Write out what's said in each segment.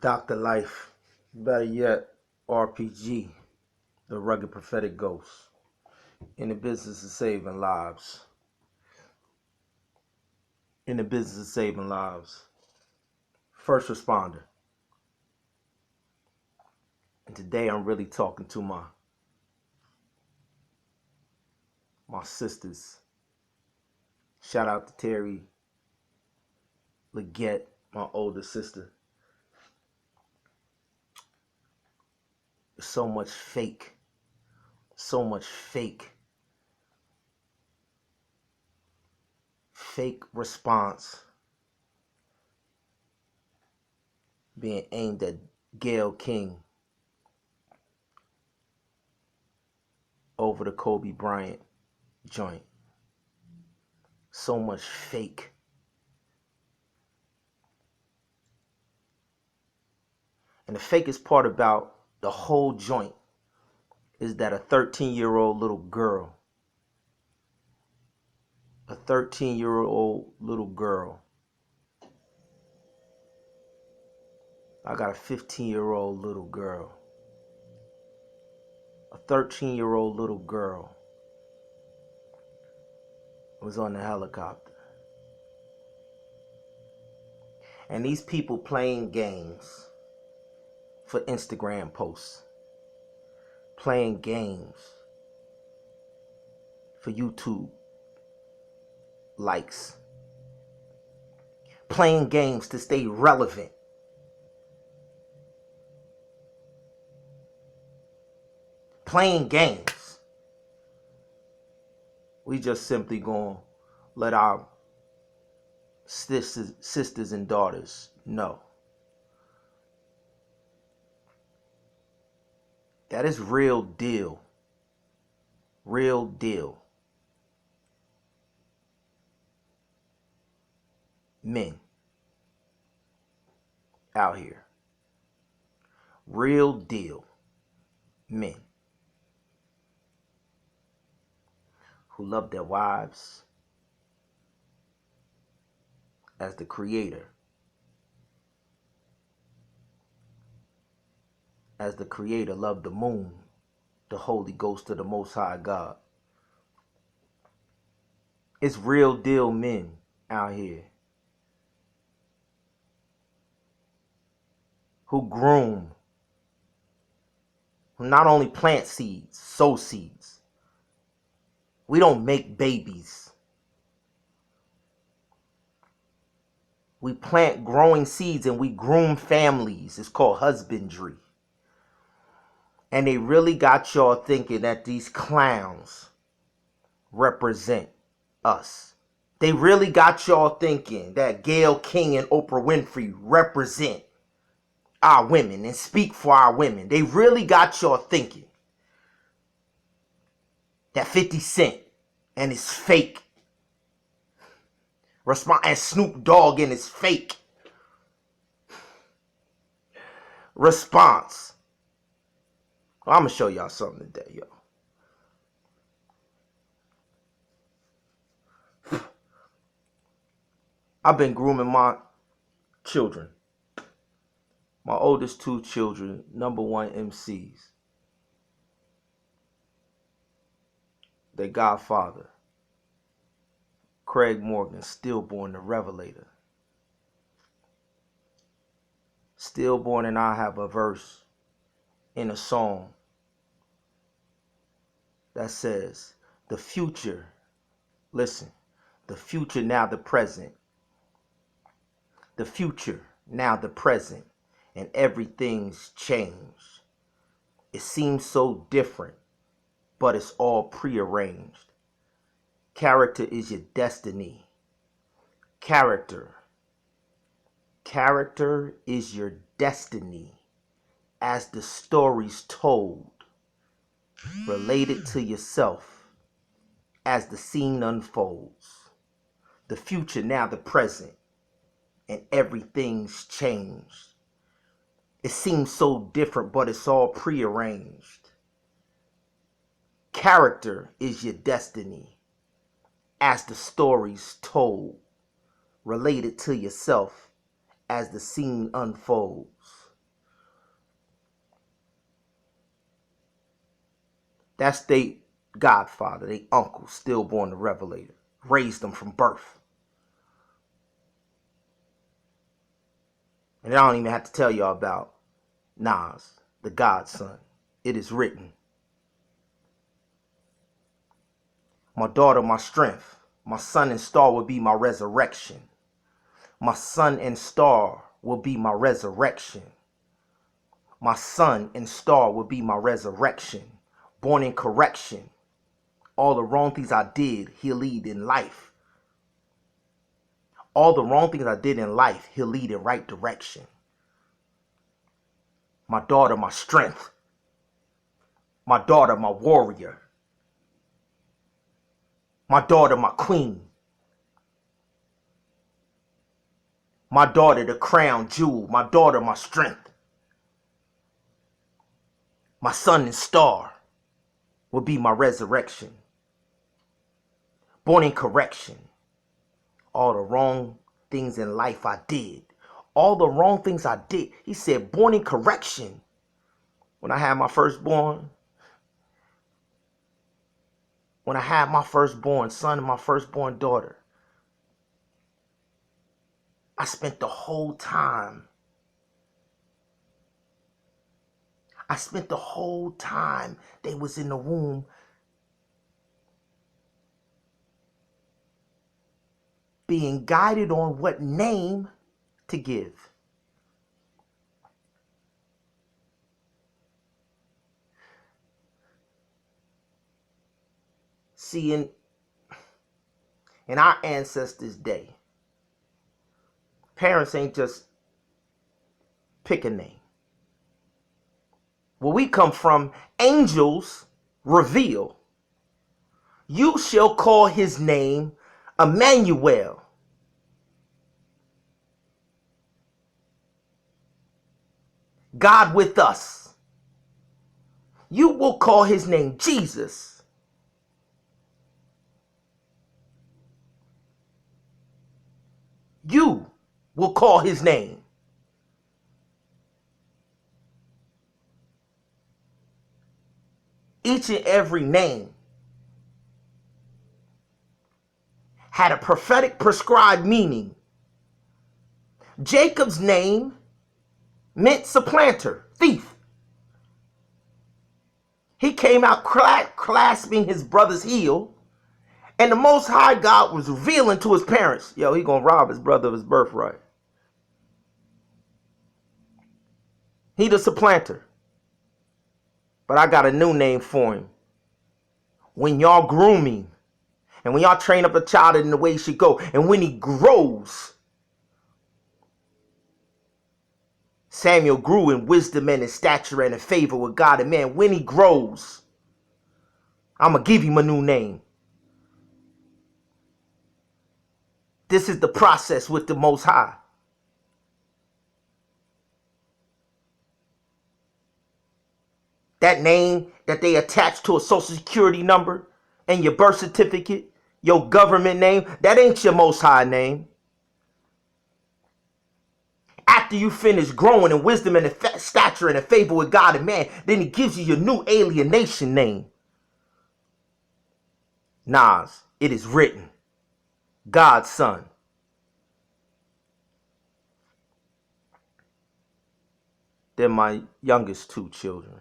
Dr. Life, better yet, RPG, the rugged prophetic ghost, in the business of saving lives. In the business of saving lives. First responder. And today I'm really talking to my sisters. Shout out to Terry Leggett, my older sister. There's so much fake response being aimed at Gayle King over the Kobe Bryant joint. So much fake. And the fakest part about the whole joint is that a 13-year-old little girl, I got a 15-year-old little girl, a 13-year-old little girl was on the helicopter. And these people playing games for Instagram posts, playing games for YouTube likes, playing games to stay relevant. Playing games. We just simply gonna let our sisters and daughters know that is real deal. Real deal. Men out here. Real deal men who love their wives as the creator. As the creator loved the moon, the Holy Ghost of the Most High God. It's real deal men out here who groom, who not only plant seeds, sow seeds. We don't make babies. We plant growing seeds and we groom families. It's called husbandry. And they really got y'all thinking that these clowns represent us. They really got y'all thinking that Gayle King and Oprah Winfrey represent our women and speak for our women. They really got y'all thinking that 50 Cent and his fake response, and Snoop Dogg and his fake response. Well, I'm gonna show y'all something today, yo. I've been grooming my children. My oldest two children, #1 MCs. Their godfather, Craig Morgan, stillborn the Revelator. Stillborn, and I have a verse in a song that says, the future, listen, the future now the present. The future now the present, and everything's changed. It seems so different, but it's all prearranged. Character is your destiny. Character is your destiny, as the story's told. Relate it to yourself as the scene unfolds. The future now the present, and everything's changed. It seems so different, but it's all prearranged. Character is your destiny, as the story's told. Relate it to yourself as the scene unfolds. That's they godfather, they uncle, stillborn the revelator, raised them from birth. And I don't even have to tell y'all about Nas, the godson. It is written. My daughter, my strength. My sun and star will be my resurrection. My sun and star will be my resurrection. My sun and star will be my resurrection. Born in correction. All the wrong things I did, he'll lead in life. All the wrong things I did in life, he'll lead in right direction. My daughter, my strength. My daughter, my warrior. My daughter, my queen. My daughter, the crown jewel. My daughter, my strength. My sun and star will be my resurrection. Born in correction. All the wrong things in life I did. All the wrong things I did. He said, born in correction. When I had my firstborn, son and my firstborn daughter, I spent the whole time they was in the womb being guided on what name to give. See, in our ancestors' day, parents ain't just pick a name. Where we come from, angels reveal. You shall call his name Emmanuel. God with us. You will call his name Jesus. You will call his name. Each and every name had a prophetic prescribed meaning. Jacob's name meant supplanter, thief. He came out clasping his brother's heel, and the Most High God was revealing to his parents, yo, he gonna rob his brother of his birthright. He the supplanter. But I got a new name for him. When y'all groom him, and when y'all train up a child in the way he should go, and when he grows, Samuel grew in wisdom and in stature and in favor with God and man. When he grows, I'm going to give him a new name. This is the process with the Most High. That name that they attach to a social security number and your birth certificate, your government name, that ain't your Most High name. After you finish growing in wisdom and in stature and in favor with God and man, then he gives you your new alienation name. Nas, it is written, God's son. They're my youngest two children.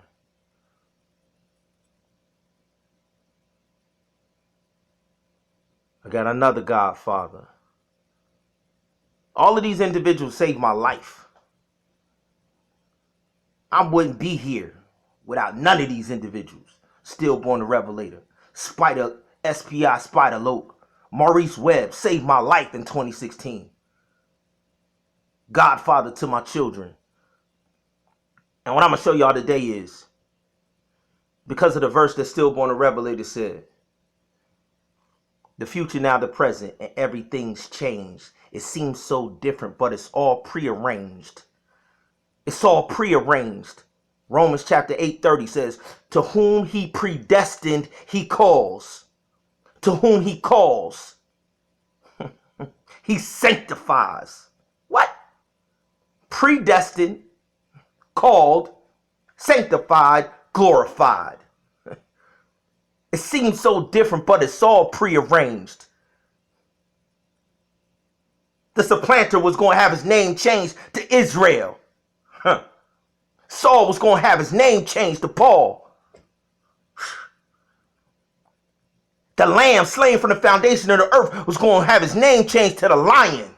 I got another godfather. All of these individuals saved my life. I wouldn't be here without none of these individuals. Stillborn the Revelator, SPI Spider Loke, Maurice Webb saved my life in 2016. Godfather to my children. And what I'm going to show y'all today is, because of the verse that Stillborn the Revelator said, the future now the present, and everything's changed. It seems so different, but it's all prearranged. It's all prearranged. Romans chapter 8:30 says, to whom he predestined, he calls. To whom he calls, he sanctifies. What? predestined, called, sanctified, glorified. It seems so different, but it's all prearranged. The supplanter was going to have his name changed to Israel. Saul was going to have his name changed to Paul. The lamb slain from the foundation of the earth was going to have his name changed to the lion.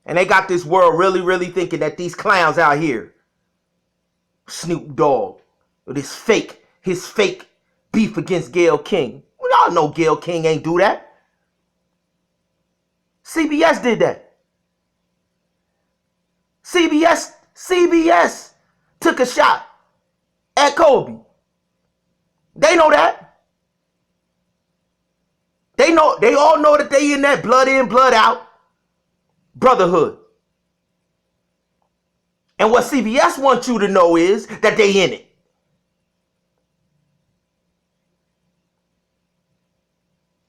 And they got this world really, really thinking that these clowns out here, Snoop Dogg, with his fake beef against Gayle King. We all know Gayle King ain't do that. CBS did that. CBS took a shot at Kobe. They know that. They all know that they in that blood in, blood out brotherhood. And what CBS wants you to know is that they in it.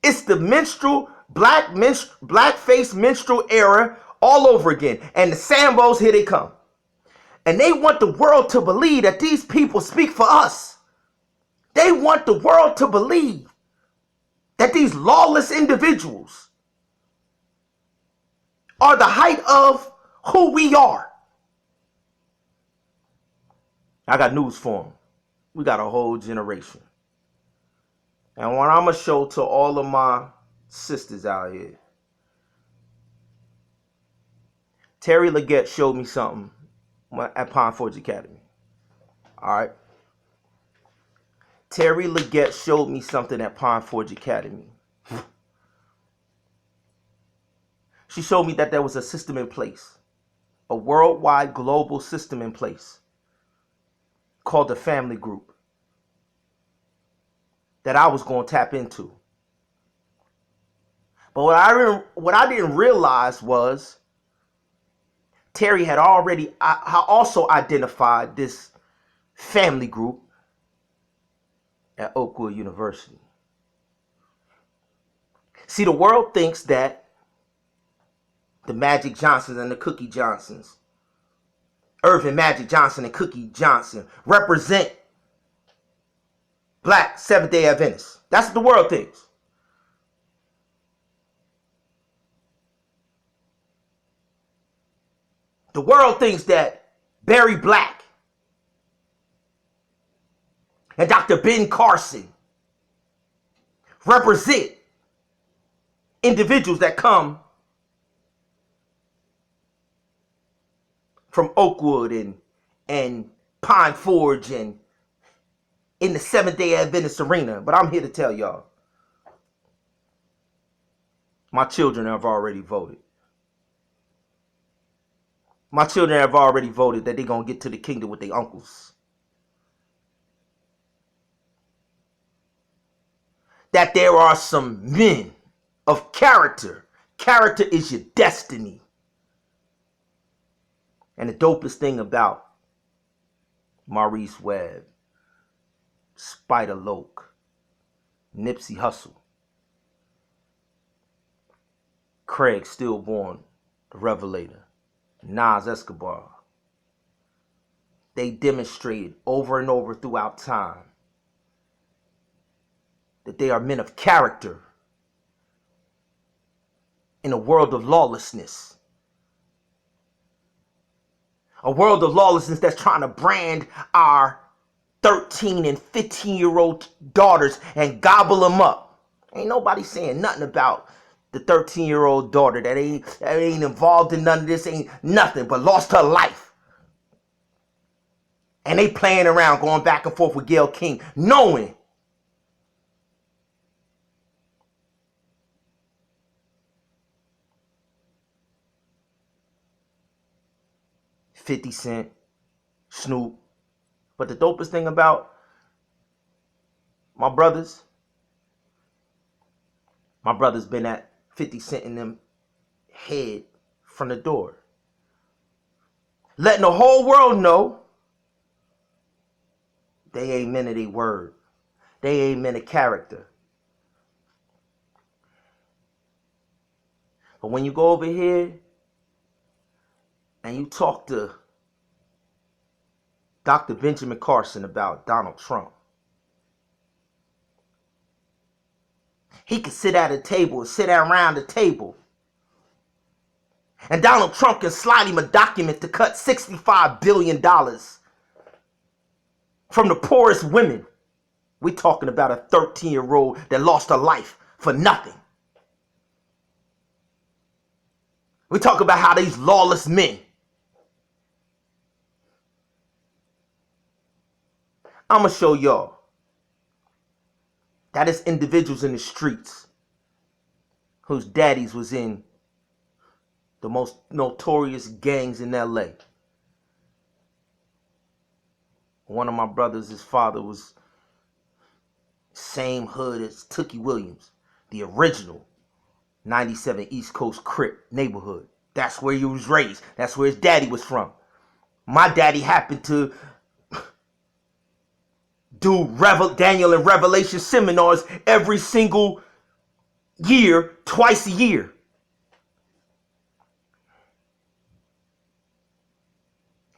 It's the blackface minstrel era all over again. And the Sambos, here they come. And they want the world to believe that these people speak for us. They want the world to believe that these lawless individuals are the height of who we are. I got news for them. We got a whole generation. And what I'm going to show to all of my sisters out here, Terry Leggett showed me something at Pine Forge Academy. All right. Terry Leggett showed me something at Pine Forge Academy. She showed me that there was a system in place, a worldwide global system in place called the family group that I was going to tap into. But what I didn't realize was Terry had also identified this family group at Oakwood University. See, the world thinks that the Magic Johnsons and the Cookie Johnsons, Irvin Magic Johnson and Cookie Johnson, represent Black Seventh-day Adventists. That's what the world thinks. The world thinks that Barry Black and Dr. Ben Carson represent individuals that come from Oakwood and Pine Forge and in the Seventh-day Adventist arena. But I'm here to tell y'all, my children have already voted. My children have already voted that they're going to get to the kingdom with their uncles. That there are some men of character. Character is your destiny. And the dopest thing about Maurice Webb, Spider Loke, Nipsey Hussle, Craig Stillborn, the Revelator, Nas Escobar, they demonstrated over and over throughout time that they are men of character in a world of lawlessness. A world of lawlessness that's trying to brand our 13 and 15-year-old daughters and gobble them up. Ain't nobody saying nothing about the 13-year-old daughter that ain't involved in none of this, ain't nothing, but lost her life. And they playing around, going back and forth with Gayle King, knowing $50 Cent, Snoop. But the dopest thing about my brothers been at 50 Cent in them head from the door. Letting the whole world know they ain't men of their word. They ain't men of character. But when you go over here and you talk to Dr. Benjamin Carson about Donald Trump, he could sit at a table and sit around the table, and Donald Trump can slide him a document to cut $65 billion from the poorest women. We're talking about a 13-year-old that lost her life for nothing. We talk about how these lawless men. I'm going to show y'all that is individuals in the streets whose daddies was in the most notorious gangs in LA. One of my brothers, his father was same hood as Tookie Williams, the original 97 East Coast Crip neighborhood. That's where he was raised. That's where his daddy was from. My daddy happened to do Daniel and Revelation seminars every single year, twice a year.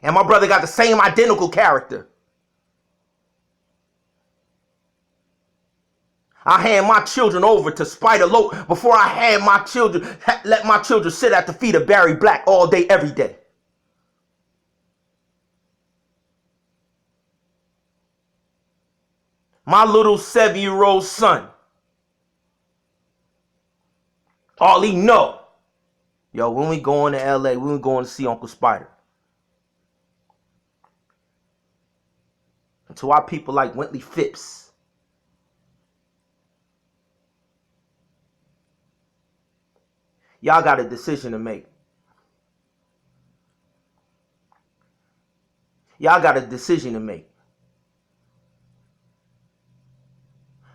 And my brother got the same identical character. I hand my children over to Spider Loc before I hand my children, let my children sit at the feet of Barry Black all day, every day. My little 7-year-old son, all he know, yo, when we going to LA, when we going to see Uncle Spider. And to our people like Wintley Phipps, y'all got a decision to make. Y'all got a decision to make.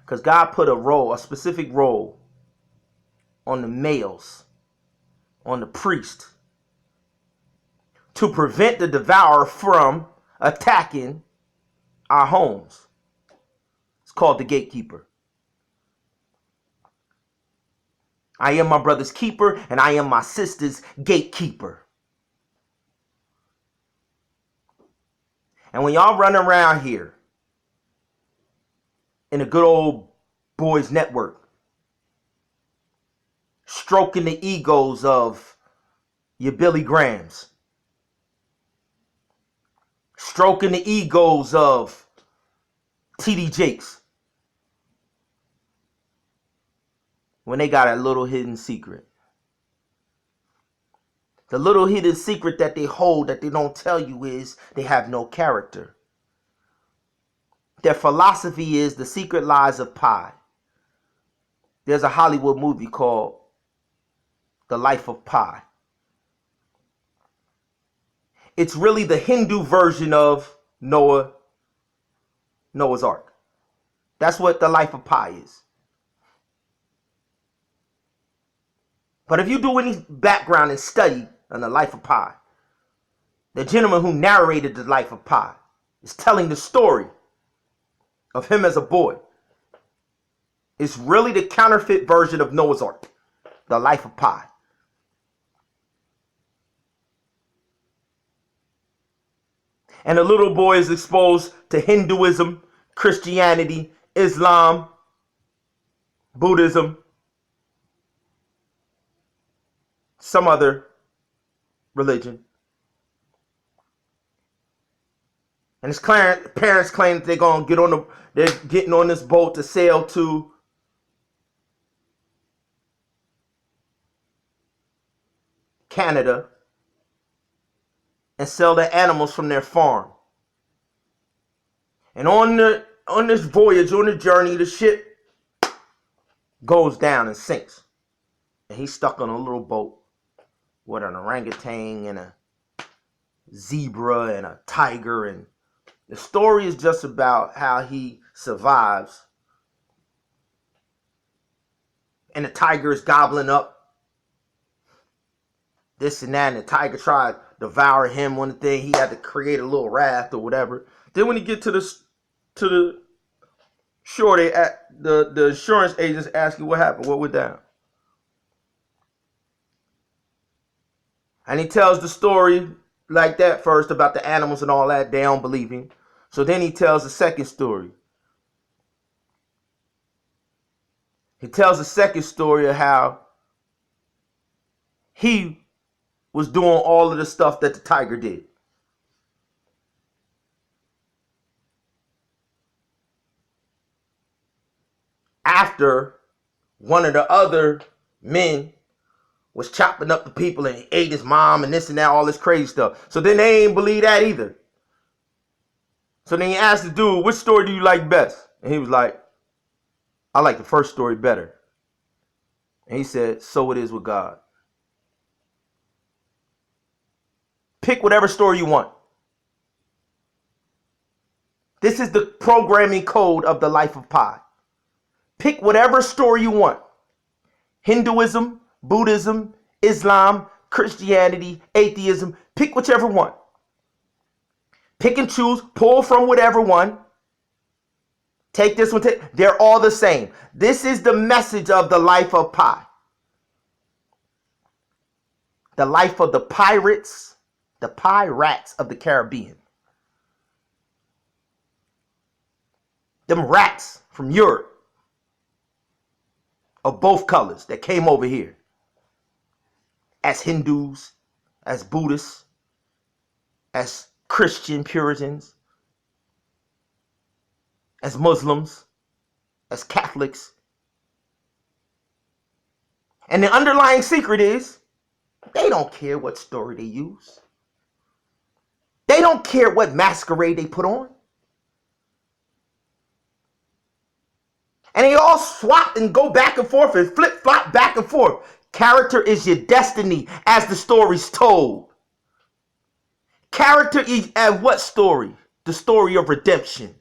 Because God put a specific role on the males, on the priest, to prevent the devourer from attacking our homes. It's called the gatekeeper. I am my brother's keeper, and I am my sister's gatekeeper. And when y'all run around here in a good old boys network, stroking the egos of your Billy Grahams, stroking the egos of TD Jakes, when they got a little hidden secret. The little hidden secret that they hold that they don't tell you is they have no character. Their philosophy is the secret lies of Pi. There's a Hollywood movie called The Life of Pi. It's really the Hindu version of Noah's Ark. That's what The Life of Pi is. But if you do any background and study on The Life of Pi, the gentleman who narrated The Life of Pi is telling the story of him as a boy. It's really the counterfeit version of Noah's Ark, The Life of Pi. And the little boy is exposed to Hinduism, Christianity, Islam, Buddhism, some other religion. And his parents claim that they're getting on this boat to sail to Canada and sell their animals from their farm. And on this voyage, on the journey, the ship goes down and sinks. And he's stuck on a little boat with an orangutan and a zebra and a tiger, and the story is just about how he survives. And the tiger is gobbling up this and that, and the tiger tried to devour him. One thing, he had to create a little raft or whatever. Then when he get to the shore, the insurance agents ask you what happened, what went down. And he tells the story like that first about the animals and all that. They don't believe him. So then he tells the second story. He tells the second story of how he was doing all of the stuff that the tiger did. After one of the other men was chopping up the people and ate his mom and this and that, all this crazy stuff. So then they ain't believe that either. So then he asked the dude, which story do you like best? And he was like, I like the first story better. And he said, so it is with God. Pick whatever story you want. This is the programming code of the life of Pi. Pick whatever story you want. Hinduism, Buddhism, Islam, Christianity, atheism. Pick whichever one. Pick and choose. Pull from whatever one. Take this one. They're all the same. This is the message of the life of Pi. The life of the pirates, the pirates of the Caribbean. Them rats from Europe of both colors that came over here as Hindus, as Buddhists, as Christian Puritans, as Muslims, as Catholics. And the underlying secret is they don't care what story they use. They don't care what masquerade they put on. And they all swap and go back and forth and flip-flop back and forth. Character is your destiny as the story's told. Character is at what story? The story of redemption.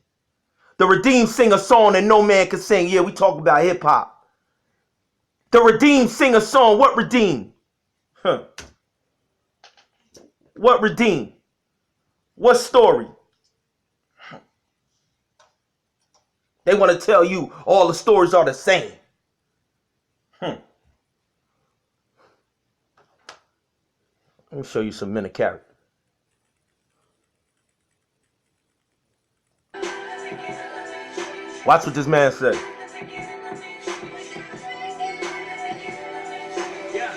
The redeemed sing a song that no man can sing. Yeah, we talk about hip-hop. The redeemed sing a song. What redeemed? What redeemed? What story? They want to tell you all the stories are the same. Let me show you some men of character. Watch what this man said. Yeah.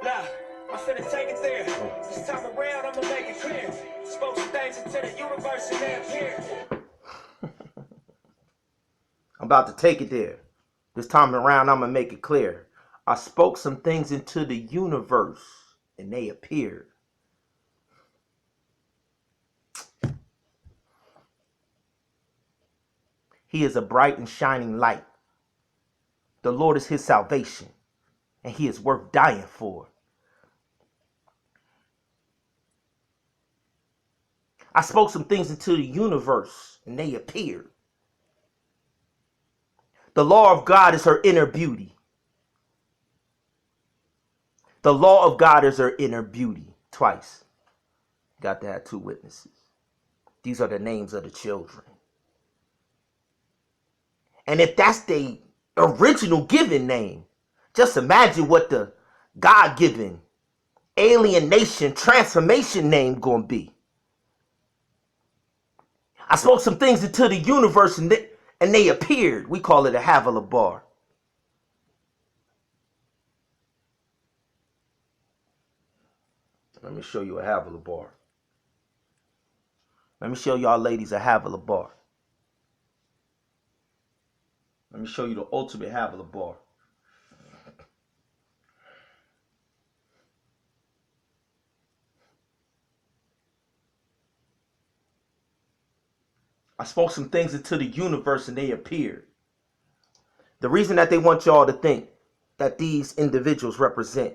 Nah, I'm finna take it there. This time around, I'm gonna make it clear. Spoke some things into the universe and they appear. I'm about to take it there. This time around, I'm going to make it clear. I spoke some things into the universe, and they appeared. He is a bright and shining light. The Lord is his salvation, and he is worth dying for. I spoke some things into the universe, and they appeared. The law of God is her inner beauty. The law of God is her inner beauty. Twice. Got to have two witnesses. These are the names of the children. And if that's the original given name, just imagine what the God-given alienation transformation name gonna be. I spoke some things into the universe and they appeared. We call it a Havilah bar. Let me show you a Havilah bar. Let me show y'all ladies a Havilah bar. Let me show you the ultimate Havilah bar. I spoke some things into the universe and they appeared. The reason that they want y'all to think that these individuals represent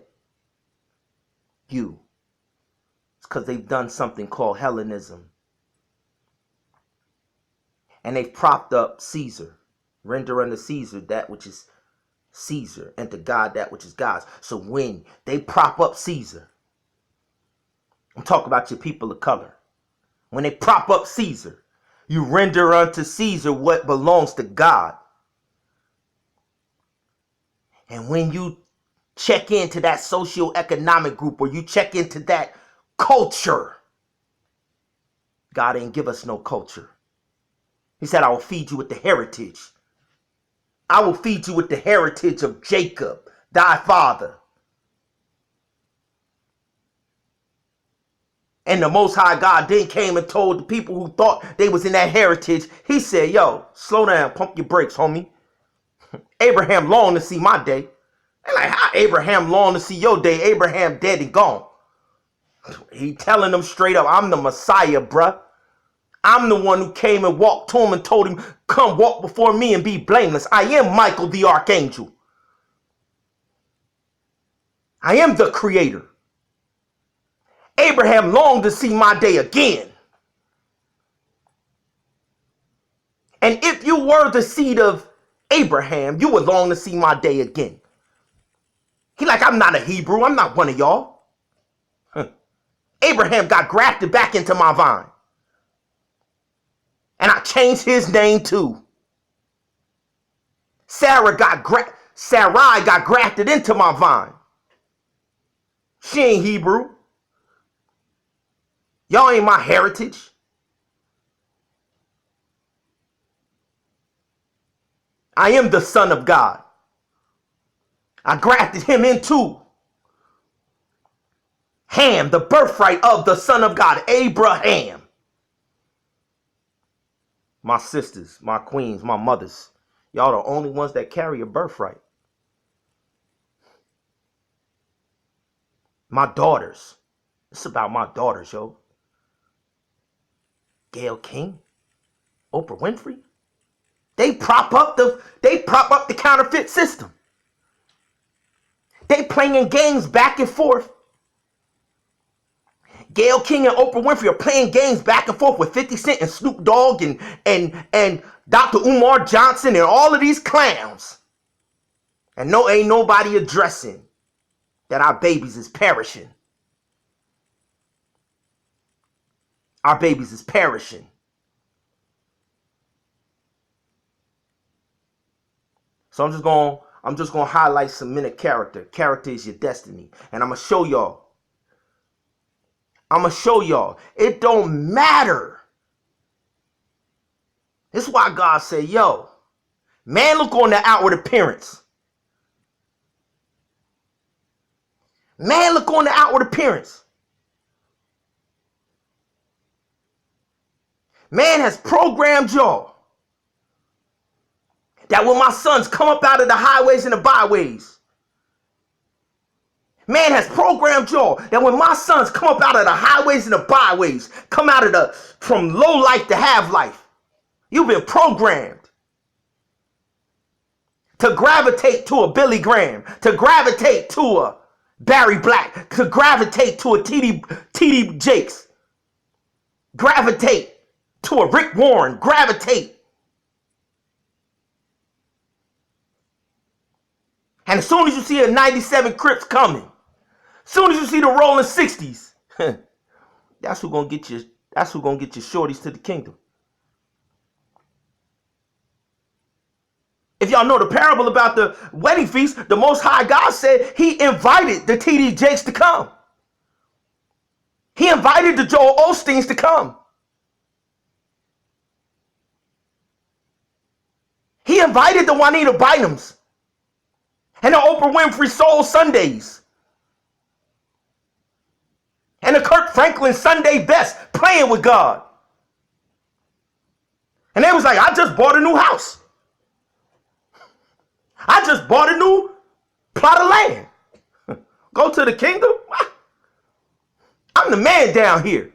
you is because they've done something called Hellenism. And they've propped up Caesar. Render unto Caesar that which is Caesar, and to God that which is God's. So when they prop up Caesar, I'm talking about your people of color. When they prop up Caesar, you render unto Caesar what belongs to God. And when you check into that socioeconomic group, or you check into that culture. God ain't give us no culture. He said, I will feed you with the heritage. I will feed you with the heritage of Jacob, thy father. And the Most High God then came and told the people who thought they was in that heritage, he said, yo, slow down, pump your brakes, homie. Abraham longed to see my day. And like, how Abraham longed to see your day? Abraham dead and gone. He telling them straight up, I'm the Messiah, bruh. I'm the one who came and walked to him and told him, come walk before me and be blameless. I am Michael the Archangel. I am the creator. Abraham longed to see my day again. And if you were the seed of Abraham, you would long to see my day again. He like, I'm not a Hebrew. I'm not one of y'all. Abraham got grafted back into my vine. And I changed his name too. Sarai got grafted into my vine. She ain't Hebrew. Y'all ain't my heritage. I am the Son of God. I grafted him into Ham, the birthright of the Son of God, Abraham. My sisters, my queens, my mothers, y'all the only ones that carry a birthright. My daughters. It's about my daughters, yo. Gayle King, Oprah Winfrey. They prop up the counterfeit system. They playing games back and forth. Gayle King and Oprah Winfrey are playing games back and forth with 50 Cent and Snoop Dogg and Dr. Umar Johnson and all of these clowns. And ain't nobody addressing that our babies is perishing. Our babies is perishing. So I'm just gonna highlight some minute character. Character is your destiny. And I'm gonna show y'all. It don't matter. This is why God said, yo, man, look on the outward appearance. Man, look on the outward appearance. Man has programmed y'all that when my sons come up out of the highways and the byways, man has programmed y'all that when my sons come up out of the highways and the byways, come out of from low life to have life, you've been programmed to gravitate to a Billy Graham, to gravitate to a Barry Black, to gravitate to a T.D. Jakes, gravitate to a Rick Warren, gravitate. And as soon as you see a 97 Crips coming, as soon as you see the rolling 60s, that's who gonna get you shorties to the kingdom. If y'all know the parable about the wedding feast, the Most High God said he invited the T.D. Jakes to come. He invited the Joel Osteens to come. He invited the Juanita Bynums and the Oprah Winfrey Soul Sundays and the Kirk Franklin Sunday Best playing with God. And they was like, I just bought a new house. I just bought a new plot of land. Go to the kingdom? I'm the man down here.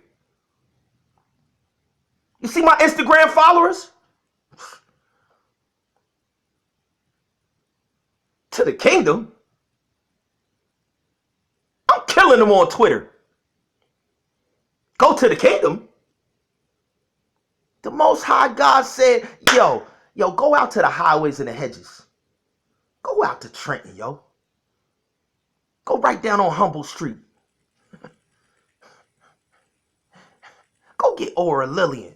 You see my Instagram followers? To the kingdom? I'm killing them on Twitter. Go to the kingdom? The Most High God said, yo, go out to the highways and the hedges. Go out to Trenton, yo. Go right down on Humble Street. Go get Aura Lillian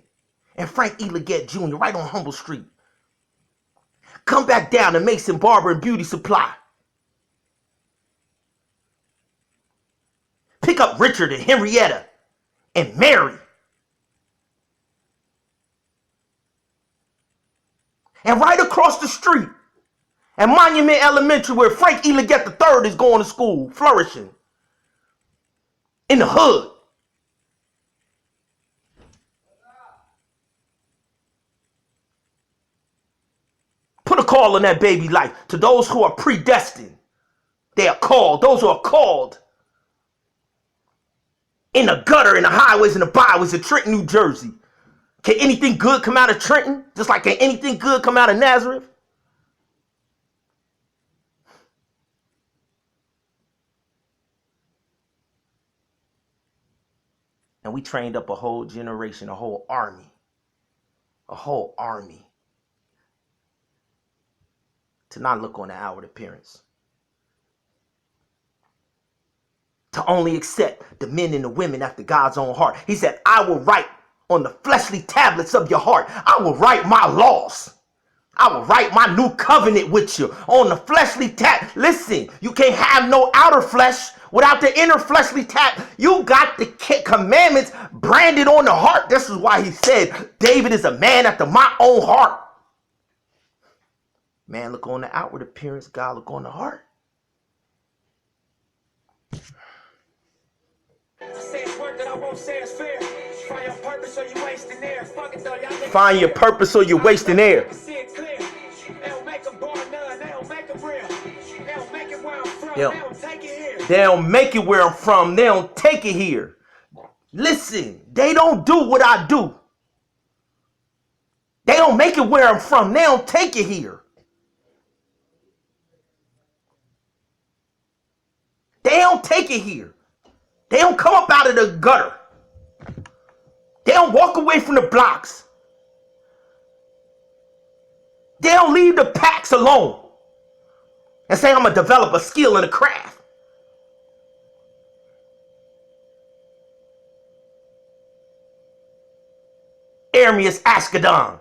and Frank E. Leggett Jr. right on Humble Street. Come back down to Mason Barber and Beauty Supply. Pick up Richard and Henrietta and Mary. And right across the street at Monument Elementary, where Frank E. Leggett III is going to school, flourishing in the hood. Put a call on that baby life. To those who are predestined, they are called. Those who are called in the gutter, in the highways, and the byways of Trenton, New Jersey. Can anything good come out of Trenton? Just like can anything good come out of Nazareth? And we trained up a whole generation, a whole army to not look on the outward appearance, to only accept the men and the women after God's own heart. He said, I will write on the fleshly tablets of your heart. I will write my laws. I will write my new covenant with you on the fleshly tab. Listen, you can't have no outer flesh without the inner fleshly tab. You got the commandments branded on the heart. This is why he said, David is a man after my own heart. Man look on the outward appearance, God look on the heart. Find your purpose or you're wasting air. They don't make it where I'm from. They don't take it here. Listen, they don't do what I do. They don't make it where I'm from. They don't take it here. They don't take it here. They don't come up out of the gutter. They don't walk away from the blocks. They don't leave the packs alone and say, I'm going to develop a skill and a craft. Armias Ashkodon,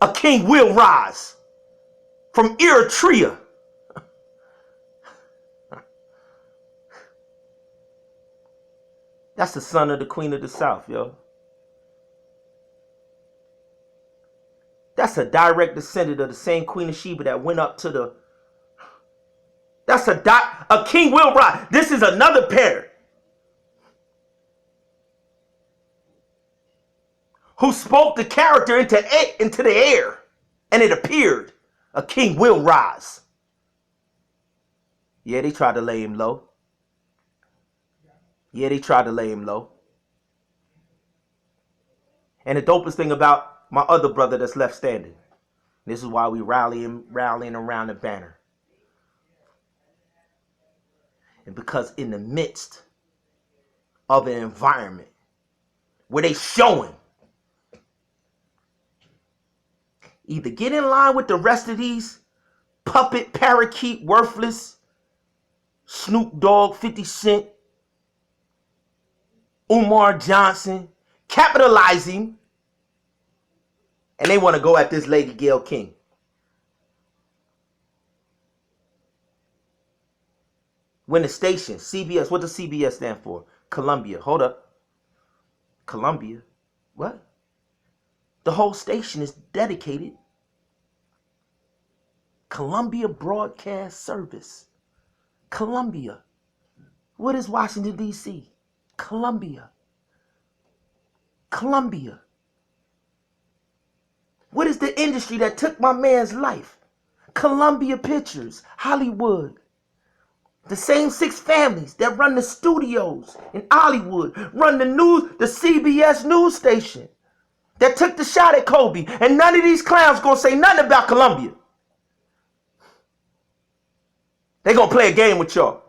a king will rise from Eritrea. That's the son of the queen of the south, yo. That's a direct descendant of the same Queen of Sheba that went up to the... That's a king will rise. This is another pair who spoke the character into the air, and it appeared. A king will rise. Yeah, they tried to lay him low. Yeah, they tried to lay him low. And the dopest thing about my other brother that's left standing, this is why we rallying around the banner. And because in the midst of an environment where they showing, either get in line with the rest of these puppet, parakeet, worthless, Snoop Dogg, 50 Cent, Umar Johnson, capitalizing, and they want to go at this Lady Gayle King. When the station, CBS, what does CBS stand for? Columbia. Hold up. Columbia? What? The whole station is dedicated. Columbia Broadcast Service. Columbia. What is Washington, D.C.? Columbia. Columbia. What is the industry that took my man's life? Columbia Pictures, Hollywood. The same 6 families that run the studios in Hollywood, run the CBS news station that took the shot at Kobe. And none of these clowns gonna say nothing about Columbia. They gonna play a game with y'all.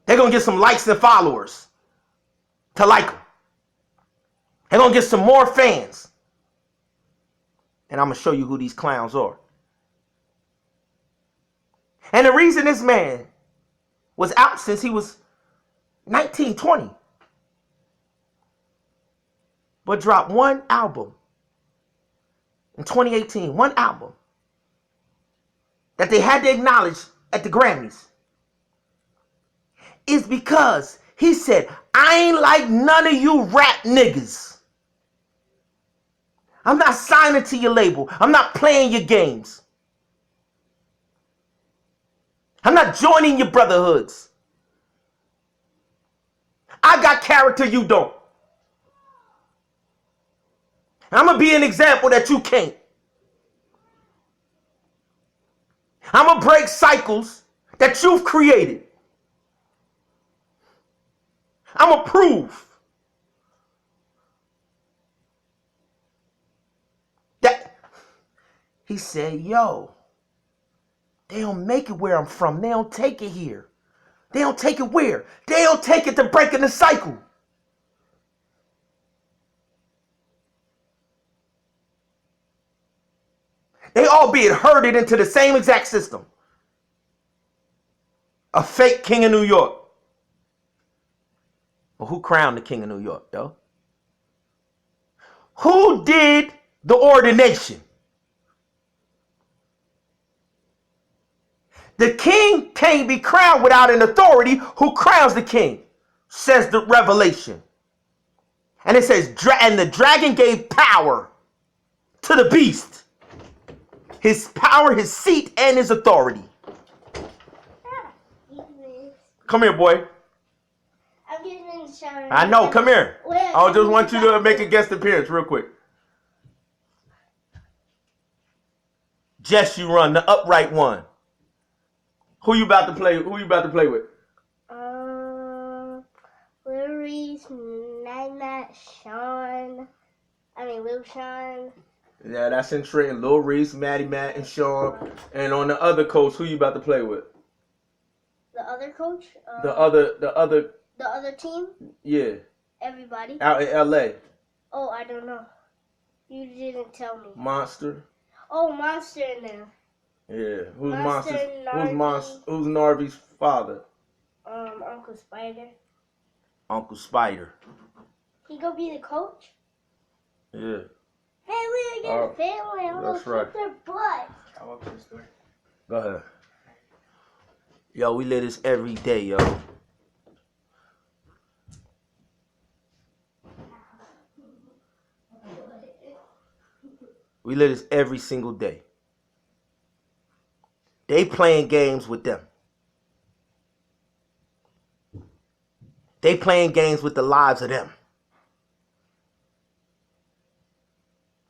They're gonna get some likes and followers to like them. They're gonna get some more fans. And I'm gonna show you who these clowns are. And the reason this man was out since he was 19, 20, but dropped one album in 2018, one album that they had to acknowledge at the Grammys. is because he said, I ain't like none of you rap niggas. I'm not signing to your label. I'm not playing your games. I'm not joining your brotherhoods. I got character, you don't. I'm going to be an example that you can't. I'm going to break cycles that you've created. I'm going to prove that. He said, yo, they don't make it where I'm from. They don't take it here. They don't take it where? They don't take it to breaking the cycle. They all being herded into the same exact system. A fake king of New York. Well, who crowned the king of New York, yo? Who did the ordination? The king can't be crowned without an authority. Who crowns the king? Says the Revelation. And it says, and the dragon gave power to the beast. His power, his seat, and his authority. Come here, boy. I'm getting in the shower. I know, come here. I just want you to make a guest appearance real quick. Jess, you run, the upright one. Who you about to play? Who you about to play with? Lil Reese, Nat, Sean. Lil Sean. Yeah, that's in Trenton. Lil Reese, Maddie, Matt, and Sean. And on the other coach, who you about to play with? The other coach? The other team? Yeah. Everybody. Out in LA. Oh, I don't know. You didn't tell me. Monster. Oh, Monster in there. Yeah. Who's Monster? Who's Narvi's father? Uncle Spider. Uncle Spider. He go be the coach? Yeah. Hey, we got a family. I'm That's gonna right. kick their butt. I love this story. Go ahead. Yo, we live this every day, yo. We live this every single day. They playing games with them. They playing games with the lives of them.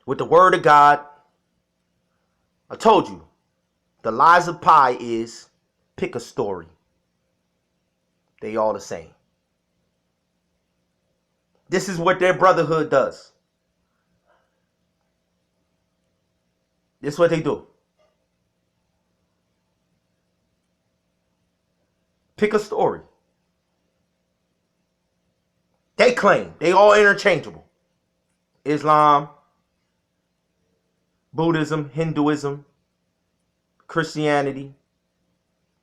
With the word of God. I told you, the lies of Pi is pick a story. They all the same. This is what their brotherhood does. This is what they do. Pick a story. They claim they all interchangeable. Islam, Buddhism, Hinduism, Christianity.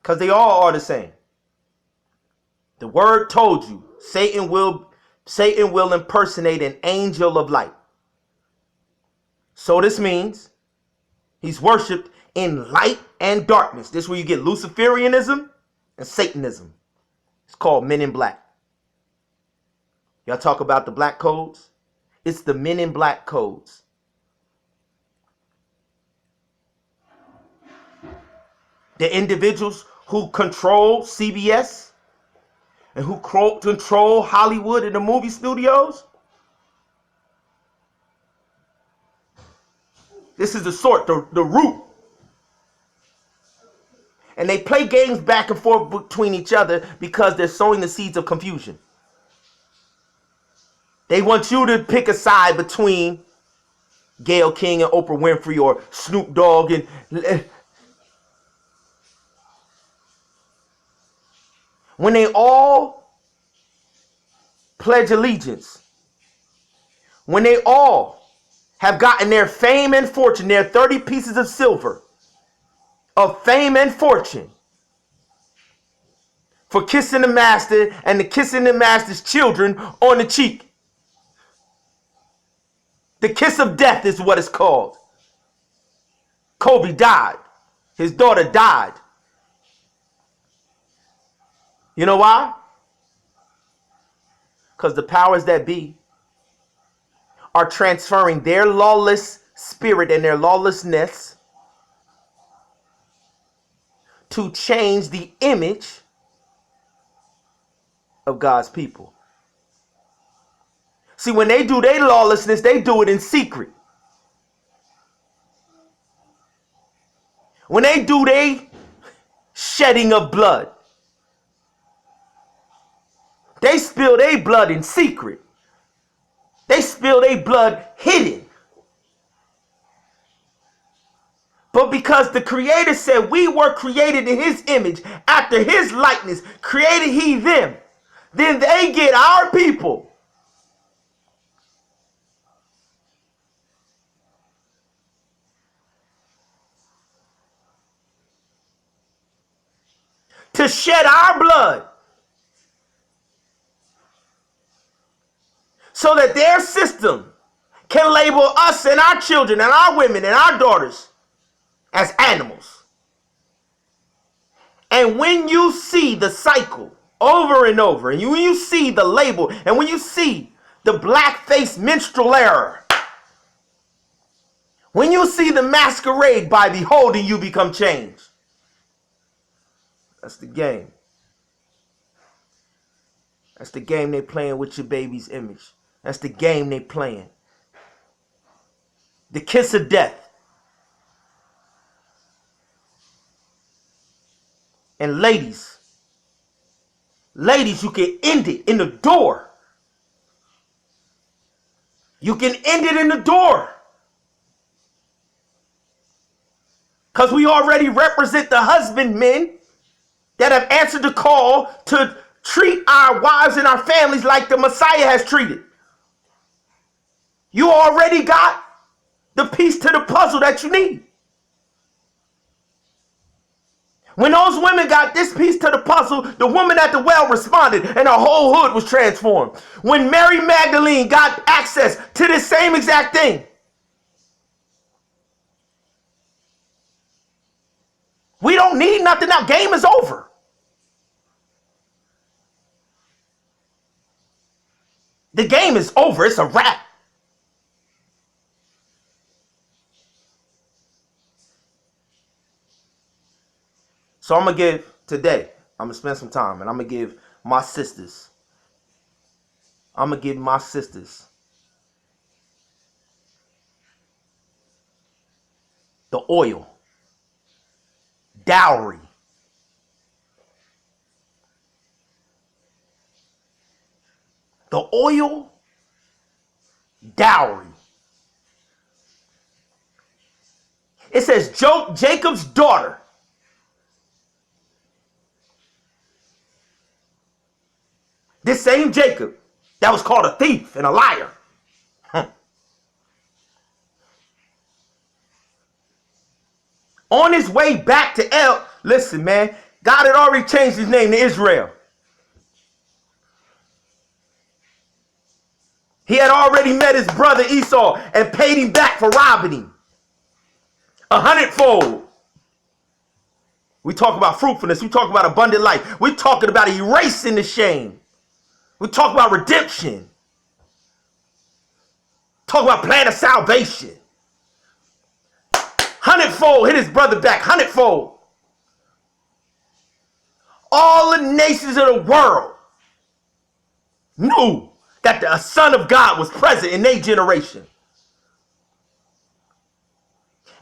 Because they all are the same. The word told you Satan will impersonate an angel of light. So this means he's worshipped in light and darkness. This is where you get Luciferianism and Satanism. It's called Men in Black. Y'all talk about the black codes? It's the Men in Black codes. The individuals who control CBS and who control Hollywood and the movie studios. This is the root. And they play games back and forth between each other because they're sowing the seeds of confusion. They want you to pick a side between Gayle King and Oprah Winfrey or Snoop Dogg and... When they all pledge allegiance, when they all have gotten their fame and fortune, their 30 pieces of silver of fame and fortune for kissing the master and the kissing the master's children on the cheek. The kiss of death is what it's called. Kobe died. His daughter died. You know why? Because the powers that be are transferring their lawless spirit and their lawlessness to change the image of God's people. See, when they do their lawlessness, they do it in secret. When they do their shedding of blood, they spill their blood in secret. They spill their blood hidden. But because the Creator said we were created in His image, after His likeness, created He them, then they get our people. To shed our blood so that their system can label us and our children and our women and our daughters as animals. And when you see the cycle over and over, and when you see the label, and when you see the black-faced minstrel error, when you see the masquerade by beholding you become changed, that's the game. That's the game they playing with your baby's image. That's the game they playing. The kiss of death. And ladies, you can end it in the door. You can end it in the door. Because we already represent the husbandmen that have answered the call to treat our wives and our families like the Messiah has treated. You already got the piece to the puzzle that you need. When those women got this piece to the puzzle, the woman at the well responded and her whole hood was transformed. When Mary Magdalene got access to this same exact thing, we don't need nothing now. Game is over. The game is over. It's a wrap. So I'm going to give today, I'm going to spend some time and I'm going to give my sisters, the oil, dowry. The oil, dowry. It says Jacob's daughter. This same Jacob that was called a thief and a liar. On his way back to listen, man, God had already changed his name to Israel. He had already met his brother Esau and paid him back for robbing him 100-fold. We talk about fruitfulness. We talk about abundant life. We're talking about erasing the shame. We talk about redemption. Talk about plan of salvation. 100-fold, hit his brother back, 100-fold. All the nations of the world knew that the Son of God was present in their generation.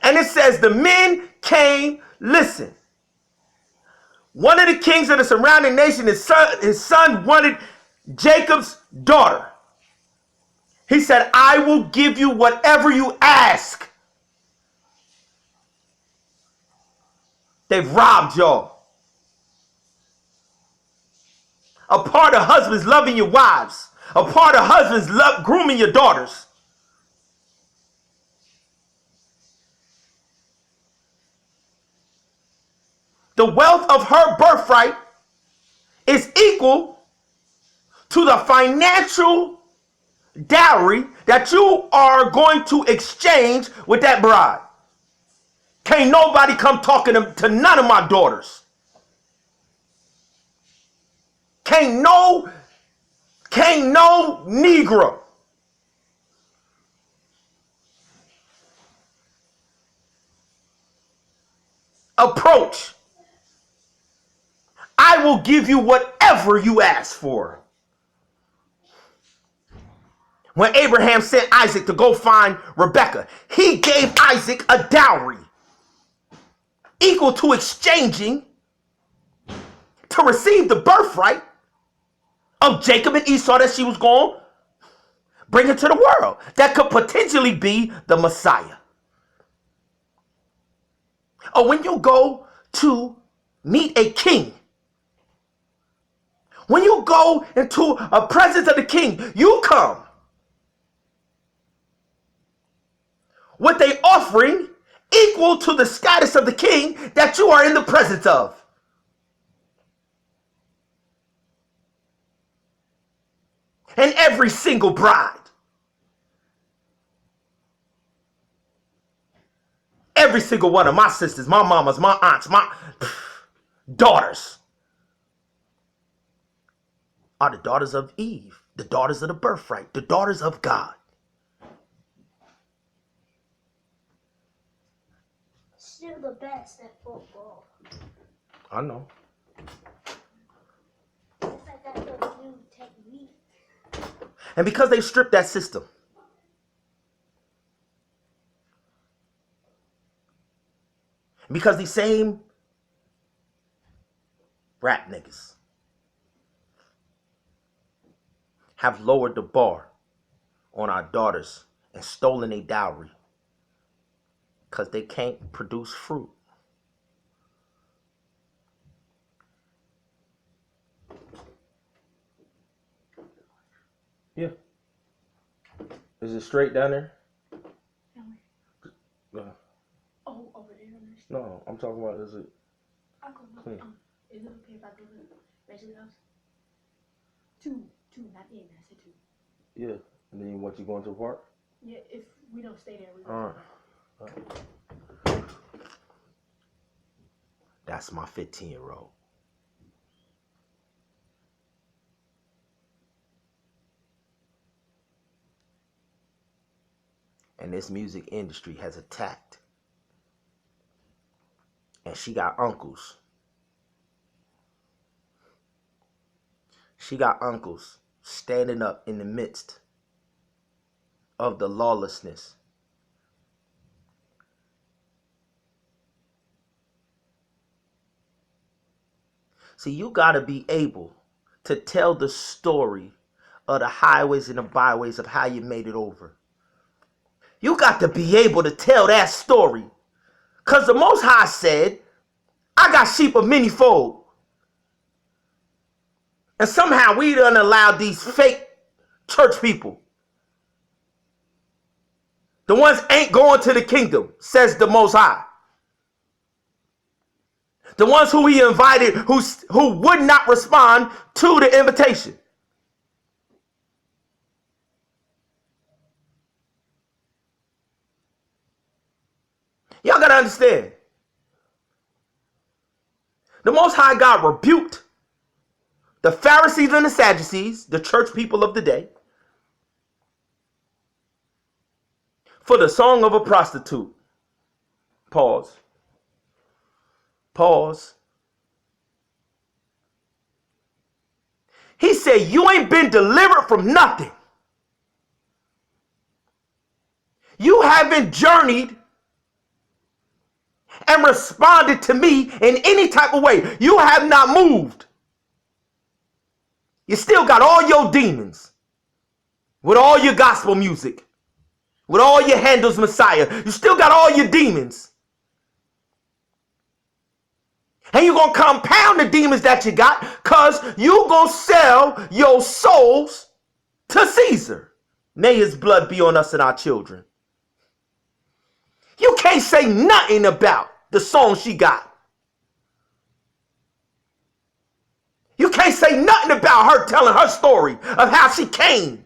And it says the men came, listen. One of the kings of the surrounding nation, his son wanted Jacob's daughter. He said, I will give you whatever you ask. They've robbed y'all. A part of husbands loving your wives. A part of husbands grooming your daughters. The wealth of her birthright is equal to the financial dowry that you are going to exchange with that bride. Can't nobody come talking to none of my daughters. Can't Can't no Negro approach. I will give you whatever you ask for. When Abraham sent Isaac to go find Rebekah, he gave Isaac a dowry equal to exchanging to receive the birthright of Jacob and Esau that she was going to bring into the world. That could potentially be the Messiah. Or when you go to meet a king, when you go into a presence of the king, you come with an offering equal to the status of the king that you are in the presence of. And every single bride, every single one of my sisters, my mamas, my aunts, my daughters are the daughters of Eve, the daughters of the birthright, the daughters of God. Still the best at football. I know. It's like that little new technique. And because they stripped that system, because these same rap niggas have lowered the bar on our daughters and stolen a dowry because they can't produce fruit. Yeah. Is it straight down there? No. Oh, over there. No, I'm talking about, is it clean? Is it okay if I go to the bachelor house? Two, not in. I said two. Yeah. And then what, you going to the park? Yeah, if we don't stay there, we go. All right. That's my 15-year-old. And this music industry has attacked. And she got uncles. She got uncles standing up in the midst of the lawlessness. See, you got to be able to tell the story of the highways and the byways of how you made it over. You got to be able to tell that story. Because the Most High said, I got sheep of many fold. And somehow we done allowed these fake church people. The ones ain't going to the kingdom, says the Most High. The ones who he invited, who would not respond to the invitation. Y'all got to understand. The Most High God rebuked the Pharisees and the Sadducees, the church people of the day, for the song of a prostitute. Pause. Pause. He said, you ain't been delivered from nothing. You haven't journeyed and responded to me in any type of way. You have not moved. You still got all your demons with all your gospel music, with all your Handel's Messiah. You still got all your demons. And you're going to compound the demons that you got because you're going to sell your souls to Caesar. May his blood be on us and our children. You can't say nothing about the song she got. You can't say nothing about her telling her story of how she came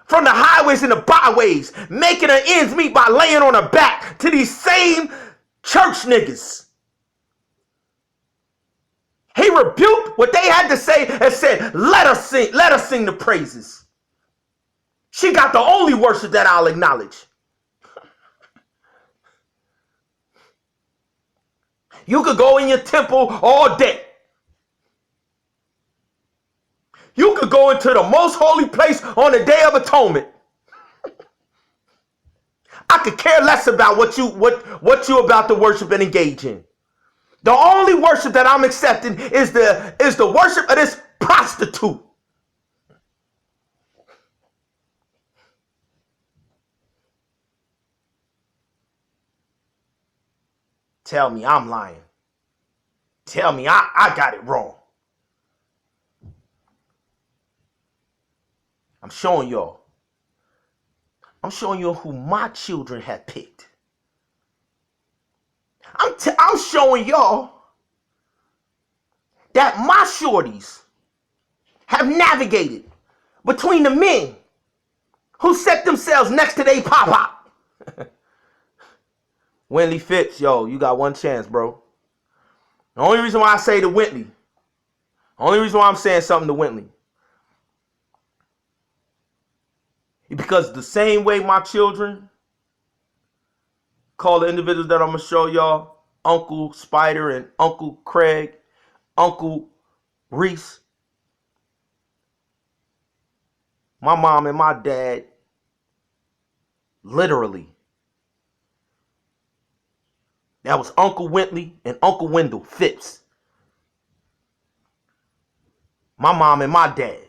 from the highways and the byways, making her ends meet by laying on her back to these same church niggas. He He rebuked what they had to say and said, let us sing the praises. She got the only worship that I'll acknowledge. You could go in your temple all day. You could go into the most holy place on the Day of Atonement. I could care less about what you about to worship and engage in. The only worship that I'm accepting is the worship of this prostitute. Tell me I'm lying. Tell me I got it wrong. I'm showing y'all. I'm showing you who my children have picked. I'm showing y'all that my shorties have navigated between the men who set themselves next to they pop-pop. Wintley Fitz, yo, you got one chance, bro. The only reason why I say to Wintley, only reason why I'm saying something to Wintley, is because the same way my children call the individuals that I'm going to show y'all Uncle Spider and Uncle Craig, Uncle Reese, my mom and my dad, literally, that was Uncle Wintley and Uncle Wendell Phipps. My mom and my dad.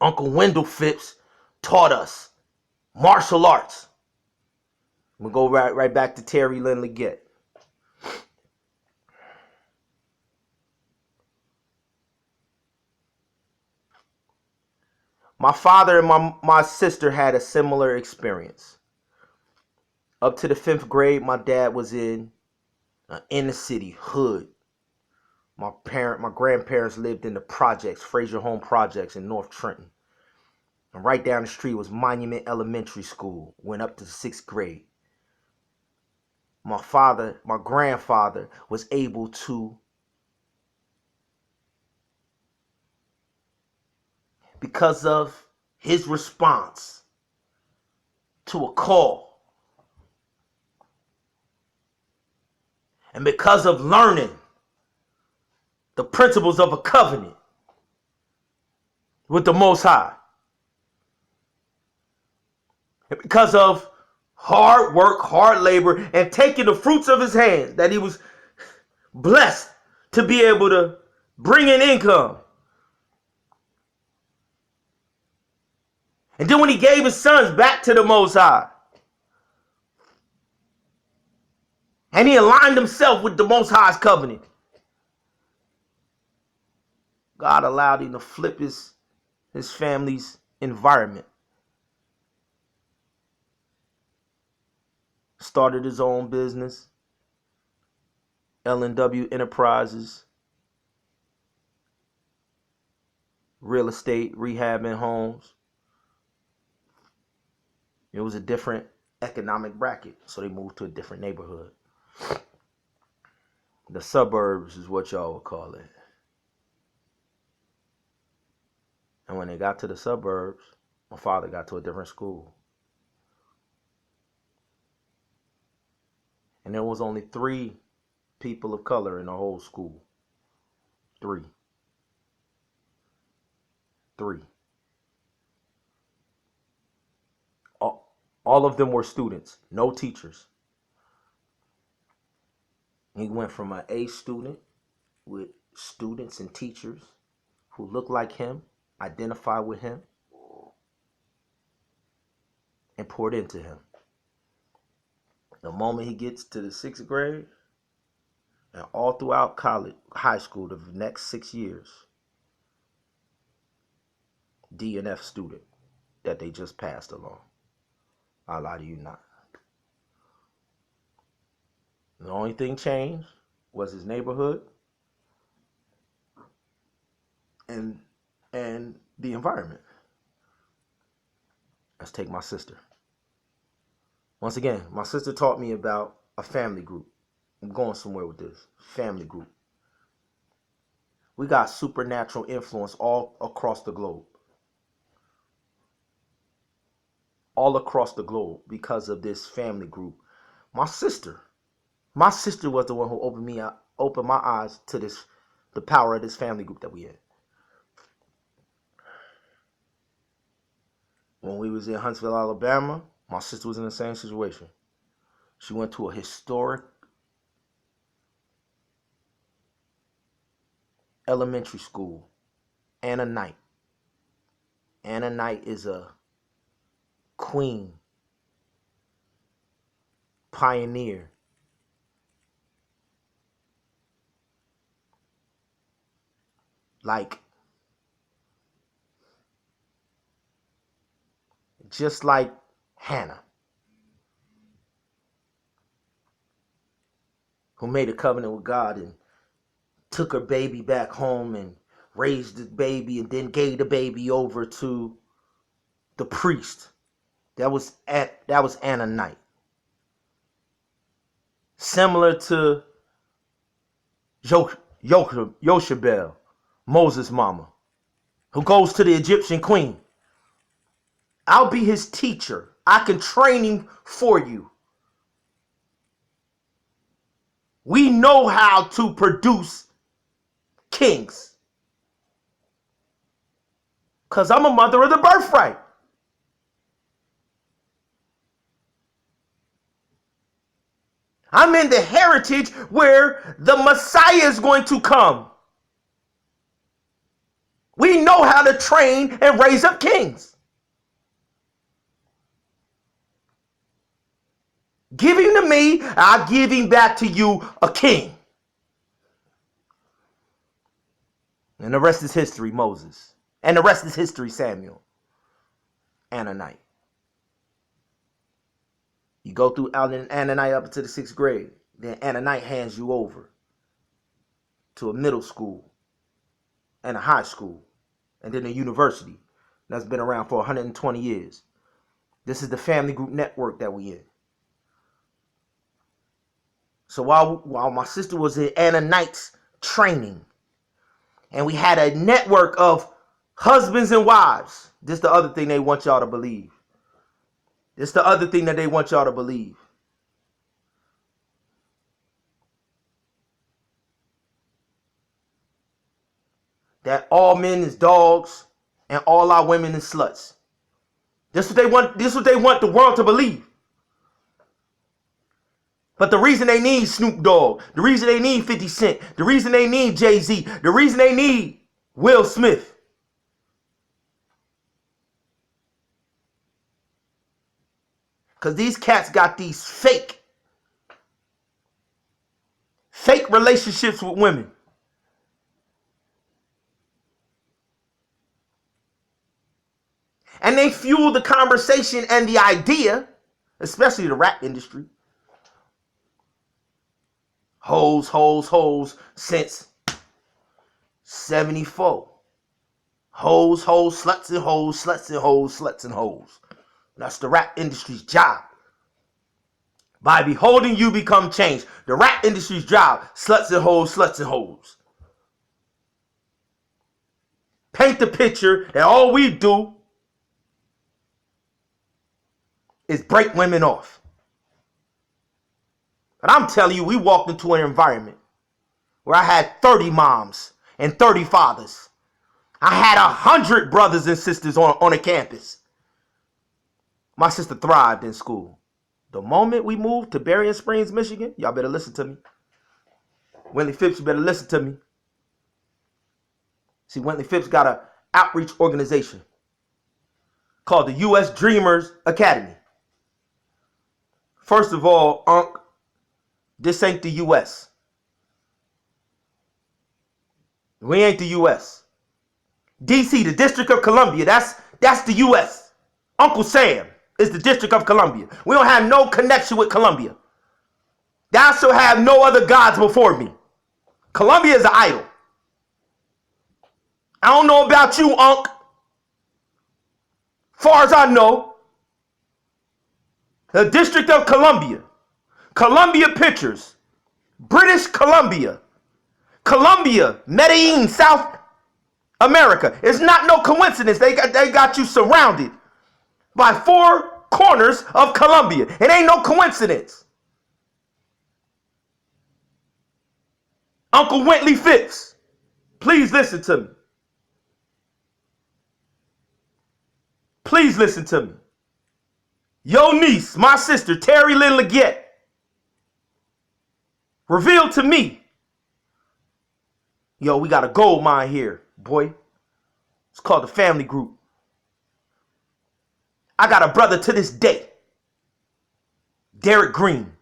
Uncle Wendell Phipps taught us martial arts. We'll go right back to Terry Lynn Leggett. My father and my sister had a similar experience. Up to the 5th grade, my dad was in an inner city hood. My grandparents lived in the projects, Fraser Home Projects in North Trenton. And right down the street was Monument Elementary School. Went up to the 6th grade. My grandfather was able to, because of his response to a call, and because of learning the principles of a covenant with the Most High, and because of hard work, hard labor, and taking the fruits of his hands, that he was blessed to be able to bring in income. And then when he gave his sons back to the Most High, and he aligned himself with the Most High's covenant, God allowed him to flip his family's environment. Started his own business, L&W Enterprises, real estate, rehabbing homes. It was a different economic bracket, so they moved to a different neighborhood. The suburbs is what y'all would call it. And when they got to the suburbs, my father got to a different school. And there was only 3 people of color in the whole school. 3. All of them were students, no teachers. He went from an A student with students and teachers who looked like him, identified with him, and poured into him. The moment he gets to the 6th grade, and all throughout college, high school, the next 6 years, D and F student that they just passed along. I lie to you not. The only thing changed was his neighborhood and the environment. Let's take my sister. Once again, my sister taught me about a family group. I'm going somewhere with this. Family group. We got supernatural influence all across the globe. All across the globe because of this family group. My sister was the one who opened my eyes to the power of this family group that we had. When we was in Huntsville, Alabama, my sister was in the same situation. She went to a historic elementary school, Anna Knight. Anna Knight is a queen, pioneer. Like, just like Hannah, who made a covenant with God and took her baby back home and raised the baby and then gave the baby over to the priest. That was Anna Knight. Similar to Yoshabel, Moses' mama, who goes to the Egyptian queen. I'll be his teacher. I can train him for you. We know how to produce kings. Because I'm a mother of the birthright. I'm in the heritage where the Messiah is going to come. We know how to train and raise up kings. Give him to me, I'll give him back to you, a king. And the rest is history, Moses. And the rest is history, Samuel. Anna Knight. You go through Anna Knight up to the 6th grade. Then Anna Knight hands you over to a middle school and a high school. And then a university that's been around for 120 years. This is the family group network that we in. So while my sister was in Anna Knight's training, and we had a network of husbands and wives. This is the other thing they want y'all to believe. This is the other thing that they want y'all to believe. That all men is dogs and all our women is sluts. This is what they want. This is what they want the world to believe. But the reason they need Snoop Dogg, the reason they need 50 Cent, the reason they need Jay-Z, the reason they need Will Smith, because these cats got these fake relationships with women. And they fuel the conversation and the idea, especially the rap industry. Hoes since 74. Hoes, sluts and hoes, sluts and hoes, sluts and hoes. That's the rap industry's job. By beholding you become changed. The rap industry's job, sluts and hoes, sluts and hoes. Paint the picture that all we do is break women off. But I'm telling you, we walked into an environment where I had 30 moms and 30 fathers. I had 100 brothers and sisters on a campus. My sister thrived in school. The moment we moved to Berrien Springs, Michigan, y'all better listen to me. Wintley Phipps, you better listen to me. See, Wintley Phipps got an outreach organization called the U.S. Dreamers Academy. First of all, this ain't the U.S. We ain't the U.S. D.C., the District of Columbia, that's the U.S. Uncle Sam is the District of Columbia. We don't have no connection with Columbia. Thou shalt have no other gods before me. Columbia is an idol. I don't know about you, Unc. Far as I know, The District of Columbia, Columbia Pictures, British Columbia, Columbia, Medellin, South America. It's not no coincidence. They got you surrounded by four corners of Columbia. It ain't no coincidence. Uncle Wintley Phipps, please listen to me. Please listen to me. Your niece, my sister, Terry Lynn Leggett, revealed to me, yo, we got a gold mine here, boy. It's called the family group. I got a brother to this day, Derek Green.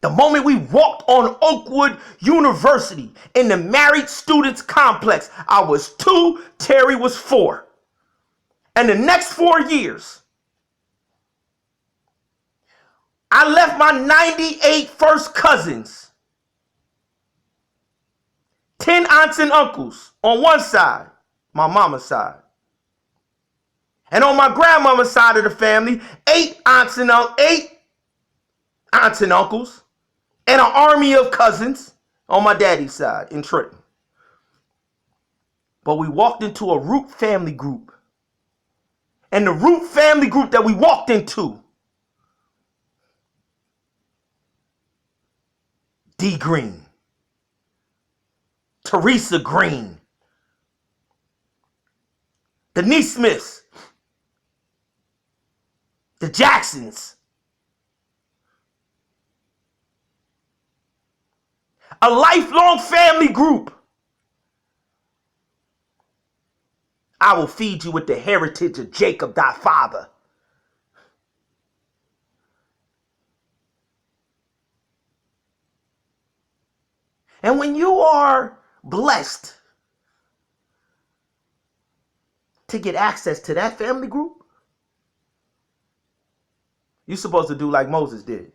The moment we walked on Oakwood University in the married students complex, I was 2, Terry was 4. And the next 4 years, I left my 98 first cousins, 10 aunts and uncles on one side, my mama's side. And on my grandmama's side of the family, 8 aunts and uncles, and an army of cousins on my daddy's side in Trenton. But we walked into a root family group. And the root family group that we walked into, D. Green, Teresa Green, the Neesmiths, the Jacksons, a lifelong family group. I will feed you with the heritage of Jacob, thy father. And when you are blessed to get access to that family group, you're supposed to do like Moses did.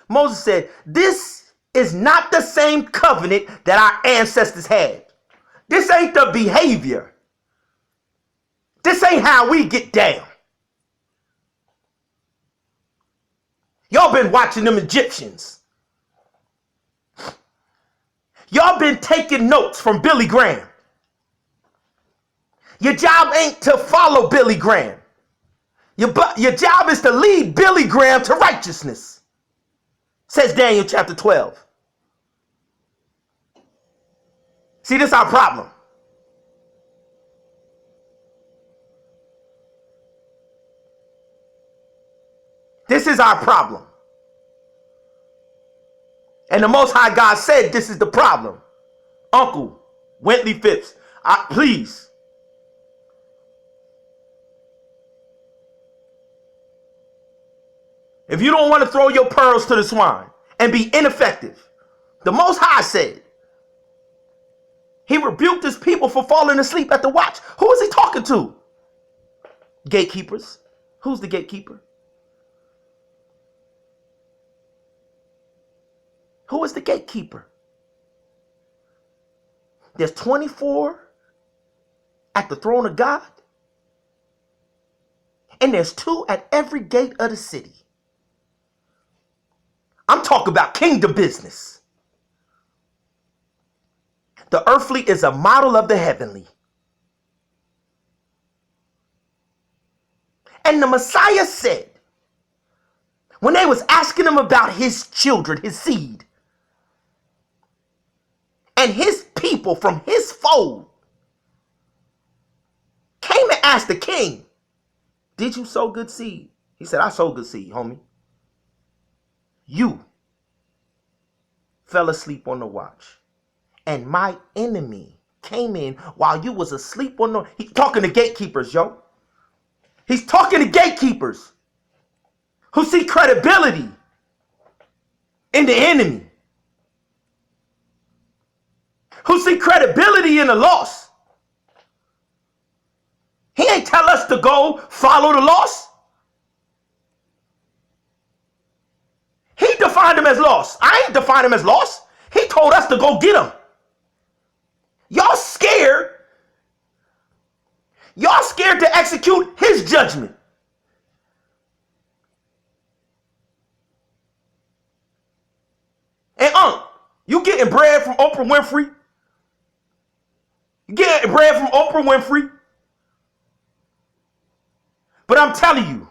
Moses said, this is not the same covenant that our ancestors had. This ain't the behavior. This ain't how we get down. Y'all been watching them Egyptians. Y'all been taking notes from Billy Graham. Your job ain't to follow Billy Graham. Your job is to lead Billy Graham to righteousness. Says Daniel chapter 12. See, this is our problem. This is our problem. And the Most High God said this is the problem. Uncle Wintley Phipps, please. If you don't want to throw your pearls to the swine and be ineffective, the Most High said, he rebuked his people for falling asleep at the watch. Who is he talking to? Gatekeepers. Who's the gatekeeper? Who is the gatekeeper? There's 24 at the throne of God, and there's 2 at every gate of the city. I'm talking about kingdom business. The earthly is a model of the heavenly. And the Messiah said, when they was asking him about his children, his seed, and his people from his fold, came and asked the king, did you sow good seed? He said, I sowed good seed, homie. You fell asleep on the watch. And my enemy came in while you was asleep on the... He's talking to gatekeepers, yo. He's talking to gatekeepers who see credibility in the enemy. Who see credibility in the loss. He ain't tell us to go follow the loss. He defined him as lost. I ain't defined him as lost. He told us to go get him. Y'all scared Y'all scared to execute his judgment. And you getting bread from Oprah Winfrey? You getting bread from Oprah Winfrey? But I'm telling you,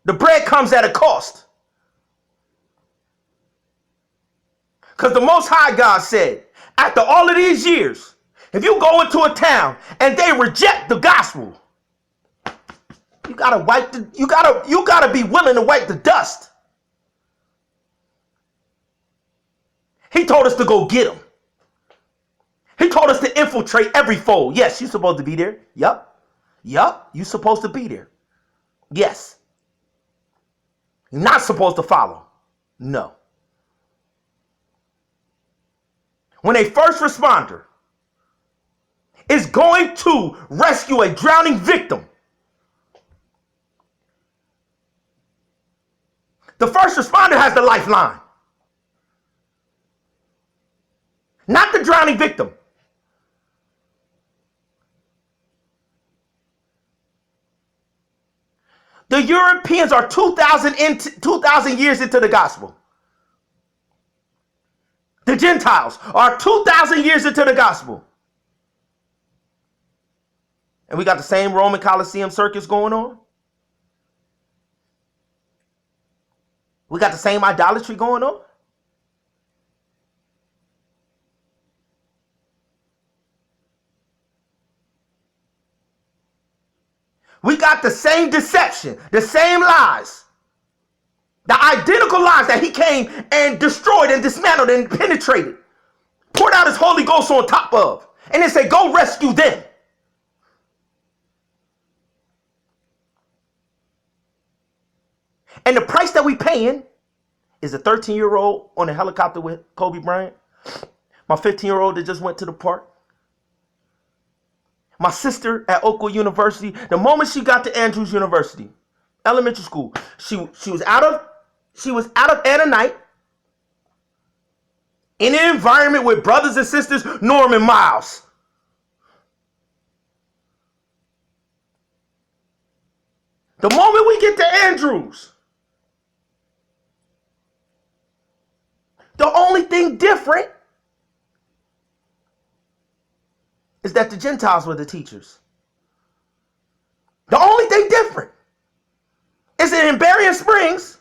the bread comes at a cost. Because the Most High God said, after all of these years, if you go into a town and they reject the gospel, you gotta be willing to wipe the dust. He told us to go get them. He told us to infiltrate every fold. Yes, you're supposed to be there. Yup, you're supposed to be there. Yes. You're not supposed to follow. No. When a first responder is going to rescue a drowning victim, the first responder has the lifeline. Not the drowning victim. The Europeans are 2,000 years into the gospel. The Gentiles are 2,000 years into the gospel. And we got the same Roman Colosseum circus going on. We got the same idolatry going on. We got the same deception, the same lies, the identical lies that he came and destroyed and dismantled and penetrated, poured out his Holy Ghost on top of, and then said, go rescue them. And the price that we paying is a 13-year-old on a helicopter with Kobe Bryant, my 15-year-old that just went to the park, my sister at Oakwood University. The moment she got to Andrews University, elementary school, she was out of Annanite in an environment with brothers and sisters, Norm and Miles. The moment we get to Andrews, the only thing different is that the Gentiles were the teachers. The only thing different is that in Berrien Springs,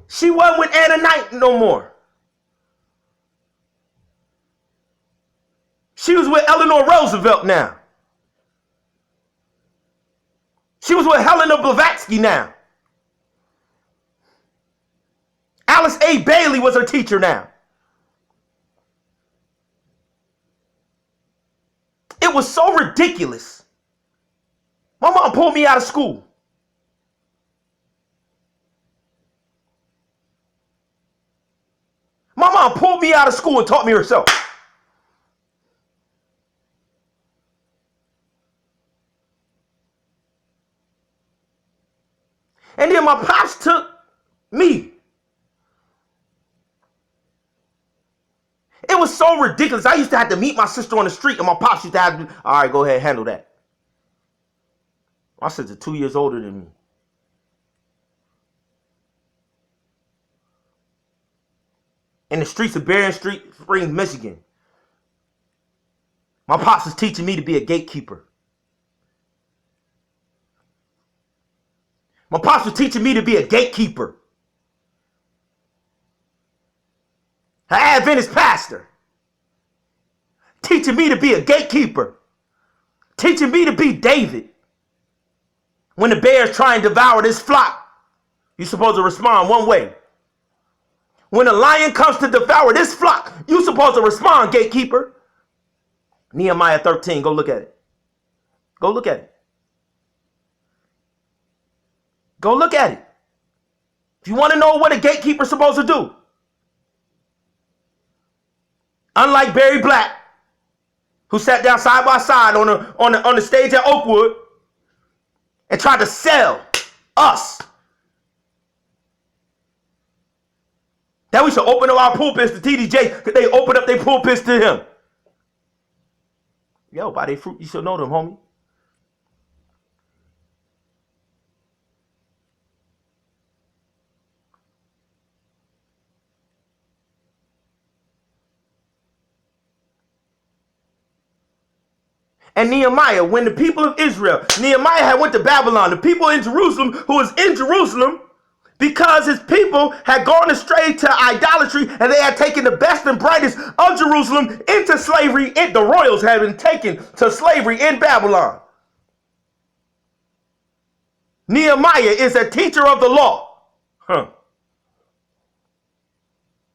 she wasn't with Anna Knight no more. She was with Eleanor Roosevelt now. She was with Helena Blavatsky now. Alice A. Bailey was her teacher now. It was so ridiculous. My mom pulled me out of school. My mom pulled me out of school and taught me herself. And then my pops took me. It was so ridiculous. I used to have to meet my sister on the street, and my pops used to have to, all right, go ahead, handle that. My sister 2 years older than me. In the streets of Berrien Springs, Michigan, my pops was teaching me to be a gatekeeper. My pops was teaching me to be a gatekeeper. An Adventist pastor. Teaching me to be a gatekeeper. Teaching me to be David. When the bears try and devour this flock, you're supposed to respond one way. When a lion comes to devour this flock, you're supposed to respond, gatekeeper. Nehemiah 13, go look at it. Go look at it. Go look at it. If you want to know what a gatekeeper's supposed to do. Unlike Barry Black, who sat down side by side on the stage at Oakwood and tried to sell us That we should open up our pulpits to TDJ because they open up their pulpits to him. Yo, by their fruit, you should know them, homie. And Nehemiah, when the people of Israel, Nehemiah had went to Babylon, the people in Jerusalem who was in Jerusalem, because his people had gone astray to idolatry and they had taken the best and brightest of Jerusalem into slavery. The royals had been taken to slavery in Babylon. Nehemiah is a teacher of the law.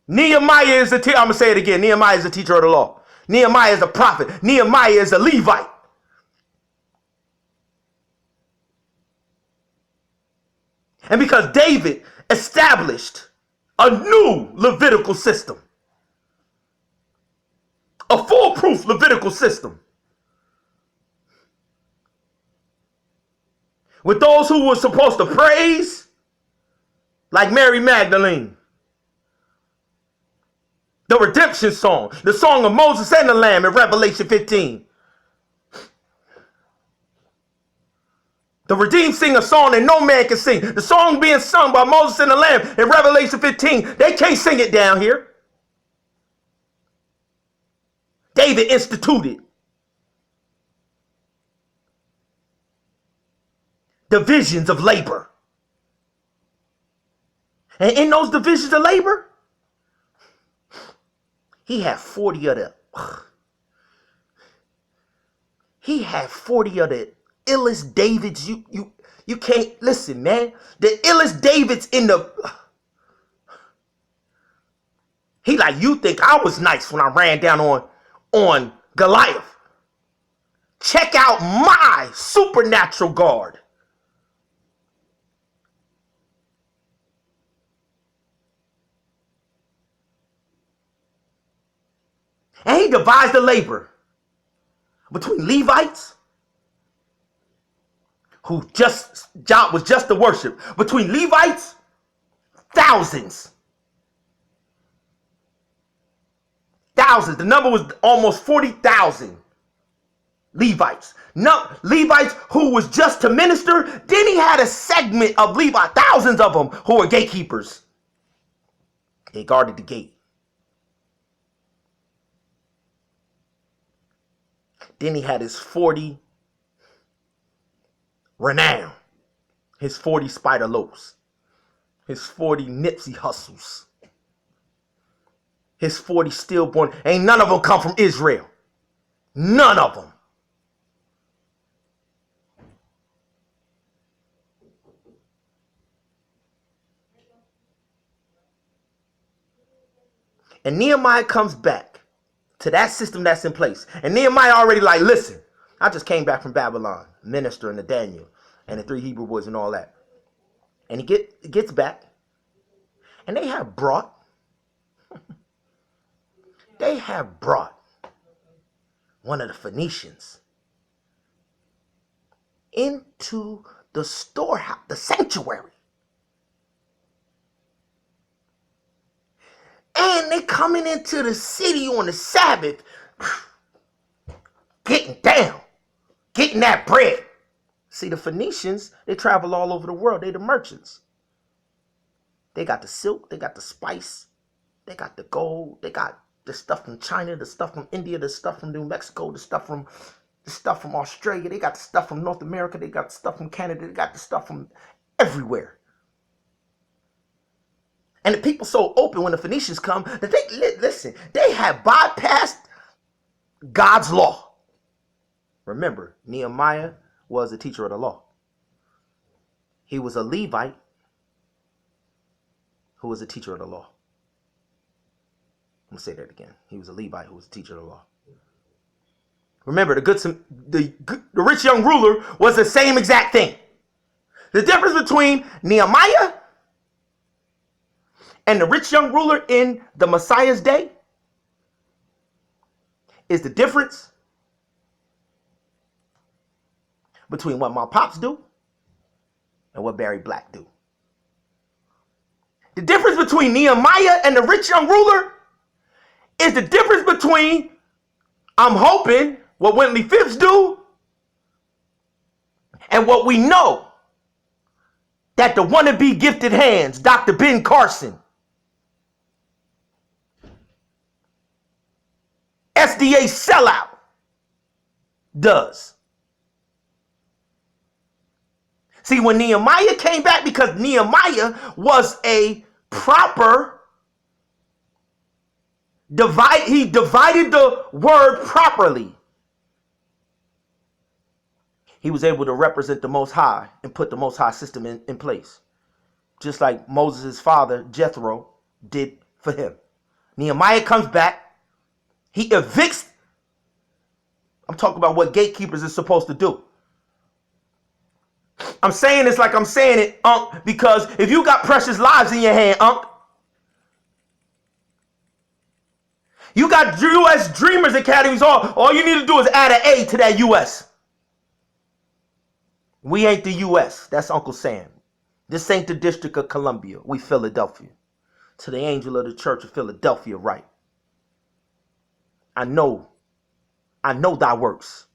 Nehemiah is a teacher. I'm going to say it again. Nehemiah is a teacher of the law. Nehemiah is a prophet. Nehemiah is a Levite. And because David established a new Levitical system, a foolproof Levitical system, with those who were supposed to praise, like Mary Magdalene, the redemption song, the song of Moses and the Lamb in Revelation 15. The redeemed sing a song that no man can sing. The song being sung by Moses and the Lamb in Revelation 15. They can't sing it down here. David instituted divisions of labor. And in those divisions of labor, he had 40 of the illest Davids. You can't listen, man. The illest Davids in the he like, you think I was nice when I ran down on Goliath. Check out my supernatural guard. And he devised the labor between Levites, who job was just to worship. Between Levites, thousands. The number was almost 40,000 Levites. No, Levites who was just to minister. Then he had a segment of Levites, thousands of them, who were gatekeepers. They guarded the gate. Then he had his 40 renown, his 40 Spider Lopes, his 40 Nipsey Hustles, his 40 stillborn. Ain't none of them come from Israel. None of them. And Nehemiah comes back to that system that's in place. And Nehemiah already like, listen, I just came back from Babylon, ministering to Daniel and the 3 Hebrew boys and all that. And he gets back, and they have brought one of the Phoenicians into the storehouse, the sanctuary. And they coming into the city on the Sabbath, getting down, getting that bread. See, the Phoenicians, they travel all over the world. They the merchants. They got the silk, they got the spice, they got the gold, they got the stuff from China, the stuff from India, the stuff from New Mexico, the stuff from Australia, they got the stuff from North America, they got the stuff from Canada, they got the stuff from everywhere. And the people so open when the Phoenicians come that they have bypassed God's law. Remember, Nehemiah was a teacher of the law. He was a Levite who was a teacher of the law. I'm going to say that again. He was a Levite who was a teacher of the law. Remember, the rich young ruler was the same exact thing. The difference between Nehemiah and the rich young ruler in the Messiah's day is the difference between what my pops do and what Barry Black do. The difference between Nehemiah and the rich young ruler is the difference between, I'm hoping, what Wintley Phipps do and what we know that the wannabe gifted hands, Dr. Ben Carson, SDA sellout, does. See, when Nehemiah came back, because Nehemiah was a proper he divided the word properly. He was able to represent the Most High and put the Most High system in place. Just like Moses' father, Jethro, did for him. Nehemiah comes back. He evicts. I'm talking about what gatekeepers is supposed to do. I'm saying this like I'm saying it, Unc, because if you got precious lives in your hand, Unc, you got U.S. Dreamers Academies, all you need to do is add an A to that U.S. We ain't the U.S. That's Uncle Sam. This ain't the District of Columbia. We Philadelphia. To the angel of the Church of Philadelphia, right? I know thy works.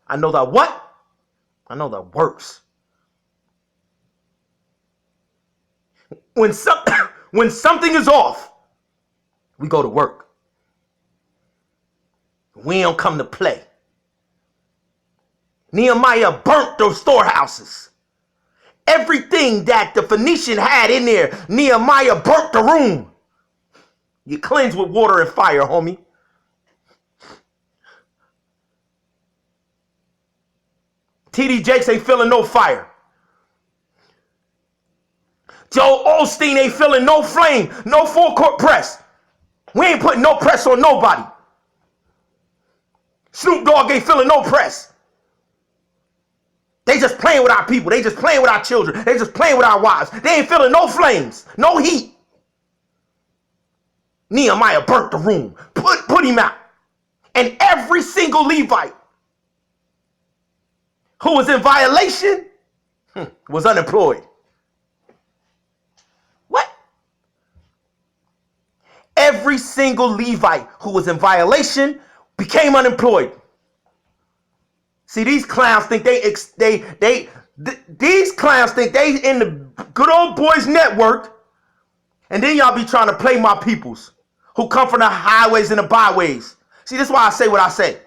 I know thy what? I know thy works. When something is off, we go to work. We don't come to play. Nehemiah burnt those storehouses. Everything that the Phoenician had in there, Nehemiah burnt the room. You cleanse with water and fire, homie. T.D. Jakes ain't feeling no fire. Joe Osteen ain't feeling no flame, no full court press. We ain't putting no press on nobody. Snoop Dogg ain't feeling no press. They just playing with our people. They just playing with our children. They just playing with our wives. They ain't feeling no flames, no heat. Nehemiah burnt the room. Put him out. And every single Levite who was in violation was unemployed. What? Every single Levite who was in violation became unemployed. See, these clowns think these clowns think they in the good old boys network, and then y'all be trying to play my peoples who come from the highways and the byways. See, this is why I say what I say.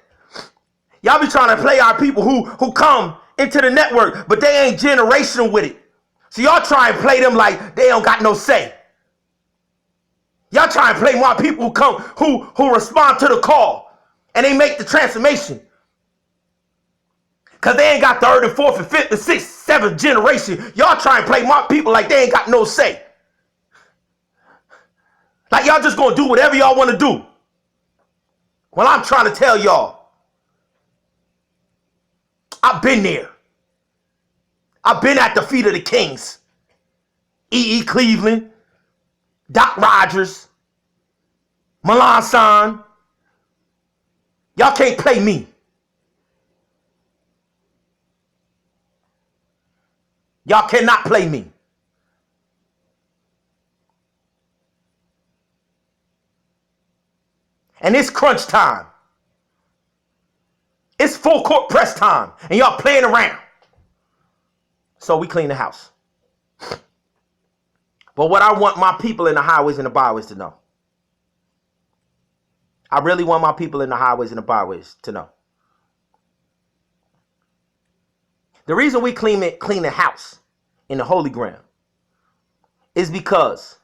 Y'all be trying to play our people who come into the network, but they ain't generational with it. So y'all try and play them like they don't got no say. Y'all try and play my people who come, who respond to the call, and they make the transformation. Because they ain't got third and fourth and fifth and sixth, seventh generation. Y'all try and play my people like they ain't got no say. Like y'all just gonna do whatever y'all want to do. Well, I'm trying to tell y'all, I've been there. I've been at the feet of the kings. E.E. Cleveland, Doc Rogers, Milan San. Y'all can't play me. Y'all cannot play me. And it's crunch time. It's full court press time. And y'all playing around. So we clean the house. But what I want my people in the highways and the byways to know. I really want my people in the highways and the byways to know. The reason we clean the house in the holy ground is because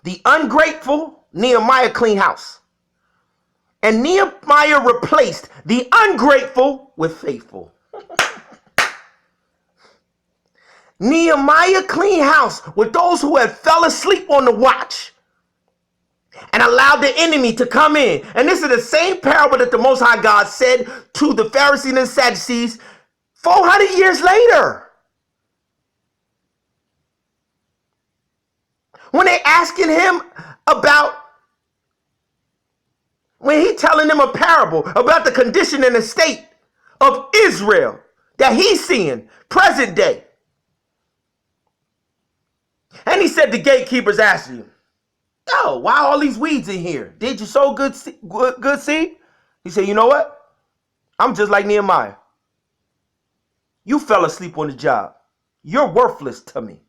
the ungrateful Nehemiah cleaned house. And Nehemiah replaced the ungrateful with faithful. Nehemiah cleaned house with those who had fell asleep on the watch and allowed the enemy to come in. And this is the same parable that the Most High God said to the Pharisees and Sadducees 400 years later. When they asking him about, when he telling them a parable about the condition and the state of Israel that he's seeing present day. And he said the gatekeepers asked him, yo, why all these weeds in here? Did you sow good seed? He said, you know what? I'm just like Nehemiah. You fell asleep on the job. You're worthless to me.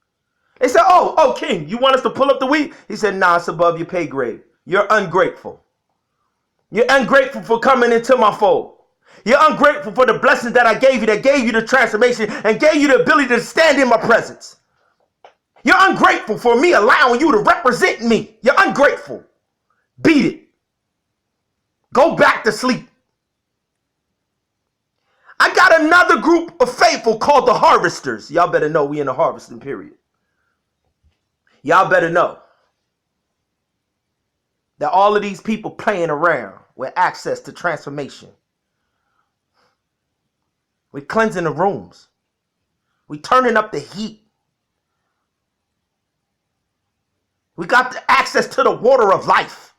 They said, oh, king, you want us to pull up the wheat? He said, nah, it's above your pay grade. You're ungrateful. You're ungrateful for coming into my fold. You're ungrateful for the blessings that I gave you, that gave you the transformation and gave you the ability to stand in my presence. You're ungrateful for me allowing you to represent me. You're ungrateful. Beat it. Go back to sleep. I got another group of faithful called the harvesters. Y'all better know we in the harvesting period. Y'all better know that all of these people playing around with access to transformation. We're cleansing the rooms. We're turning up the heat. We got the access to the water of life.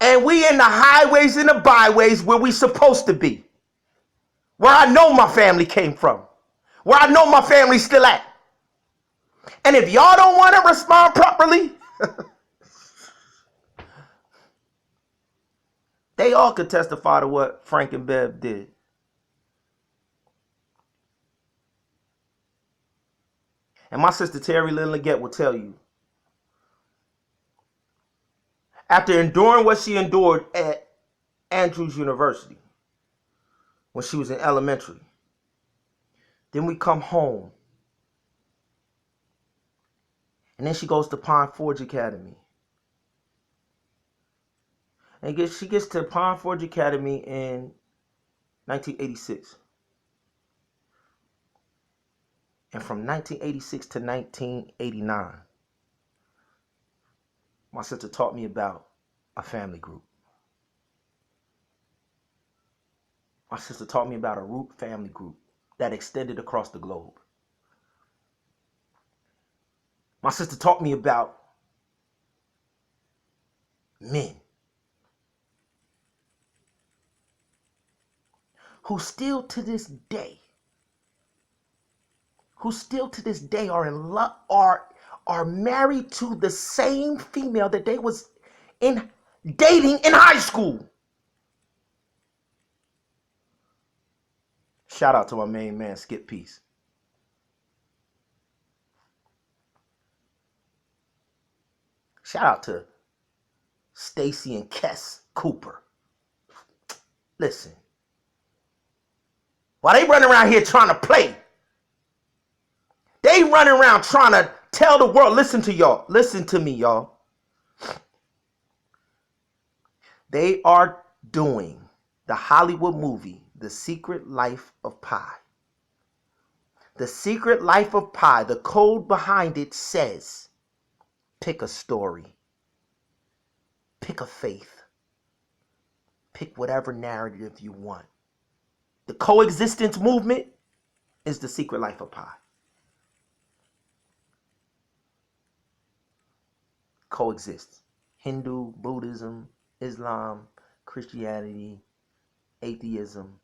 And we in the highways and the byways where we supposed to be. Where I know my family came from. Where I know my family's still at. And if y'all don't want to respond properly, they all could testify to what Frank and Bev did. And my sister Terry Lynn Leggett will tell you, after enduring what she endured at Andrews University when she was in elementary, then we come home. And then she goes to Pine Forge Academy. And she gets to Pine Forge Academy in 1986. And from 1986 to 1989, my sister taught me about a family group. My sister taught me about a root family group that extended across the globe. My sister taught me about men who still to this day are in love, are married to the same female that they was in dating in high school. Shout out to my main man, Skip Peace. Shout out to Stacy and Kess Cooper. Listen, while they running around here trying to play, they running around trying to tell the world, listen to me, y'all. They are doing the Hollywood movie, The Secret Life of Pi. The Secret Life of Pi, the code behind it says, pick a story, pick a faith, pick whatever narrative you want. The coexistence movement is The Secret Life of Pi. Coexist. Hindu, Buddhism, Islam, Christianity, atheism,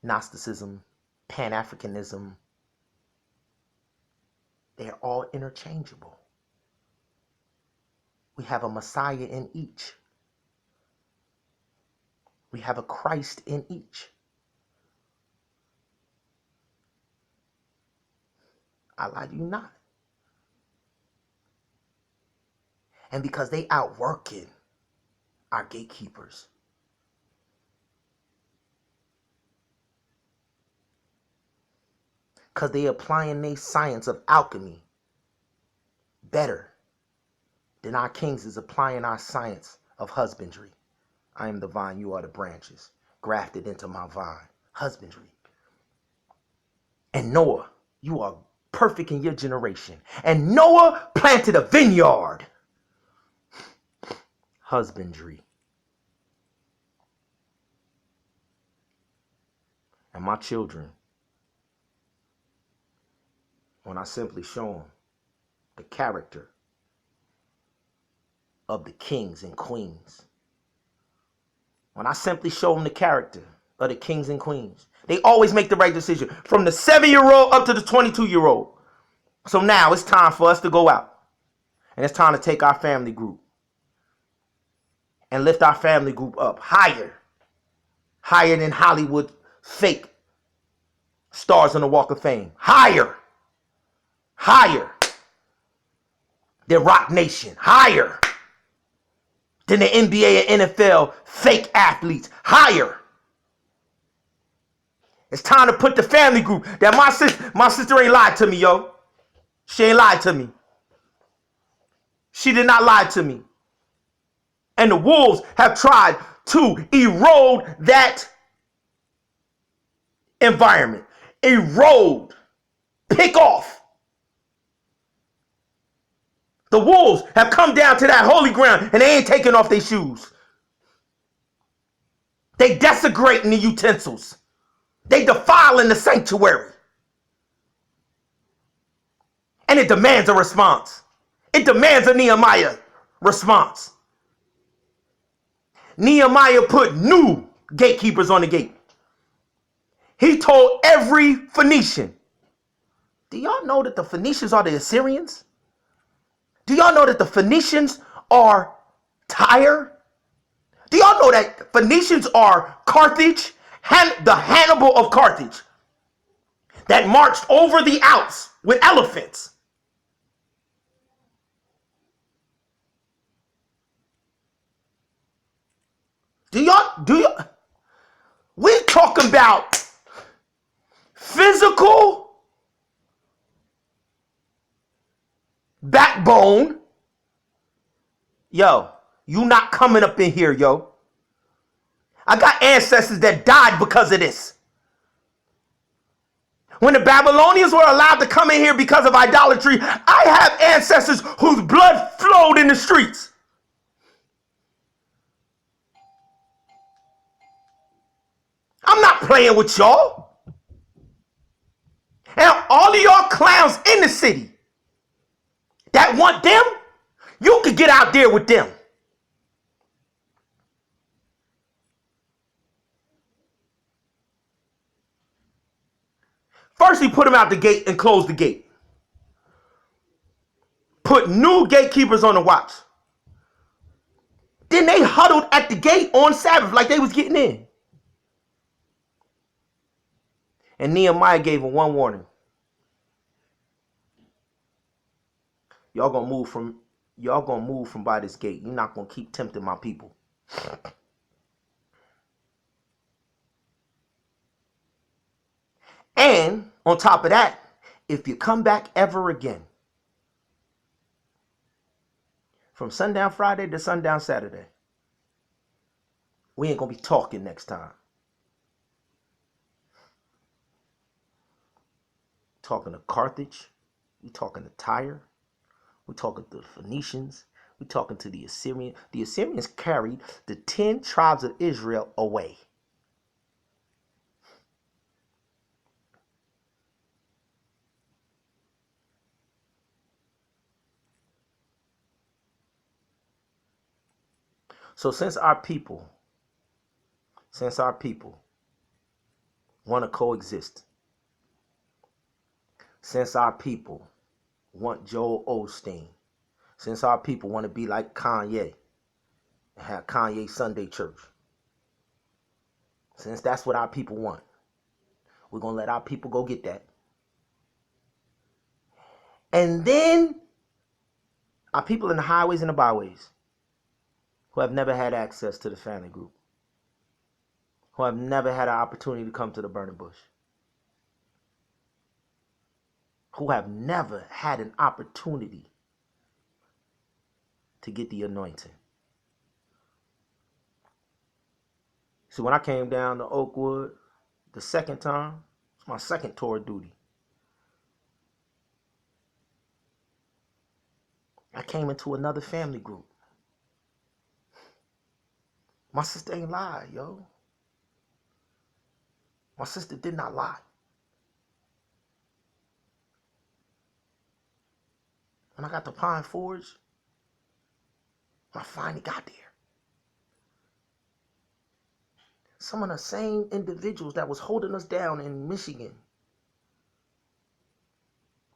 Gnosticism, Pan-Africanism. They're all interchangeable. We have a Messiah in each. We have a Christ in each. I lie to you not. And because they outworking our gatekeepers. Because they applying their science of alchemy better than our kings is applying our science of husbandry. I am the vine, you are the branches, grafted into my vine. Husbandry. And Noah, you are perfect in your generation. And Noah planted a vineyard. Husbandry. And my children, when I simply show them the character of the kings and queens, when I simply show them the character of the kings and queens. They always make the right decision. From the 7-year-old up to the 22-year-old. So now it's time for us to go out. And it's time to take our family group and lift our family group up higher. Higher than Hollywood fake stars on the Walk of Fame. Higher. Higher than Rock Nation. Higher than the NBA and NFL fake athletes. Higher. It's time to put the family group that my sister ain't lied to me, yo. She ain't lied to me. She did not lie to me. And the wolves have tried to erode that environment. Erode. Pick off. The wolves have come down to that holy ground and they ain't taking off their shoes. They desecrating the utensils. They defiling the sanctuary. And it demands a response. It demands a Nehemiah response. Nehemiah put new gatekeepers on the gate. He told every Phoenician. Do y'all know that the Phoenicians are the Assyrians? Do y'all know that the Phoenicians are Tyre? Do y'all know that Phoenicians are Carthage? The Hannibal of Carthage that marched over the Alps with elephants. We talking about physical backbone. Yo, you not coming up in here, yo. I got ancestors that died because of this. When the Babylonians were allowed to come in here because of idolatry, I have ancestors whose blood flowed in the streets. I'm not playing with y'all. And all of y'all clowns in the city that want them, you could get out there with them. First, he put them out the gate and closed the gate. Put new gatekeepers on the watch. Then they huddled at the gate on Sabbath like they was getting in. And Nehemiah gave them one warning. Y'all gonna move from by this gate. You're not gonna keep tempting my people. And on top of that, if you come back ever again, from sundown Friday to sundown Saturday, we ain't gonna be talking next time. Talking to Carthage, we talking to Tyre, we talking to the Phoenicians, we talking to the Assyrians. The Assyrians carried the 10 tribes of Israel away. So since our people want to coexist, since our people want Joel Osteen, since our people want to be like Kanye, and have Kanye Sunday Church, since that's what our people want, we're going to let our people go get that. And then our people in the highways and the byways who have never had access to the family group, who have never had an opportunity to come to the burning bush, who have never had an opportunity to get the anointing. See, when I came down to Oakwood the second time, it's my second tour of duty. I came into another family group. My sister ain't lied, yo. My sister did not lie. When I got to Pine Forge, I finally got there. some of the same individuals that was holding us down in Michigan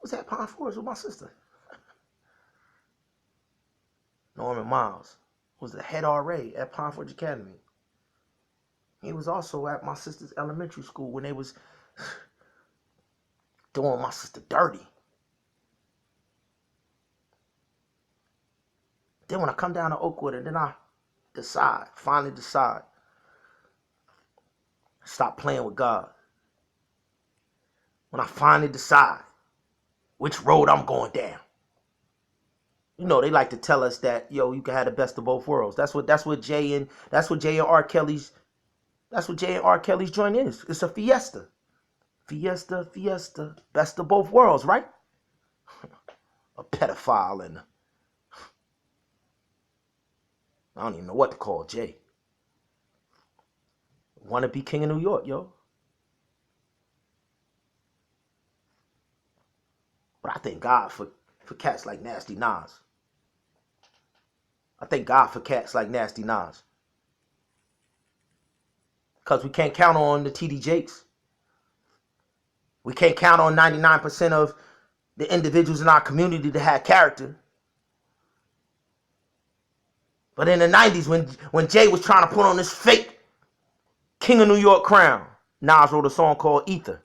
was at Pine Forest with my sister. Norman Miles was the head RA at Pine Forest Academy. He was also at my sister's elementary school when they was doing my sister dirty. Then when I come down to Oakwood, and then I finally decide, stop playing with God. When I finally decide which road I'm going down. You know, they like to tell us that, yo, you can have the best of both worlds. That's what Jay and R. Kelly's joint is. It's a fiesta. Fiesta, best of both worlds, right? A pedophile and I don't even know what to call Jay. Want to be king of New York, yo. But I thank God for cats like Nasty Nas. I thank God for cats like Nasty Nas. Because we can't count on the TD Jakes. We can't count on 99% of the individuals in our community to have character. But in the 90s, when Jay was trying to put on this fake King of New York crown, Nas wrote a song called Ether.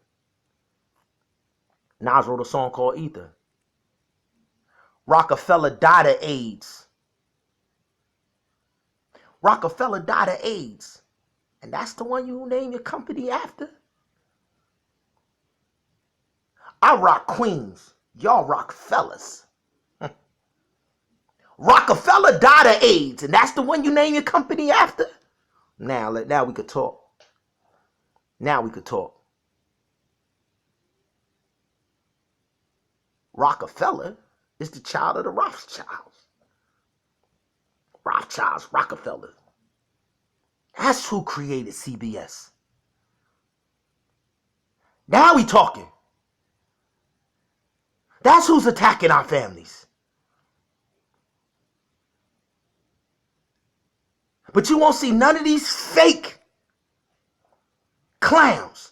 Rockefeller died of AIDS. And that's the one you name your company after? I rock Queens. Y'all rock fellas. Rockefeller died of AIDS. And that's the one you name your company after? Now we could talk. Rockefeller is the child of the Rothschilds. Rockefeller. That's who created CBS. Now we talking. That's who's attacking our families. But you won't see none of these fake clowns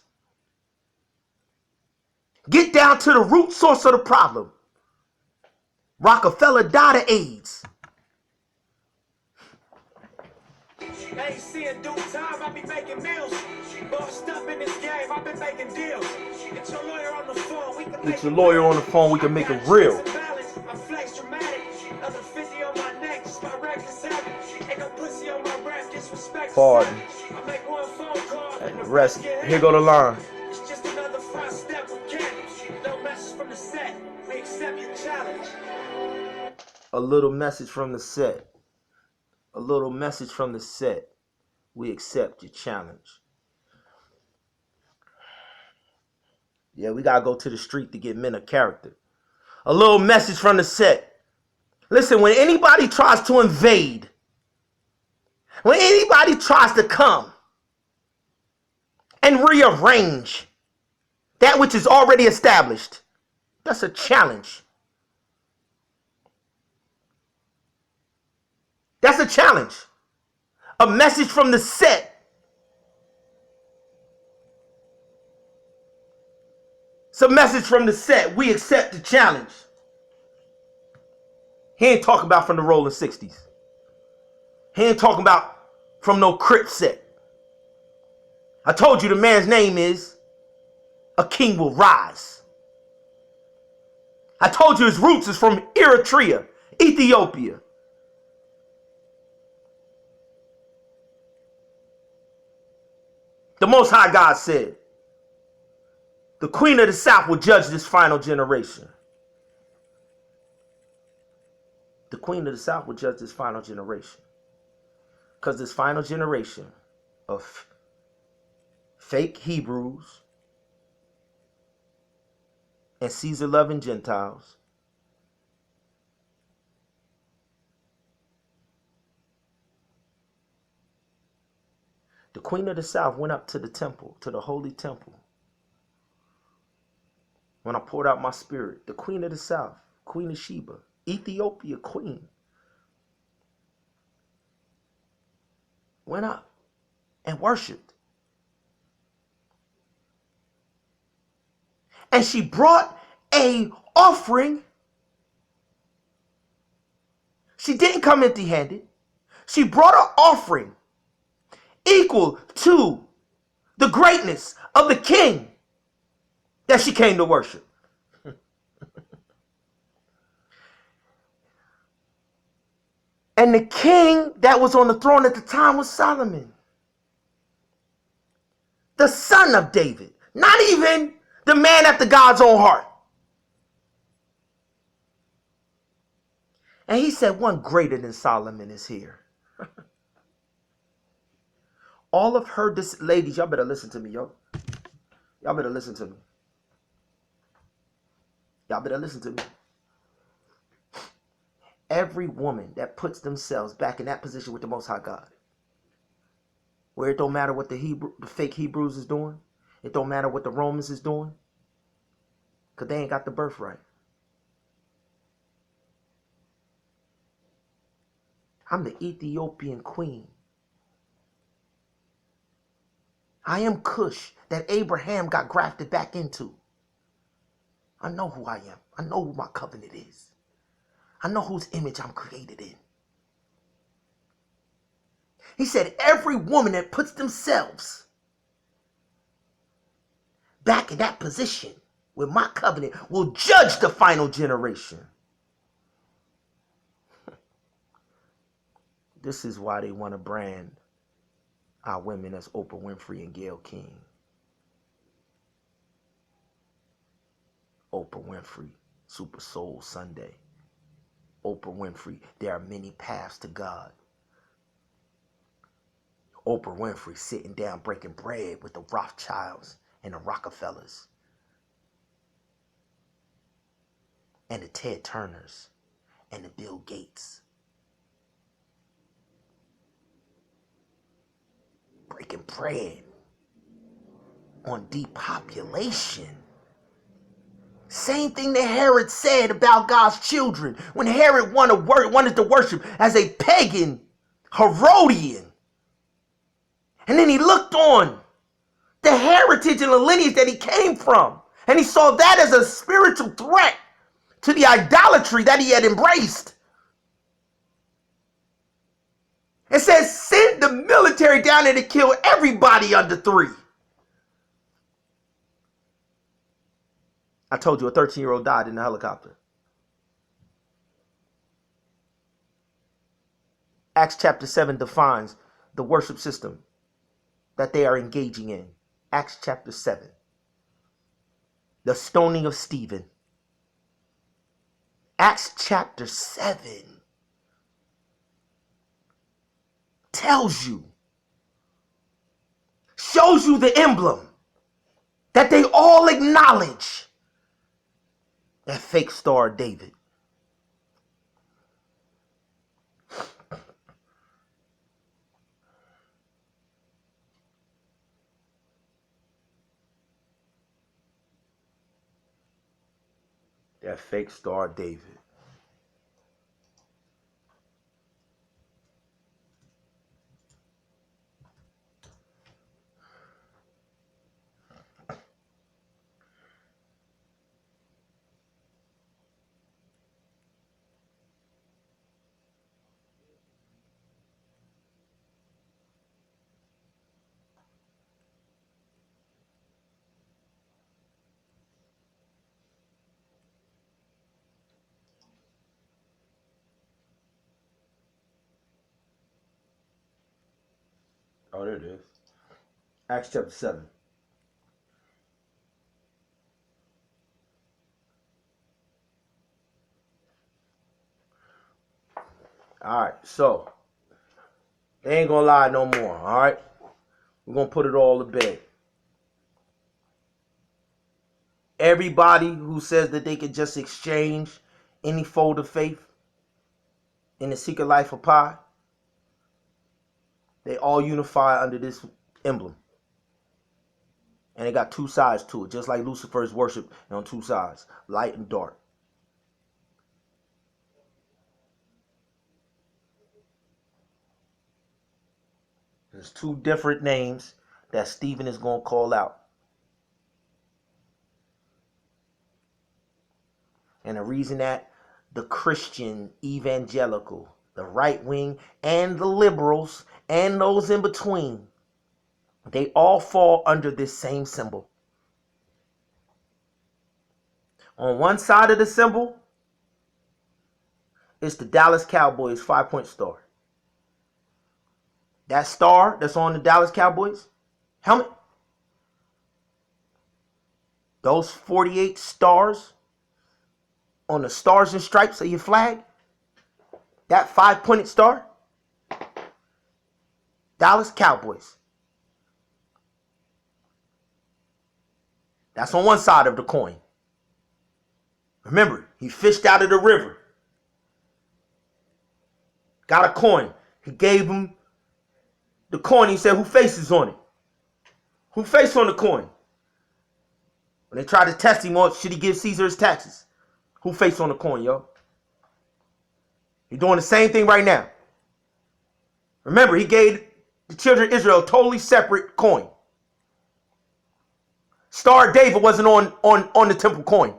get down to the root source of the problem. Rockefeller died of AIDS. AC in due time, I be making meals. Bossed up in this game, I've been making deals. Get your lawyer on the phone, we can make it real. I flex dramatic, another 50 on my neck, just my reckless habit. Ain't no pussy on my rap, disrespect. Pardon. I make one phone call And the rest, here go the line. It's just another first step with Ken. No message from the set, we accept your challenge. A little message from the set. We accept your challenge. Yeah, we gotta go to the street to get men of character. A little message from the set. Listen, when anybody tries to invade, when anybody tries to come and rearrange that which is already established, that's a challenge. That's a challenge. A message from the set. It's a message from the set. We accept the challenge. He ain't talking about from the rolling 60s. He ain't talking about from no Crip set. I told you the man's name is A King Will Rise. I told you his roots is from Eritrea, Ethiopia. The Most High God said, the Queen of the South will judge this final generation. The Queen of the South will judge this final generation. Because this final generation of fake Hebrews and Caesar-loving Gentiles the Queen of the South went up to the temple, to the holy temple. When I poured out my spirit, the Queen of the South, Queen of Sheba, Ethiopia queen, went up and worshiped and she brought a offering. She didn't come empty-handed. She brought an offering equal to the greatness of the king that she came to worship. And the king that was on the throne at the time was Solomon, the son of David, not even the man after God's own heart. And he said, one greater than Solomon is here. All of her, ladies, y'all better listen to me, yo. Y'all better listen to me. Y'all better listen to me. Every woman that puts themselves back in that position with the Most High God, where it don't matter what the fake Hebrews is doing, it don't matter what the Romans is doing, because they ain't got the birthright. I'm the Ethiopian queen. I am Cush that Abraham got grafted back into. I know who I am. I know who my covenant is. I know whose image I'm created in. He said every woman that puts themselves back in that position with my covenant will judge the final generation. This is why they want to brand our women as Oprah Winfrey and Gayle King. Oprah Winfrey, Super Soul Sunday. Oprah Winfrey, there are many paths to God. Oprah Winfrey sitting down breaking bread with the Rothschilds and the Rockefellers and the Ted Turners and the Bill Gates. Breaking bread on depopulation. Same thing that Herod said about God's children when Herod wanted to worship as a pagan Herodian. And then he looked on the heritage and the lineage that he came from, and he saw that as a spiritual threat to the idolatry that he had embraced. It says, send the military down there to kill everybody under 3. I told you a 13-year-old died in a helicopter. Acts chapter 7 defines the worship system that they are engaging in. Acts chapter 7. The stoning of Stephen. Acts chapter 7 tells you, shows you the emblem that they all acknowledge, that fake Star of David. That fake Star of David. Oh, there it is. Acts chapter 7. Alright, so they ain't gonna lie no more, alright? We're gonna put it all to bed. Everybody who says that they can just exchange any fold of faith in the secret life of Pi, they all unify under this emblem. And it got 2 sides to it, just like Lucifer's worship on 2 sides, light and dark. There's 2 different names that Stephen is going to call out. And the reason that the Christian evangelical, the right wing, and the liberals, and those in between, they all fall under this same symbol. On one side of the symbol is the Dallas Cowboys 5-point star. That star that's on the Dallas Cowboys helmet, those 48 stars on the stars and stripes of your flag, that 5-pointed star, Dallas Cowboys. That's on one side of the coin. Remember, he fished out of the river. Got a coin. He gave him the coin. He said, who faces on it? Who face on the coin? When they tried to test him on, should he give Caesar his taxes? Who face on the coin, yo? He's doing the same thing right now. Remember, he gave the children of Israel a totally separate coin. Star of David wasn't on the temple coin.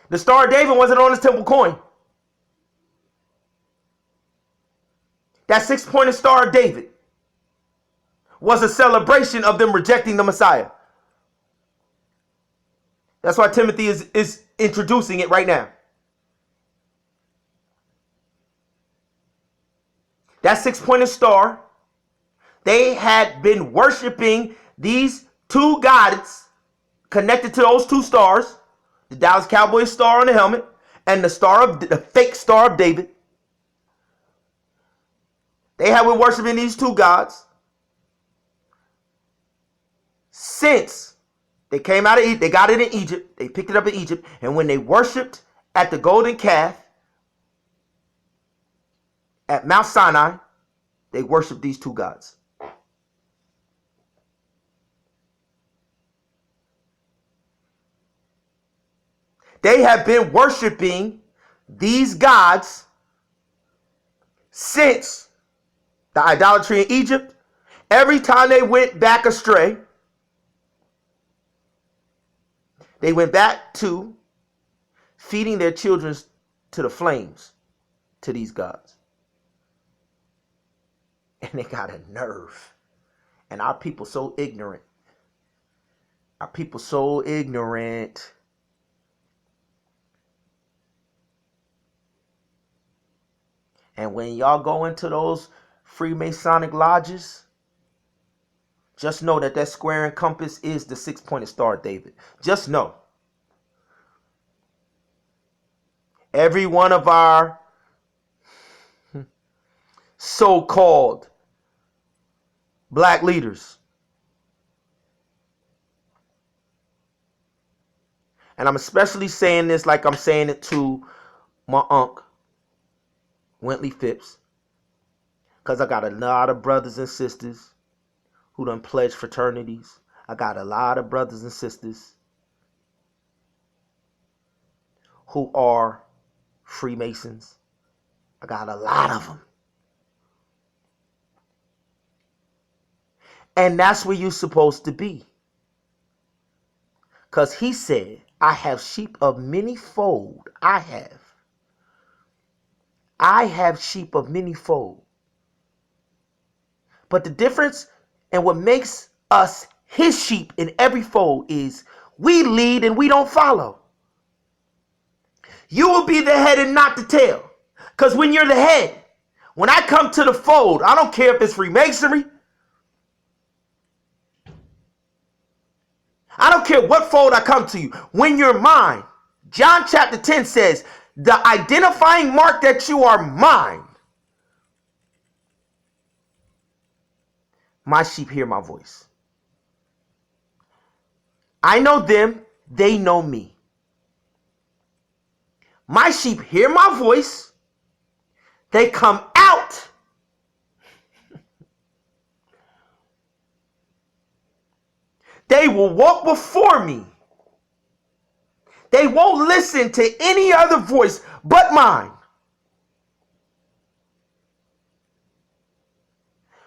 The Star of David wasn't on his temple coin. That 6-pointed Star of David was a celebration of them rejecting the Messiah. That's why Timothy is introducing it right now. That 6-pointed star, they had been worshiping these two gods connected to those two stars, the Dallas Cowboys star on the helmet and the fake Star of David. They have been worshiping these two gods since they came out of Egypt. They got it in Egypt. They picked it up in Egypt. And when they worshiped at the golden calf at Mount Sinai, they worshiped these two gods. They have been worshiping these gods since the idolatry in Egypt. Every time they went back astray, they went back to feeding their children to the flames, to these gods. And they got a nerve. And our people so ignorant. Our people so ignorant. And when y'all go into those Freemasonic lodges, just know that that square and compass is the 6-pointed Star of David. Just know. Every one of our so-called black leaders, and I'm especially saying this like I'm saying it to my uncle, Wintley Phipps, because I got a lot of brothers and sisters who done pledged fraternities. I got a lot of brothers and sisters who are Freemasons. I got a lot of them. And that's where you're supposed to be. Because he said, I have sheep of many fold. I have sheep of many fold. But the difference and what makes us his sheep in every fold is we lead and we don't follow. You will be the head and not the tail. Because when you're the head, when I come to the fold, I don't care if it's Freemasonry. I don't care what fold I come to you. When you're mine, John chapter 10 says, the identifying mark that you are mine. My sheep hear my voice. I know them, they know me. My sheep hear my voice. They come out. They will walk before me. They won't listen to any other voice but mine.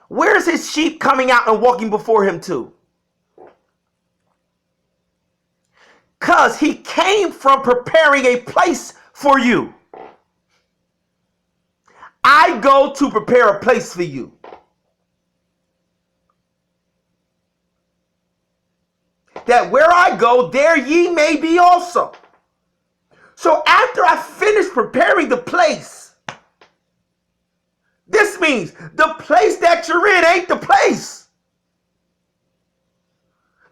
Where's his sheep coming out and walking before him to? because he came from preparing a place for you. I go to prepare a place for you. That where I go, there ye may be also. So after I finish preparing the place, this means the place that you're in ain't the place.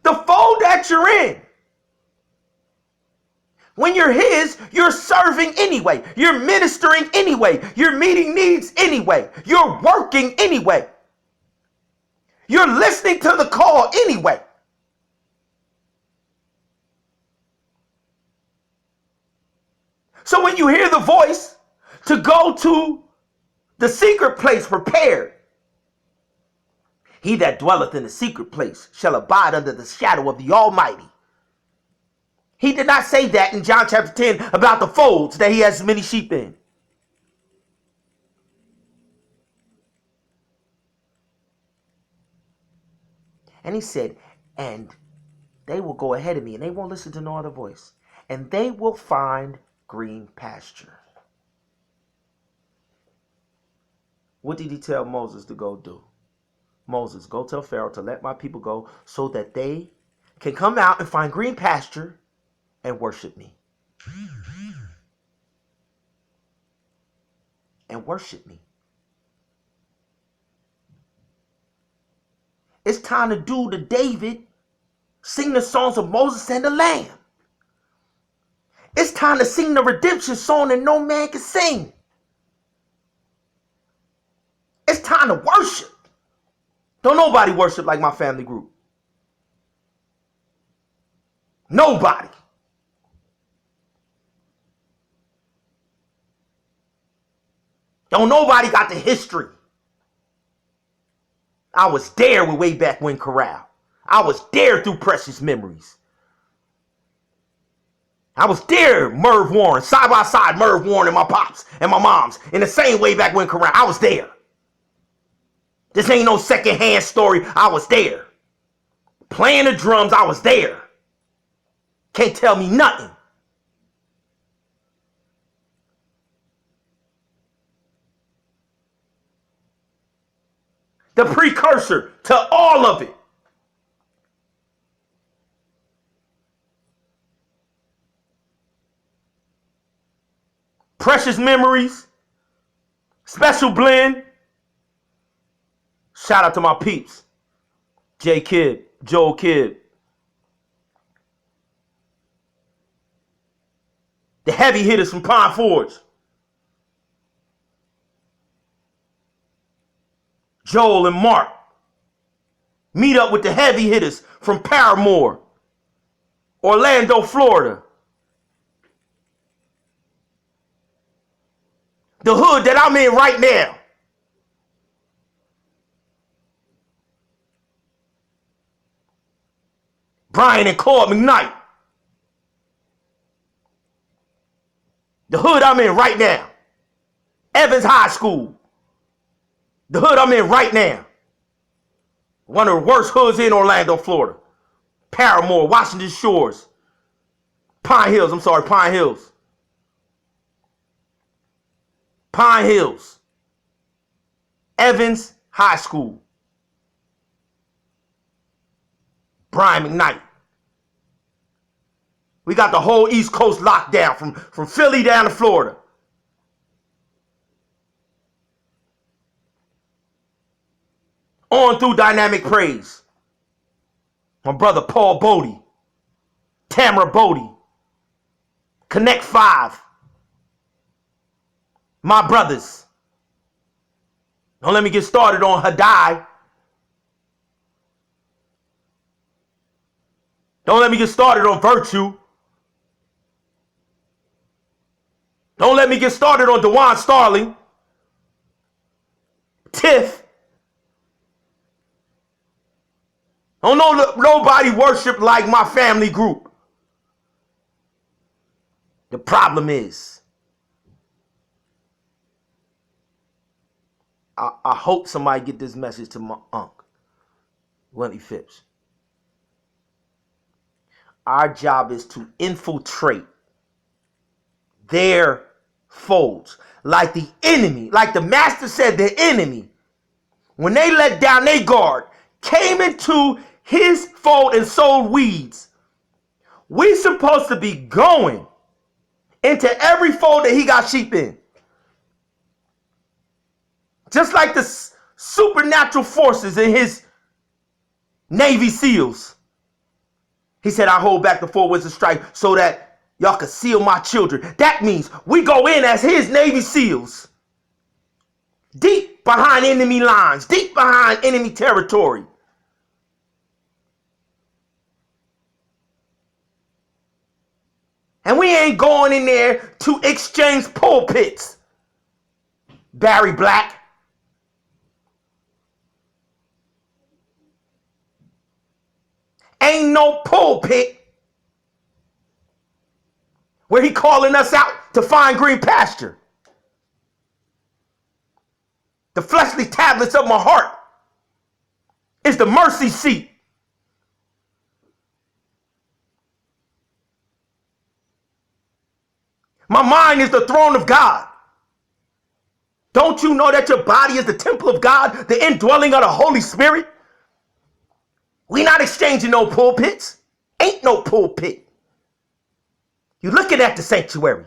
The fold that you're in. When you're his, you're serving anyway. You're ministering anyway. You're meeting needs anyway. You're working anyway. You're listening to the call anyway. So when you hear the voice to go to the secret place prepared, he that dwelleth in the secret place shall abide under the shadow of the Almighty. He did not say that in John chapter 10 about the folds that he has many sheep in. And he said, and they will go ahead of me and they won't listen to no other voice. And they will find green pasture. What did he tell Moses to go do? Moses, go tell Pharaoh to let my people go so that they can come out and find green pasture and worship me. And worship me. It's time to do the David, sing the songs of Moses and the Lamb. It's time to sing the redemption song that no man can sing. It's time to worship. Don't nobody worship like my family group. Nobody. Don't nobody got the history. I was there with way back when Corral. I was there through Precious Memories. I was there, Merv Warren, side by side, Merv Warren and my pops and my moms in the same way back when Corral. I was there. This ain't no secondhand story. I was there. Playing the drums, I was there. Can't tell me nothing. The precursor to all of it. Precious Memories. Special Blend. Shout out to my peeps. J Kid, Joel Kid. The heavy hitters from Pine Forge. Joel and Mark. Meet up with the heavy hitters from Paramore, Orlando, Florida. The hood that I'm in right now. Brian and Claude McKnight. The hood I'm in right now. Evans High School. The hood I'm in right now. One of the worst hoods in Orlando, Florida. Paramore, Washington Shores. Pine Hills. Pine Hills. Evans High School. Brian McKnight. We got the whole East Coast locked down from Philly down to Florida. On through Dynamic Praise. My brother Paul Bodie. Tamara Bodie. Connect 5. My brothers. Don't let me get started on Hadai. Don't let me get started on Virtue. Don't let me get started on DeJuan Starling. Tiff. Don't know nobody worship like my family group. The problem is, I hope somebody get this message to my uncle, Willie Phipps. Our job is to infiltrate their folds. Like the enemy, like the master said, the enemy, when they let down their guard, came into his fold and sowed weeds. We supposed to be going into every fold that he got sheep in. Just like the supernatural forces in his Navy SEALs. He said, I hold back the four winds of strife so that y'all can seal my children. That means we go in as his Navy SEALs. Deep behind enemy lines, deep behind enemy territory. And we ain't going in there to exchange pulpits. Barry Black. Ain't no pulpit where he calling us out to find green pasture. The fleshly tablets of my heart is the mercy seat. My mind is the throne of God. Don't you know that your body is the temple of God, the indwelling of the Holy Spirit? We not exchanging no pulpits. Ain't no pulpit. You looking at the sanctuary.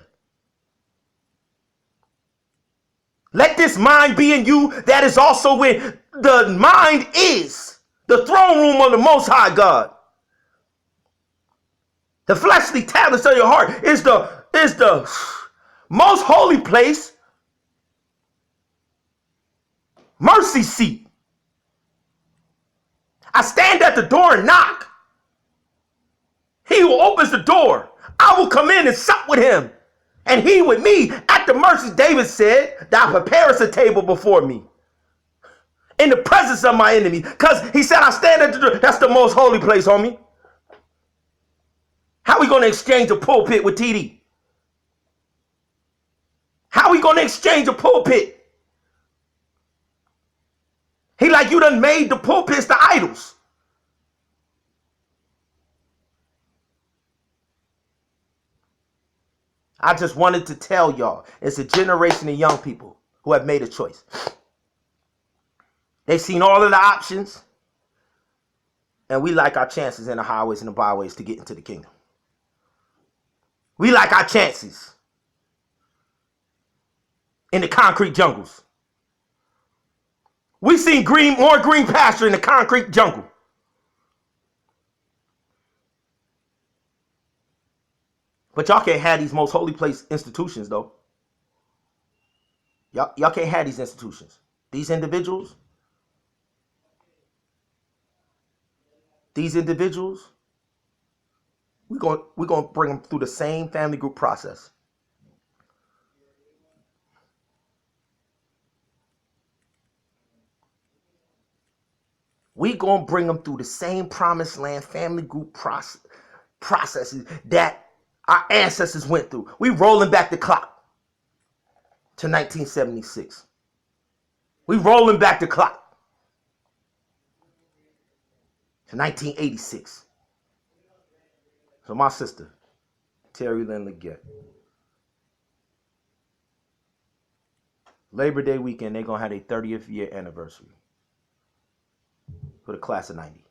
Let this mind be in you that is also in. The mind is the throne room of the Most High God. The fleshly tablets of your heart is the most holy place. Mercy seat. I stand at the door and knock. He who opens the door, I will come in and sup with him, and he with me. At the mercy, David said, thou preparest a table before me in the presence of my enemy. Because he said, I stand at the door. That's the most holy place, homie. How are we going to exchange a pulpit with TD? How are we going to exchange a pulpit? He like, you done made the pulpits the idols. I just wanted to tell y'all, it's a generation of young people who have made a choice. They've seen all of the options, and we like our chances in the highways and the byways to get into the kingdom. We like our chances in the concrete jungles. We seen more green pasture in the concrete jungle. But y'all can't have these most holy place institutions, though. Y'all can't have these institutions. These individuals, we're going to bring them through the same family group process. We're going to bring them through the same promised land family group processes that our ancestors went through. We rolling back the clock to 1976. We rolling back the clock to 1986. So my sister, Terry Lynn Leggett, Labor Day weekend, they're going to have their 30th year anniversary for the class of 90.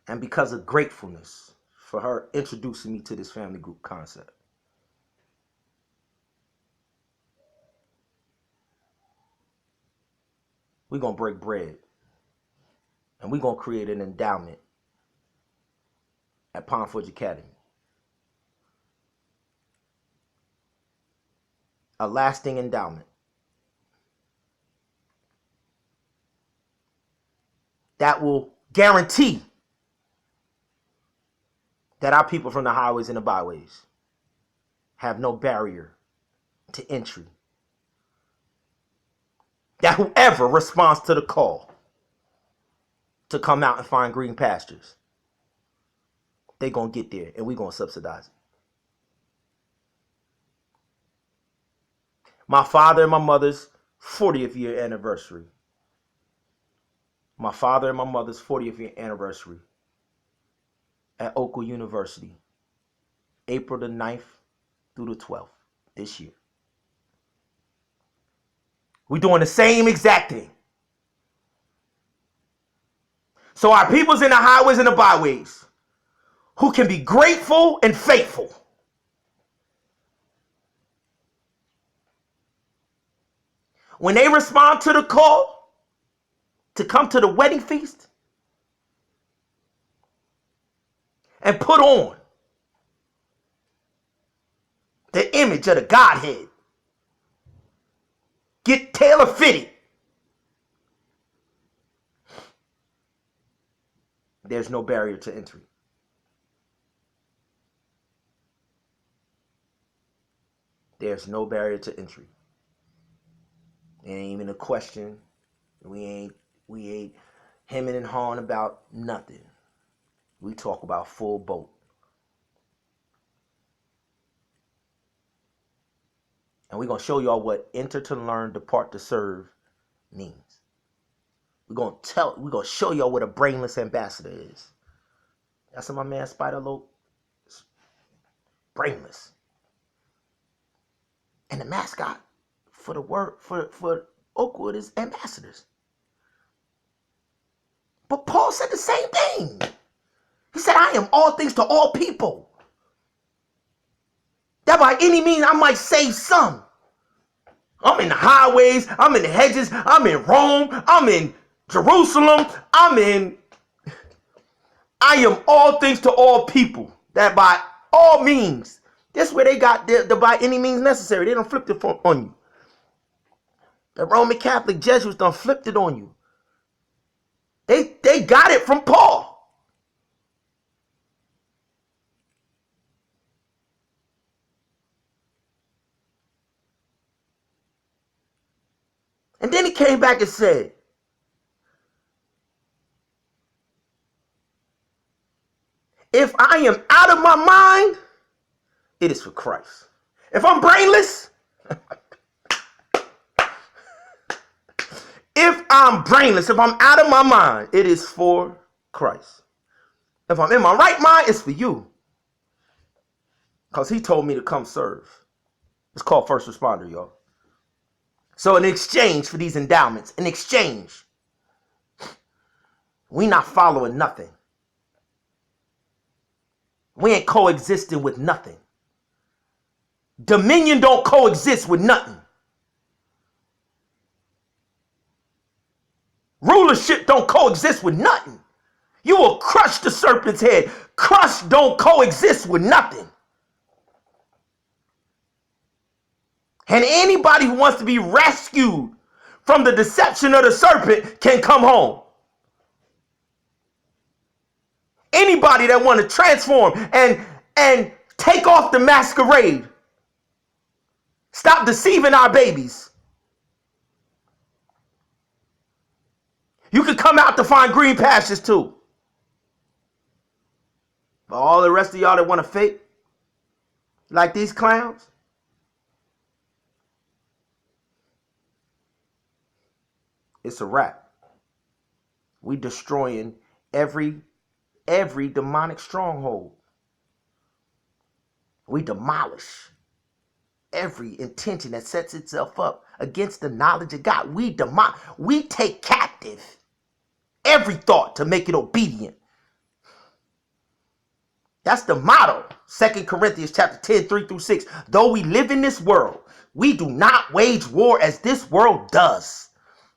And because of gratefulness for her introducing me to this family group concept, we're going to break bread and we're going to create an endowment at Palm Forge Academy. A lasting endowment that will guarantee that our people from the highways and the byways have no barrier to entry. That whoever responds to the call to come out and find green pastures, they're going to get there and we're going to subsidize it. My father and my mother's 40th year anniversary my father and my mother's 40th anniversary at Oakwood University, April the 9th through the 12th this year. We're doing the same exact thing. So our peoples in the highways and the byways who can be grateful and faithful, when they respond to the call to come to the wedding feast and put on the image of the Godhead, get tailor fitted, there's no barrier to entry. There's no barrier to entry. It ain't even a question. We ain't hemming and hawing about nothing. We talk about full boat. And we're gonna show y'all what enter to learn, depart to serve means. We're gonna show y'all what a brainless ambassador is. That's what my man Spider Loc. Brainless. And the mascot for the word for Oakwood is ambassadors. But Paul said the same thing. He said, I am all things to all people, that by any means I might save some. I'm in the highways, I'm in the hedges, I'm in Rome, I'm in Jerusalem, I am all things to all people, that by all means. That's where they got the by any means necessary. They done flipped it on you. The Roman Catholic Jesuits done flipped it on you. They got it from Paul. And then he came back and said, if I am out of my mind, it is for Christ. If I'm brainless, if I'm out of my mind, it is for Christ. If I'm in my right mind, it's for you. Because he told me to come serve. It's called first responder, y'all. So in exchange for these endowments, in exchange, we not following nothing. We ain't coexisting with nothing. Dominion don't coexist with nothing. Rulership don't coexist with nothing. You will crush the serpent's head. Crush don't coexist with nothing. And anybody who wants to be rescued from the deception of the serpent can come home. Anybody that want to transform and take off the masquerade, stop deceiving our babies, you can come out to find green pastures too. But all the rest of y'all that want to fake like these clowns, it's a wrap. We destroying every demonic stronghold. We demolish every intention that sets itself up against the knowledge of God. We take captive every thought to make it obedient. That's the motto. 2 Corinthians chapter 10, 3-6. Though we live in this world, we do not wage war as this world does.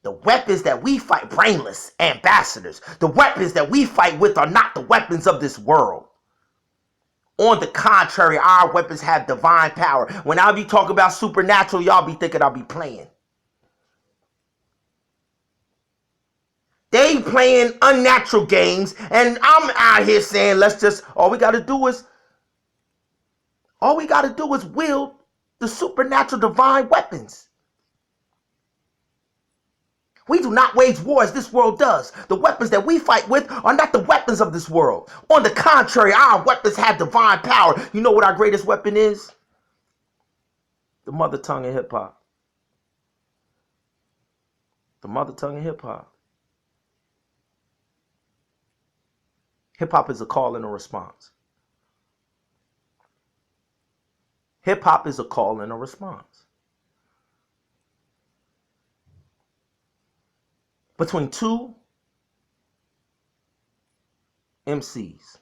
The weapons that we fight, brainless ambassadors, the weapons that we fight with are not the weapons of this world. On the contrary, our weapons have divine power. When I be talking about supernatural, y'all be thinking I'll be playing. They playing unnatural games, and I'm out here saying, all we got to do is wield the supernatural divine weapons. We do not wage war as this world does. The weapons that we fight with are not the weapons of this world. On the contrary, our weapons have divine power. You know what our greatest weapon is? The mother tongue of hip hop. The mother tongue of hip hop. Hip hop is a call and a response. Hip hop is a call and a response. Between two MCs.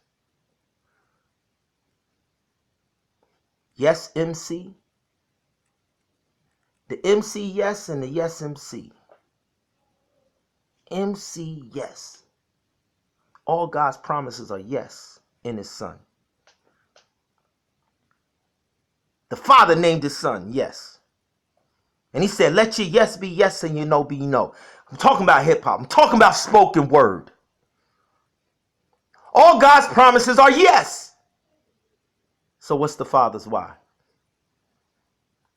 Yes MC. The MC Yes and the Yes MC. MC Yes. All God's promises are yes in his son. The Father named his son Yes. And he said, let your yes be yes and your no be no. I'm talking about hip hop. I'm talking about spoken word. All God's promises are yes. So what's the Father's why?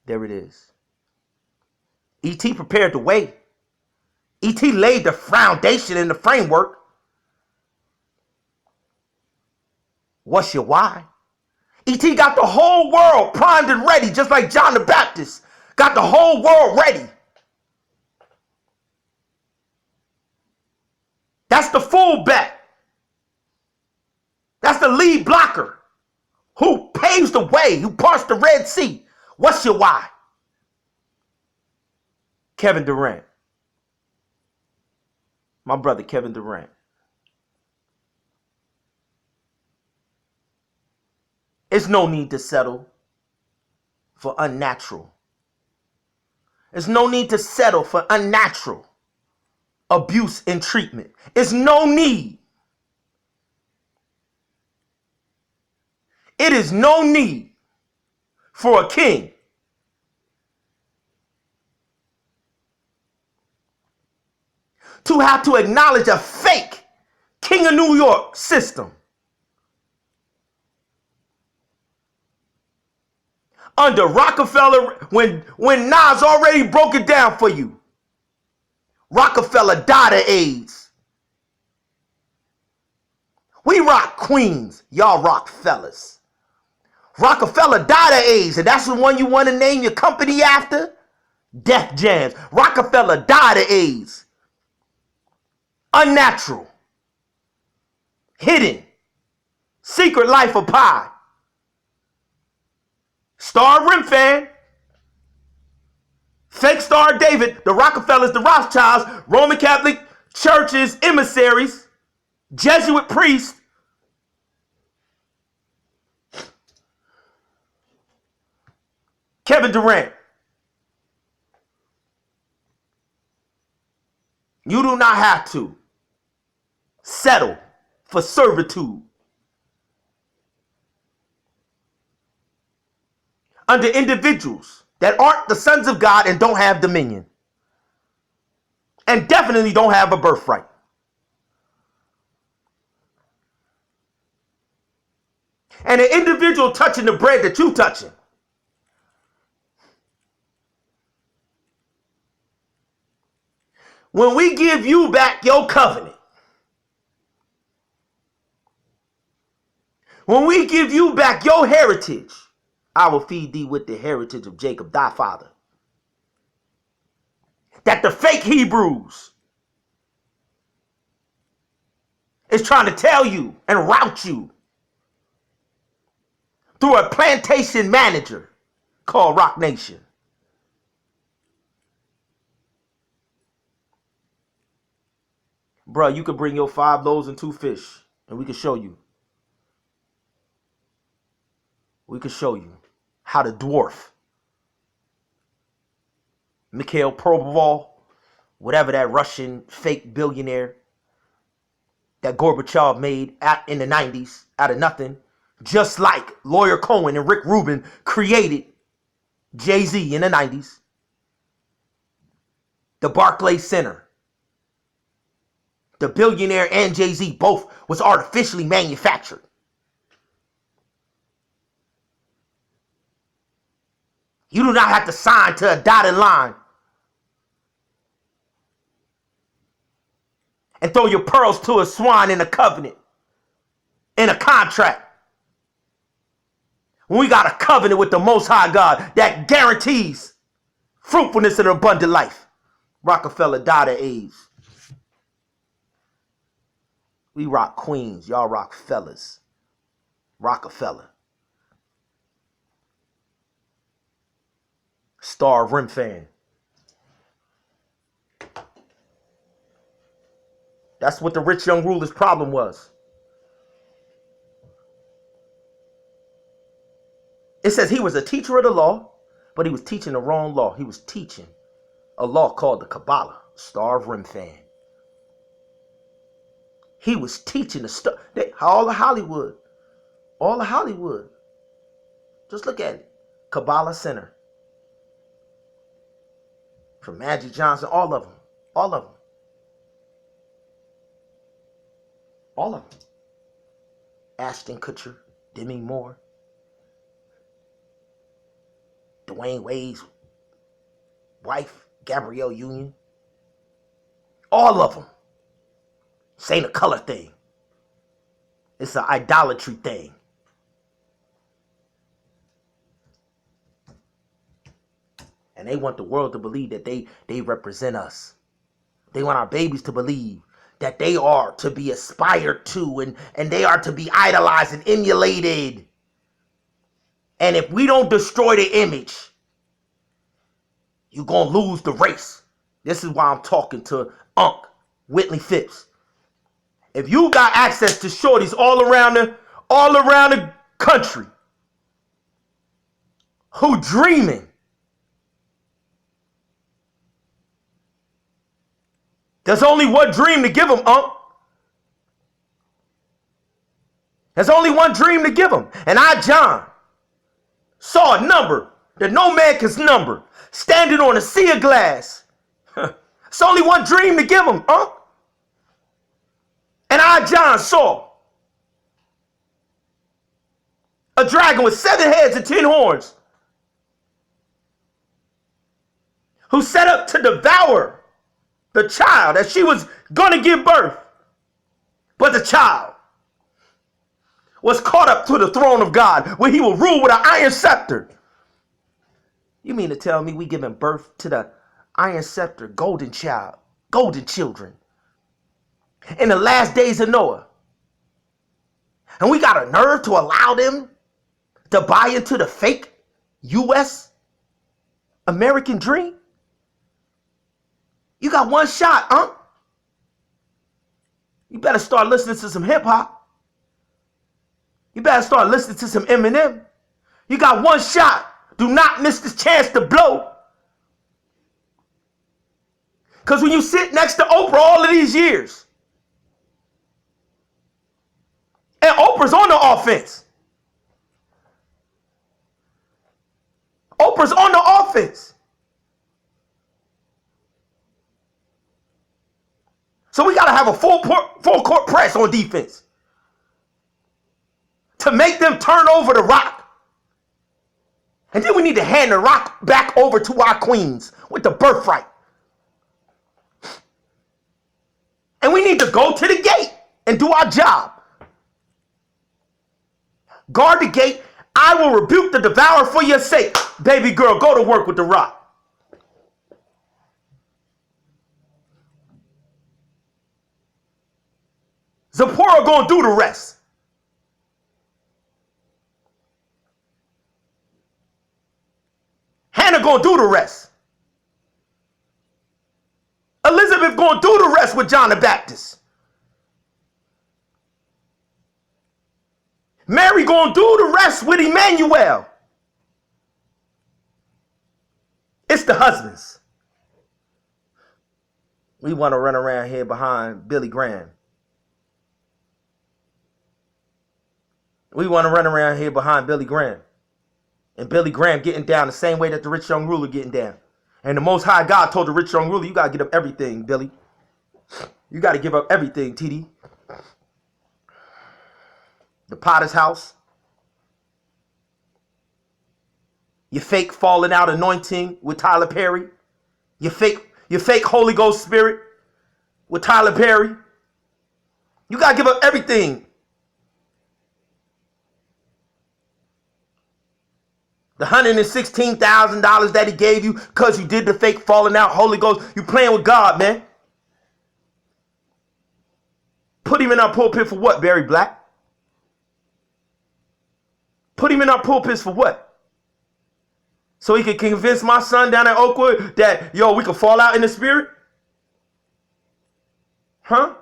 There it is. E.T. prepared the way. E.T. laid the foundation and the framework. What's your why? E.T. got the whole world primed and ready, just like John the Baptist got the whole world ready. That's the fullback. That's the lead blocker who paves the way, who parts the Red Sea. What's your why? Kevin Durant. My brother Kevin Durant. There's no need to settle for unnatural. There's no need to settle for unnatural abuse and treatment. There's no need. It is no need for a king to have to acknowledge a fake King of New York system. Under Rockefeller, when Nas already broke it down for you. Rockefeller died of AIDS. We rock queens, y'all rock fellas. Rockefeller died of AIDS, and that's the one you want to name your company after? Def Jams. Rockefeller died of AIDS. Unnatural. Hidden. Secret Life of Pi. Star Rim fan. Fake Star David. The Rockefellers, the Rothschilds, Roman Catholic churches, emissaries, Jesuit priests. Kevin Durant. You do not have to settle for servitude under individuals that aren't the sons of God and don't have dominion. And definitely don't have a birthright. And an individual touching the bread that you touching. When we give you back your covenant, when we give you back your heritage, I will feed thee with the heritage of Jacob, thy father. That the fake Hebrews is trying to tell you and route you through a plantation manager called Rock Nation. Bruh, you could bring your 5 loaves and 2 fish, and we could show you. We could show you how to dwarf Mikhail Probovol, whatever that Russian fake billionaire that Gorbachev made in the 90s out of nothing, just like Lawyer Cohen and Rick Rubin created Jay-Z in the 90s. The Barclays Center. The billionaire and Jay-Z both was artificially manufactured. You do not have to sign to a dotted line and throw your pearls to a swan in a covenant, in a contract. When we got a covenant with the Most High God that guarantees fruitfulness and abundant life. Rockefeller died of AIDS. We rock queens. Y'all rock fellas. Rockefeller. Star of Rim fan. That's what the rich young ruler's problem was. It says he was a teacher of the law, but he was teaching the wrong law. He was teaching a law called the Kabbalah. Star of Rim fan. He was teaching the stuff. All of Hollywood. All of Hollywood. Just look at it. Kabbalah Center. From Magic Johnson, all of them. All of them. All of them. Ashton Kutcher, Demi Moore, Dwayne Wade's wife, Gabrielle Union. All of them. This ain't a color thing. It's an idolatry thing. And they want the world to believe that they represent us. They want our babies to believe that they are to be aspired to and they are to be idolized and emulated. And if we don't destroy the image, you're going to lose the race. This is why I'm talking to Unc Whitley Phipps. If you got access to shorties all around the country who dreaming, there's only one dream to give them, Unc. There's only one dream to give them. And I, John, saw a number that no man can number, standing on a sea of glass. It's only one dream to give them, Unc. And I, John, saw a dragon with 7 heads and 10 horns who set up to devour the child that she was going to give birth. But the child was caught up to the throne of God where he will rule with an iron scepter. You mean to tell me we giving birth to the iron scepter, golden child, golden children in the last days of Noah? And we got a nerve to allow them to buy into the fake U.S. American dream? You got one shot, huh? You better start listening to some hip hop. You better start listening to some Eminem. You got one shot. Do not miss this chance to blow. Because when you sit next to Oprah all of these years, and Oprah's on the offense. Oprah's on the offense. So we got to have a full court press on defense to make them turn over the rock. And then we need to hand the rock back over to our queens with the birthright. And we need to go to the gate and do our job. Guard the gate. I will rebuke the devourer for your sake. Baby girl, go to work with the rock. Zipporah gonna do the rest. Hannah gonna do the rest. Elizabeth gonna do the rest with John the Baptist. Mary gonna do the rest with Emmanuel. It's the husbands. We want to run around here behind Billy Graham. We want to run around here behind Billy Graham. And Billy Graham getting down the same way that the rich young ruler getting down. And the Most High God told the rich young ruler, you got to give up everything, Billy. You got to give up everything, TD. The Potter's house. Your fake falling out anointing with Tyler Perry. Your fake Holy Ghost spirit with Tyler Perry. You got to give up everything. The $116,000 that he gave you because you did the fake falling out Holy Ghost. You playing with God, man. Put him in our pulpit for what, Barry Black? Put him in our pulpits for what? So he could convince my son down at Oakwood that, yo, we could fall out in the spirit? Huh?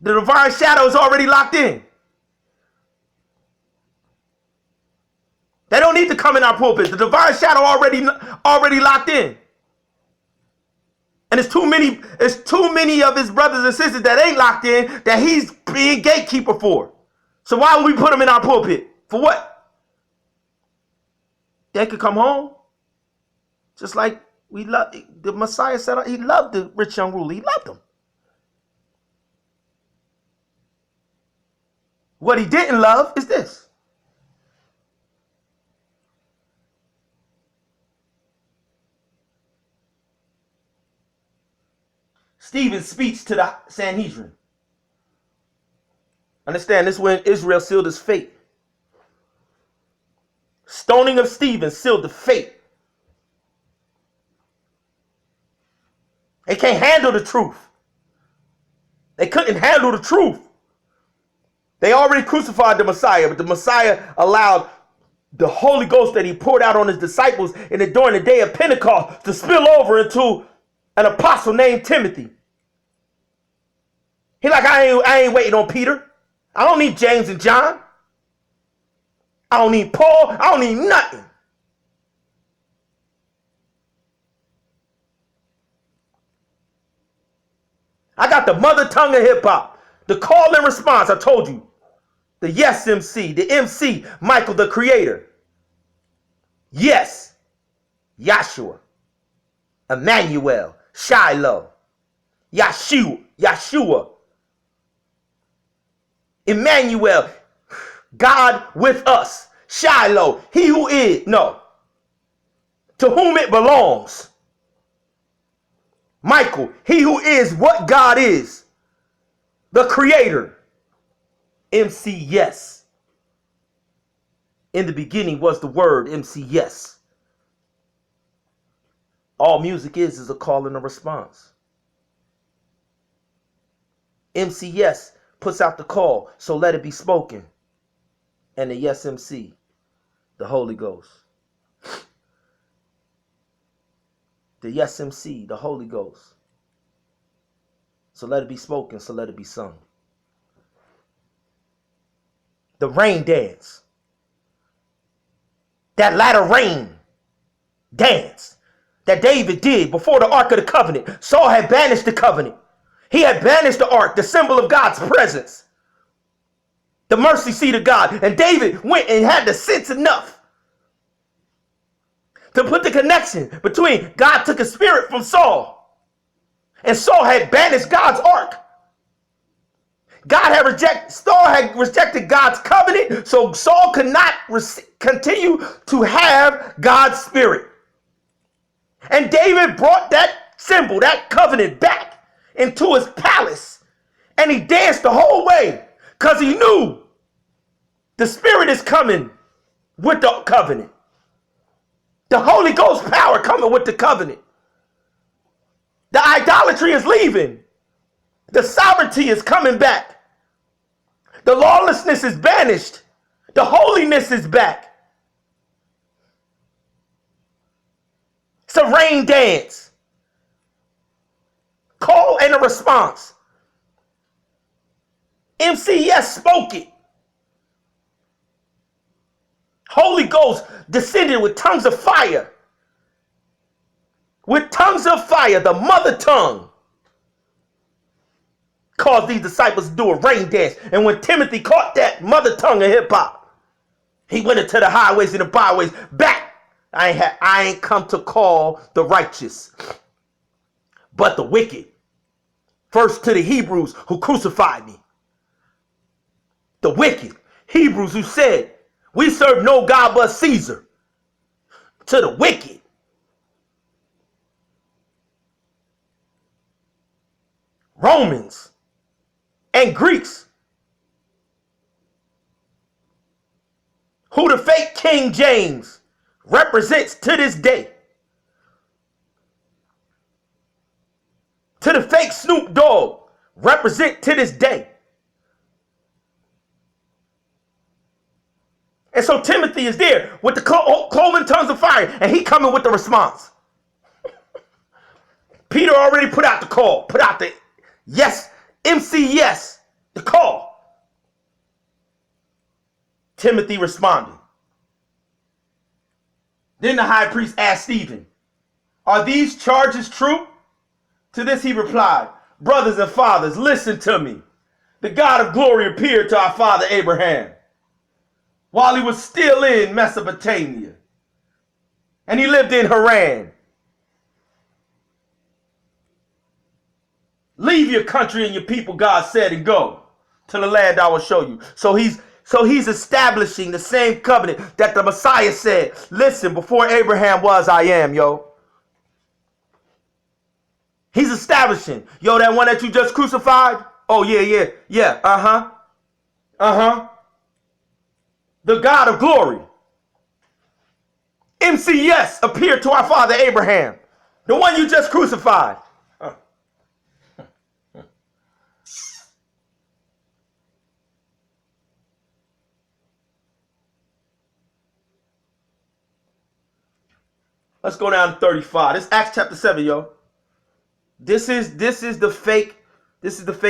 The divine shadow is already locked in. They don't need to come in our pulpits. The divine shadow already locked in. And it's too many of his brothers and sisters that ain't locked in that he's being gatekeeper for. So why would we put them in our pulpit? For what? They could come home. Just like the Messiah said, he loved the rich young ruler. He loved him. What he didn't love is this. Stephen's speech to the Sanhedrin. Understand, this is when Israel sealed his fate. Stoning of Stephen sealed the fate. They can't handle the truth. They couldn't handle the truth. They already crucified the Messiah, but the Messiah allowed the Holy Ghost that he poured out on his disciples during the day of Pentecost to spill over into an apostle named Timothy. He like, I ain't waiting on Peter. I don't need James and John. I don't need Paul. I don't need nothing. I got the mother tongue of hip hop. The call and response, I told you. The Yes MC, the MC, Michael the Creator. Yes. Yahshua. Emmanuel. Shiloh. Yahshua. Emmanuel. God with us. Shiloh. He who is. No. To whom it belongs. Michael. He who is what God is. The Creator. MC Yes. In the beginning was the word. MC Yes. All music is a call and a response. MC Yes puts out the call, so let it be spoken. And the Yes MC, the Holy Ghost. The Yes MC, the Holy Ghost. So let it be spoken, so let it be sung. The rain dance. That latter rain dance that David did before the Ark of the Covenant. Saul had banished the covenant. He had banished the Ark, the symbol of God's presence. The mercy seat of God. And David went and had the sense enough to put the connection between God took a spirit from Saul. And Saul had banished God's Ark. Saul had rejected God's covenant, so Saul could not continue to have God's spirit. And David brought that symbol, that covenant back into his palace. And he danced the whole way because he knew the spirit is coming with the covenant. The Holy Ghost power coming with the covenant. The idolatry is leaving. The sovereignty is coming back. The lawlessness is banished. The holiness is back. It's a rain dance. Call and a response. MCS spoke it. Holy Ghost descended with tongues of fire. With tongues of fire, the mother tongue caused these disciples to do a rain dance. And when Timothy caught that mother tongue of hip hop, he went into the highways and the byways back. I ain't come to call the righteous, but the wicked. First to the Hebrews who crucified me. The wicked Hebrews who said, we serve no God but Caesar. To the wicked. Romans and Greeks who the fake King James represents to this day. To the fake Snoop Dogg represent to this day. And so Timothy is there with the cloven tongues of fire, and he coming with the response. Peter already put out the call, put out the yes, MC yes, the call. Timothy responded. Then the high priest asked Stephen, "Are these charges true?" To this he replied, "Brothers and fathers, listen to me. The God of glory appeared to our father Abraham while he was still in Mesopotamia, and he lived in Haran. Leave your country and your people, God said, and go to the land I will show you." So he's establishing the same covenant that the Messiah said, listen, before Abraham was, I am, yo. He's establishing, yo, that one that you just crucified? Oh, yeah, the God of glory, MCS, appeared to our father Abraham, the one you just crucified. Let's go down to 35. This is Acts chapter 7, yo. This is the fake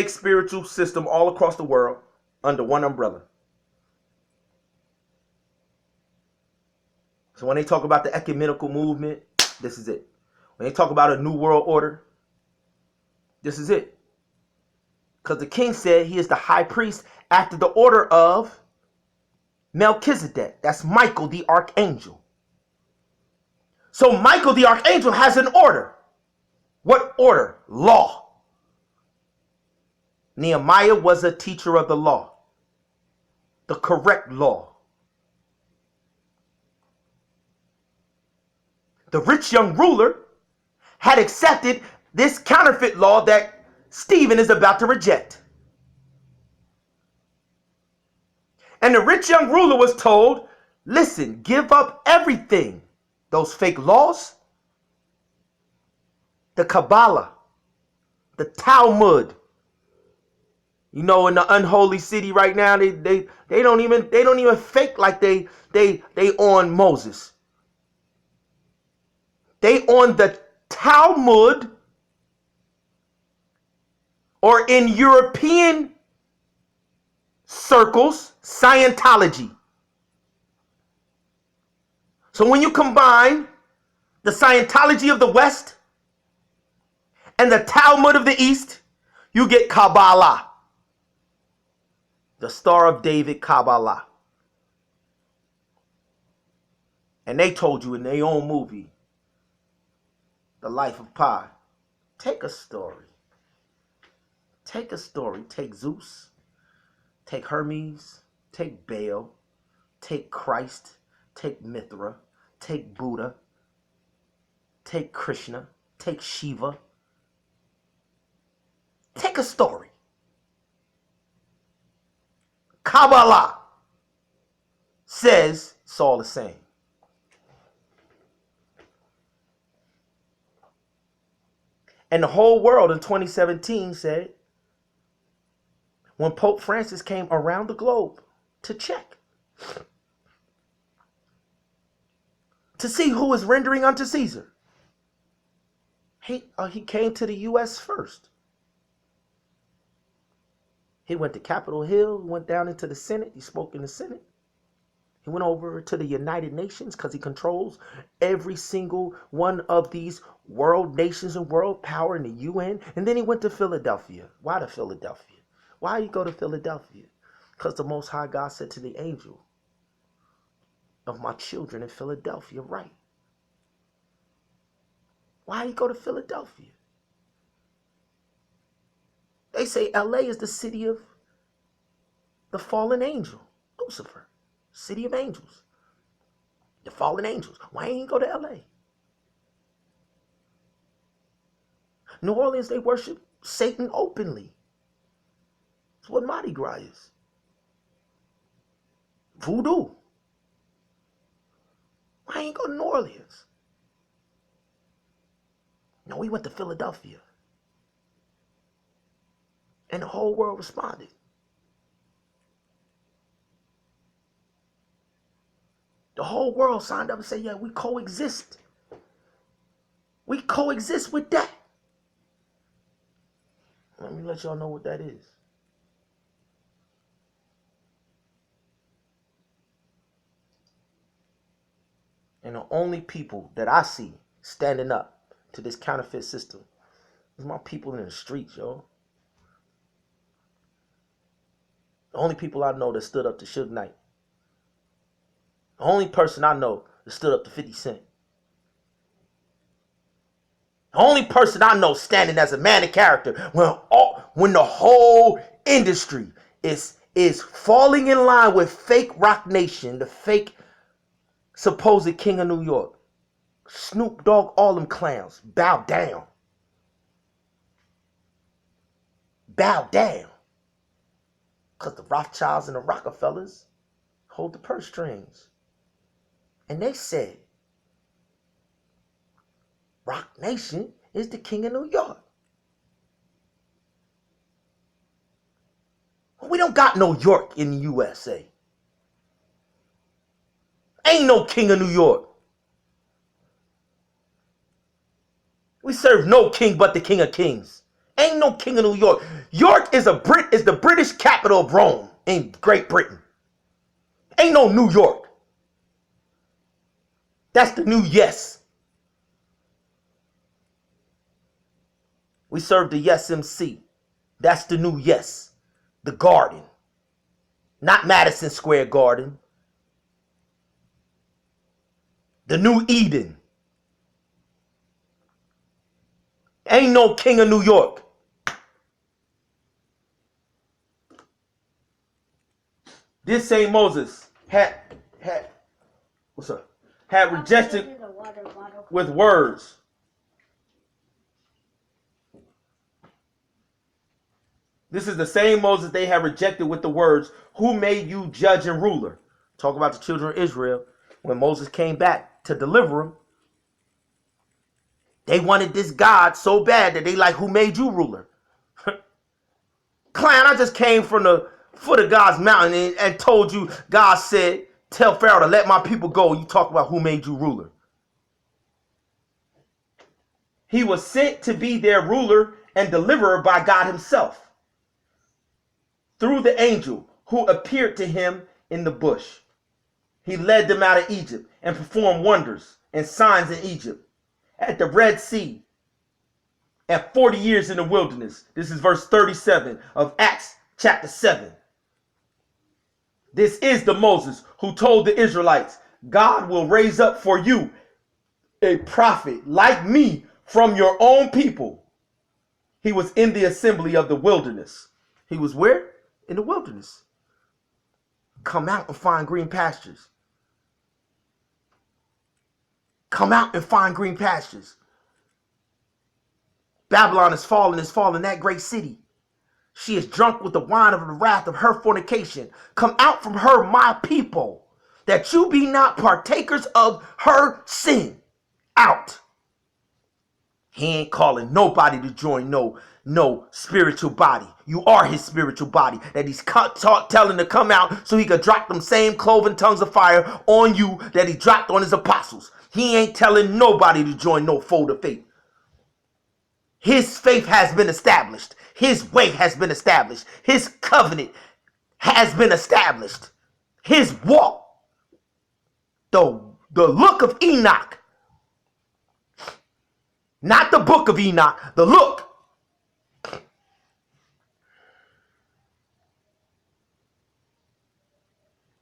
spiritual system all across the world under one umbrella. So when they talk about the ecumenical movement, this is it. When they talk about a new world order, this is it. Because the king said he is the high priest after the order of Melchizedek. That's Michael the archangel. So Michael the archangel has an order. What order? Law. Nehemiah was a teacher of the law, the correct law. The rich young ruler had accepted this counterfeit law that Stephen is about to reject. And the rich young ruler was told, listen, give up everything. Those fake laws, the Kabbalah, the Talmud. You know, in the unholy city right now, they don't even fake like they on Moses. They on the Talmud, or in European circles, Scientology. So when you combine the Scientology of the West and the Talmud of the East, you get Kabbalah. The Star of David Kabbalah. And they told you in their own movie, The Life of Pi, take a story. Take a story. Take Zeus. Take Hermes. Take Baal. Take Christ. Take Mithra. Take Buddha. Take Krishna. Take Shiva. Take a story. Kabbalah says it's all the same. And the whole world in 2017 said, when Pope Francis came around the globe to check, to see who is rendering unto Caesar, he came to the U.S. first. He went to Capitol Hill, went down into the Senate, he spoke in the Senate. He went over to the United Nations because he controls every single one of these world nations and world power in the UN. And then he went to Philadelphia. Why to Philadelphia? Why you go to Philadelphia? Because the Most High God said to the angel, of my children in Philadelphia, right? Why you go to Philadelphia? They say LA is the city of the fallen angel, Lucifer, city of angels, the fallen angels. Why ain't he go to LA? New Orleans, they worship Satan openly. That's what Mardi Gras is. Voodoo. Why ain't go to New Orleans? No, we went to Philadelphia. And the whole world responded. The whole world signed up and said, yeah, we coexist. We coexist with that. Let me let y'all know what that is. And the only people that I see standing up to this counterfeit system is my people in the streets, yo. The only people I know that stood up to Suge Knight. The only person I know that stood up to 50 Cent. The only person I know standing as a man of character when the whole industry is falling in line with fake Rock Nation, the fake supposed king of New York. Snoop Dogg, all them clowns, bow down. Bow down. Because the Rothschilds and the Rockefellers hold the purse strings. And they said, Rock Nation is the king of New York. We don't got no York in the USA. Ain't no king of New York. We serve no king but the King of Kings. Ain't no king of New York. York is the British capital of Rome in Great Britain. Ain't no New York. That's the new yes. We serve the Yes MC. That's the new yes. The Garden. Not Madison Square Garden. The new Eden. Ain't no king of New York. This same Moses had rejected with words. This is the same Moses they had rejected with the words, who made you judge and ruler? Talk about the children of Israel. When Moses came back to deliver them, they wanted this God so bad that they like, who made you ruler? Clown, I just came from the foot of God's mountain and told you, God said, tell Pharaoh to let my people go. You talk about who made you ruler. He was sent to be their ruler and deliverer by God himself through the angel who appeared to him in the bush. He led them out of Egypt and performed wonders and signs in Egypt, at the Red Sea, and 40 years in the wilderness. This is verse 37 of Acts chapter 7. This is the Moses who told the Israelites, God will raise up for you a prophet like me from your own people. He was in the assembly of the wilderness. He was where? In the wilderness. Come out and find green pastures. Come out and find green pastures. Babylon is fallen, that great city. She is drunk with the wine of the wrath of her fornication. Come out from her, my people, that you be not partakers of her sin. Out. He ain't calling nobody to join no spiritual body. You are his spiritual body that he's telling to come out so he could drop them same cloven tongues of fire on you that he dropped on his apostles. He ain't telling nobody to join no fold of faith. His faith has been established. His way has been established. His covenant has been established. His walk, the look of Enoch, not the book of Enoch, the look.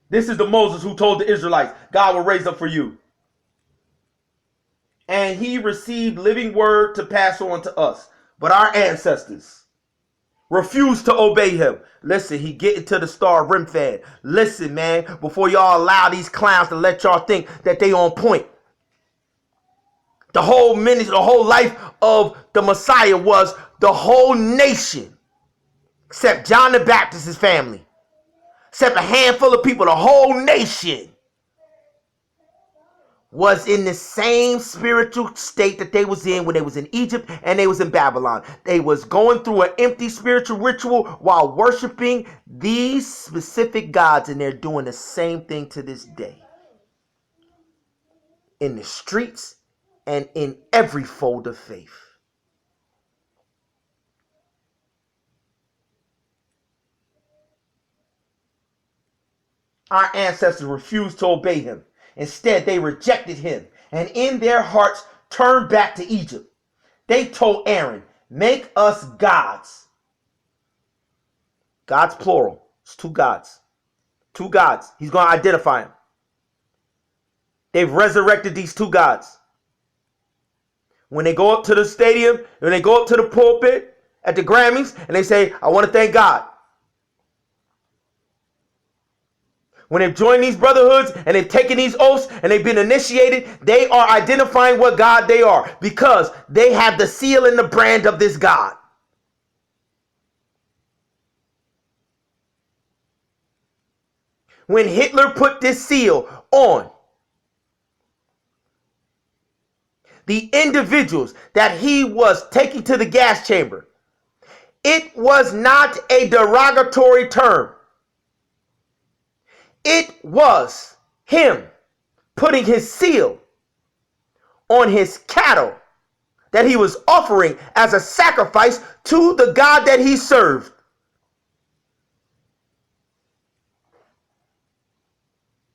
This is the Moses who told the Israelites, God will raise up for you. And he received living word to pass on to us. But our ancestors refused to obey him. Listen, he getting to the star rim fed. Listen, man, before y'all allow these clowns to let y'all think that they on point. The whole ministry, the whole life of the Messiah was the whole nation, except John the Baptist's family, except a handful of people, the whole nation was in the same spiritual state that they was in when they was in Egypt and they was in Babylon. They was going through an empty spiritual ritual while worshiping these specific gods, and they're doing the same thing to this day. In the streets and in every fold of faith. Our ancestors refused to obey him. Instead, they rejected him and in their hearts turned back to Egypt. They told Aaron, make us gods. Gods plural. It's two gods. Two gods. He's going to identify them. They've resurrected these two gods. When they go up to the stadium, when they go up to the pulpit at the Grammys, and they say, I want to thank God. When they've joined these brotherhoods and they've taken these oaths and they've been initiated, they are identifying what God they are because they have the seal and the brand of this God. When Hitler put this seal on the individuals that he was taking to the gas chamber, it was not a derogatory term. It was him putting his seal on his cattle that he was offering as a sacrifice to the God that he served.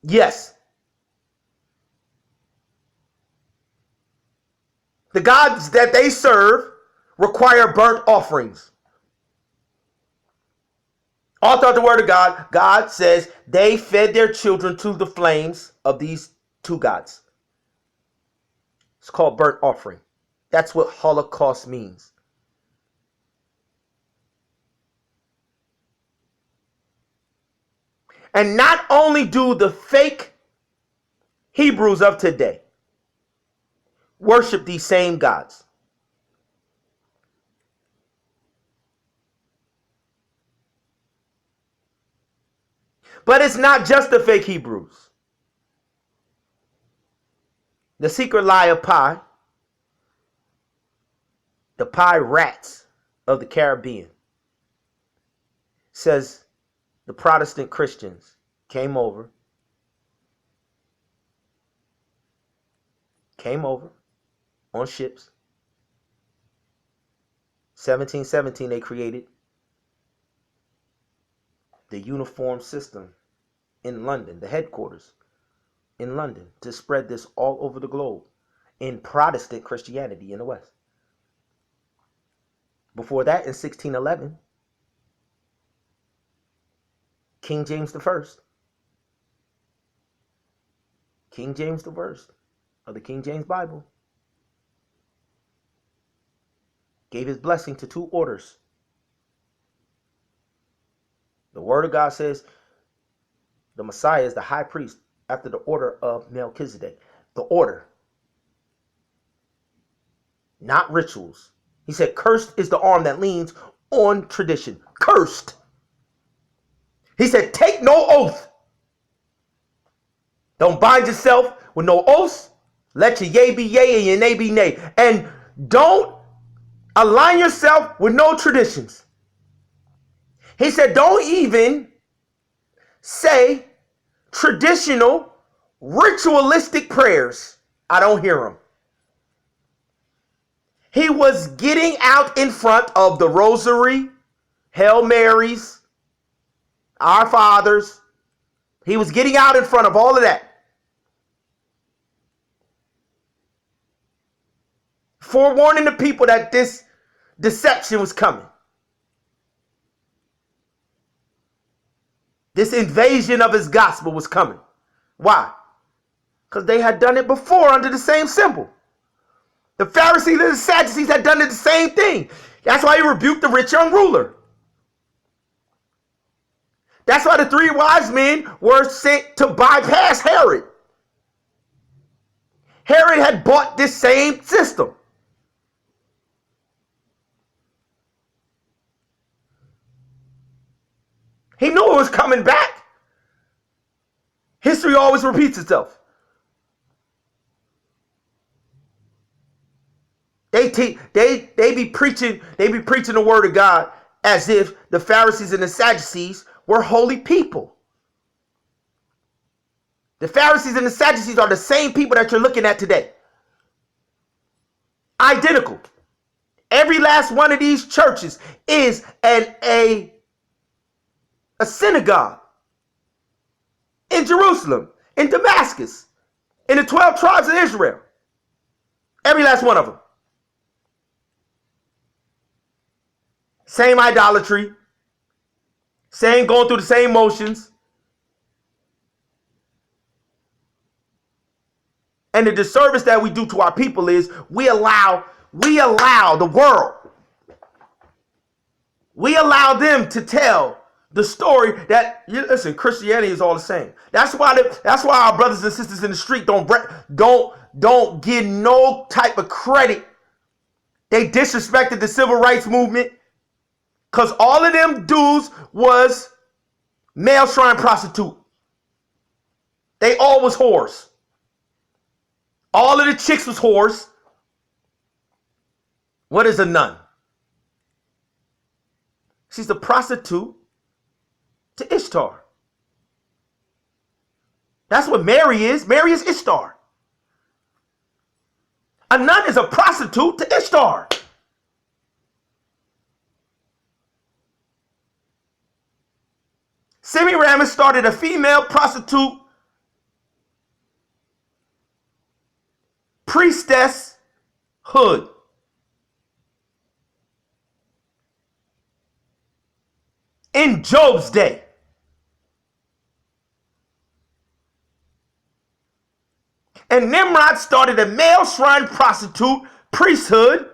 Yes. The gods that they serve require burnt offerings. All throughout the word of God, God says they fed their children to the flames of these two gods. It's called burnt offering. That's what Holocaust means. And not only do the fake Hebrews of today worship these same gods, but it's not just the fake Hebrews. The secret lie of pi, the pirates of the Caribbean, says the Protestant Christians came over on ships. 1717 they created the uniform system in London, the headquarters in London, to spread this all over the globe in Protestant Christianity in the West. Before that, in 1611, King James I of the King James Bible gave his blessing to two orders. The word of God says the Messiah is the high priest after the order of Melchizedek. The order, not rituals. He said, cursed is the arm that leans on tradition. Cursed. He said, take no oath. Don't bind yourself with no oaths. Let your yea be yea and your nay be nay. And don't align yourself with no traditions. He said, don't even say traditional, ritualistic prayers. I don't hear them. He was getting out in front of the Rosary, Hail Marys, Our Fathers. He was getting out in front of all of that. Forewarning the people that this deception was coming. This invasion of his gospel was coming. Why? Because they had done it before under the same symbol. The Pharisees and the Sadducees had done it the same thing. That's why he rebuked the rich young ruler. That's why the three wise men were sent to bypass Herod. Herod had bought this same system. He knew it was coming back. History always repeats itself. They be preaching the word of God as if the Pharisees and the Sadducees were holy people. The Pharisees and the Sadducees are the same people that you're looking at today. Identical. Every last one of these churches is a synagogue in Jerusalem, in Damascus, in the 12 tribes of Israel. Every last one of them. Same idolatry. Same going through the same motions. And the disservice that we do to our people is we allow the world. We allow them to tell the story that, listen, Christianity is all the same. That's why our brothers and sisters in the street don't get no type of credit. They disrespected the civil rights movement because all of them dudes was male shrine prostitute. They all was whores. All of the chicks was whores. What is a nun? She's a prostitute to Ishtar. That's what Mary is. Mary is Ishtar. A nun is a prostitute to Ishtar. Semiramis started a female prostitute priestess hood. In Job's day. And Nimrod started a male shrine prostitute priesthood.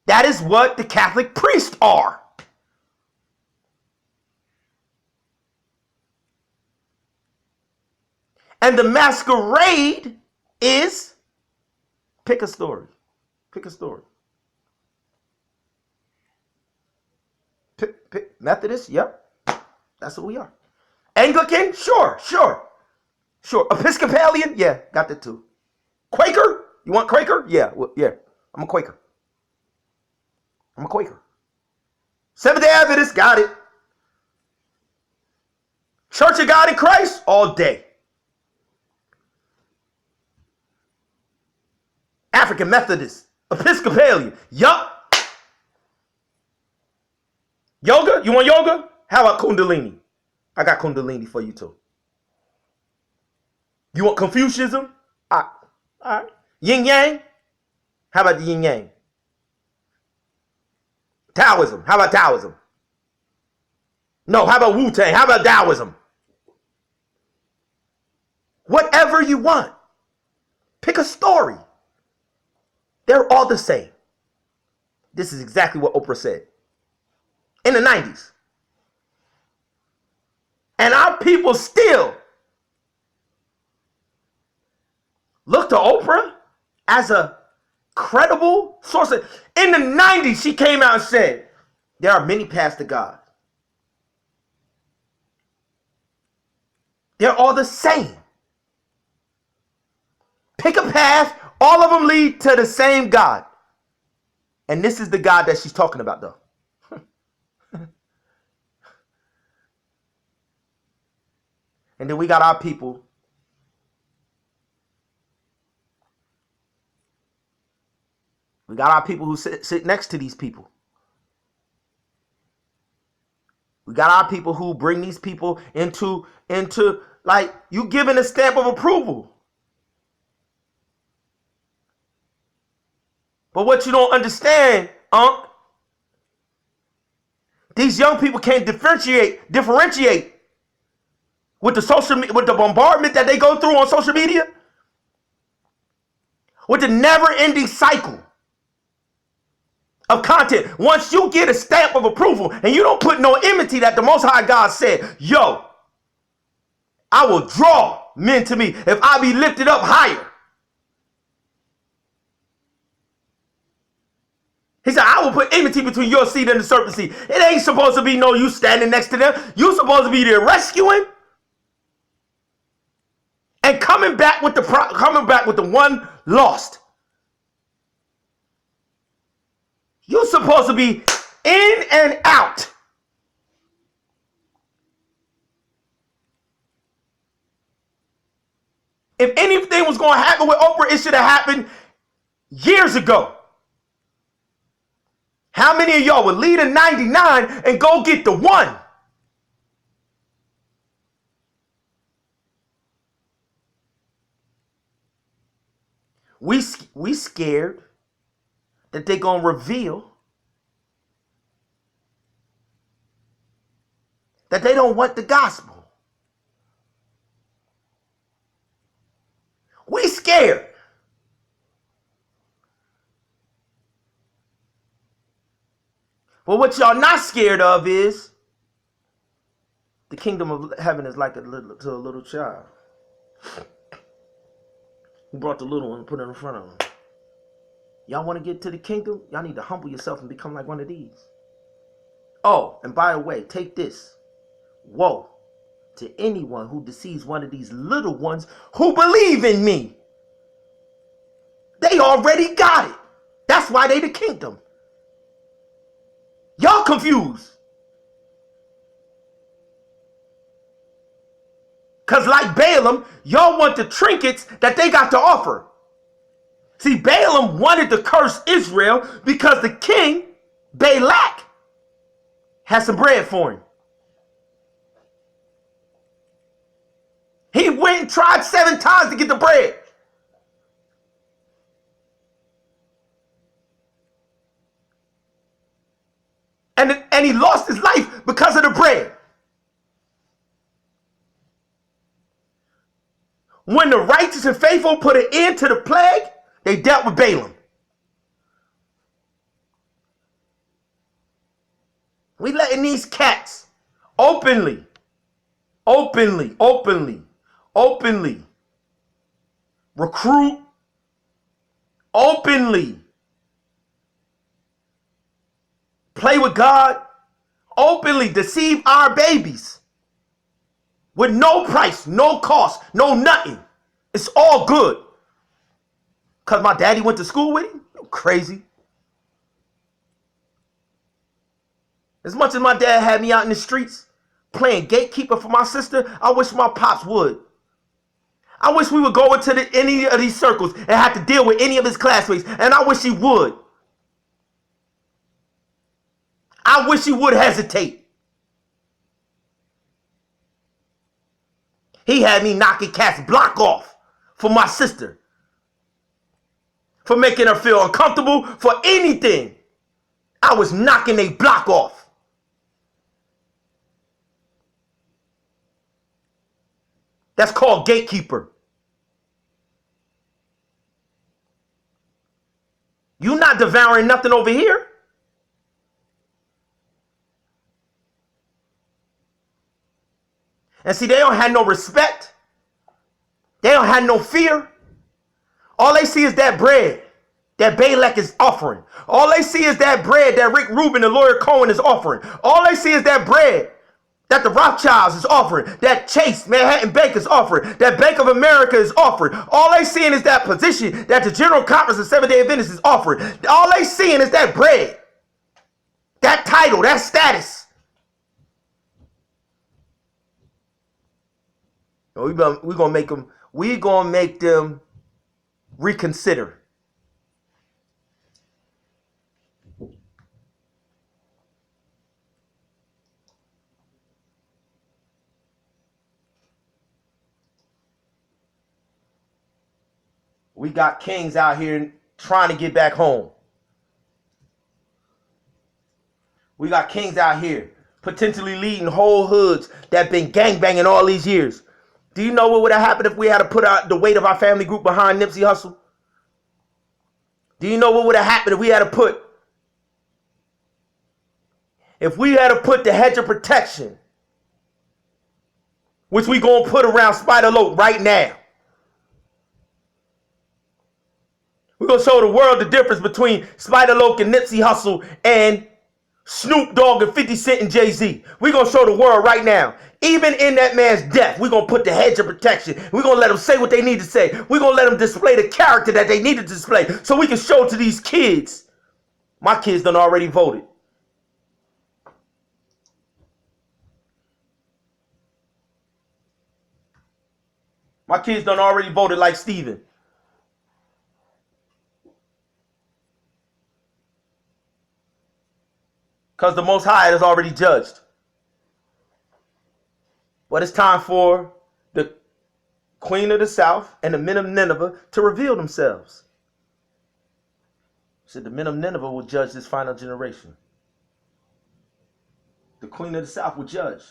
That is what the Catholic priests are. And the masquerade is, pick a story. Pick a story. Pick Methodist, yep. That's what we are. Anglican, sure. Episcopalian, yeah, got that too. Quaker, you want Quaker? Yeah, I'm a Quaker. Seventh-day Adventist, got it. Church of God in Christ, all day. African Methodist, Episcopalian, yup. Yoga, you want yoga? How about Kundalini? I got Kundalini for you too. You want Confucianism? All right. Yin Yang? How about the Yin Yang? Taoism, how about Taoism? No, how about Wu-Tang? How about Taoism? Whatever you want. Pick a story. They're all the same. This is exactly what Oprah said in the 90s. And our people still look to Oprah as a credible source. In the 90s, she came out and said, there are many paths to God. They're all the same. Pick a path, all of them lead to the same God. And this is the God that she's talking about, though. And then we got our people who sit next to these people. We got our people who bring these people into like you giving a stamp of approval. But what you don't understand, these young people can't differentiate with the bombardment that they go through on social media, with the never-ending cycle of content. Once you get a stamp of approval and you don't put no enmity that the Most High God said, yo, I will draw men to me if I be lifted up higher. He said, I will put enmity between your seed and the serpent's seed. It ain't supposed to be no you standing next to them. You supposed to be there rescuing and coming back with the one lost. You're supposed to be in and out. If anything was going to happen with Oprah, it should have happened years ago. How many of y'all would lead a 99 and go get the one? We scared that they're going to reveal that they don't want the gospel. We scared. But what y'all not scared of is the kingdom of heaven is like a little child. He brought the little one and put it in front of him. Y'all want to get to the kingdom? Y'all need to humble yourself and become like one of these. Oh, and by the way, take this. Woe to anyone who deceives one of these little ones who believe in me. They already got it. That's why they the kingdom. Y'all confused. Because like Balaam, y'all want the trinkets that they got to offer. See, Balaam wanted to curse Israel because the king, Balak, had some bread for him. He went and tried 7 times to get the bread. And he lost his life because of the bread. When the righteous and faithful put an end to the plague, they dealt with Balaam. We letting these cats openly recruit, openly play with God, openly deceive our babies with no price, no cost, no nothing. It's all good. Because my daddy went to school with him? You crazy. As much as my dad had me out in the streets playing gatekeeper for my sister, I wish my pops would. I wish we would go into any of these circles and have to deal with any of his classmates, and I wish he would. I wish he would hesitate. He had me knocking cats' block off for my sister. For making her feel uncomfortable, for anything. I was knocking a block off. That's called gatekeeper. You not devouring nothing over here. And see, they don't have no respect. They don't have no fear. All they see is that bread that Balak is offering. All they see is that bread that Rick Rubin and Lawyer Cohen is offering. All they see is that bread that the Rothschilds is offering, that Chase Manhattan Bank is offering, that Bank of America is offering. All they seeing is that position that the General Conference of Seventh-day Adventists is offering. All they seeing is that bread, that title, that status. We're gonna make them reconsider. We got kings out here trying to get back home. We got kings out here potentially leading whole hoods that been gangbanging all these years. Do you know what would have happened if we had to put out the weight of our family group behind Nipsey Hussle? Do you know what would have happened if we had to put the hedge of protection, which we gonna put around Spider Loc right now? We're gonna show the world the difference between Spider Loc and Nipsey Hussle and Snoop Dogg and 50 Cent and Jay-Z. We're going to show the world right now. Even in that man's death, we're going to put the hedge of protection. We're going to let them say what they need to say. We're going to let them display the character that they need to display so we can show to these kids. My kids done already voted. My kids done already voted like Stephen. Because the Most High has already judged. But it's time for the Queen of the South and the men of Nineveh to reveal themselves. Said the men of Nineveh will judge this final generation. The Queen of the South will judge.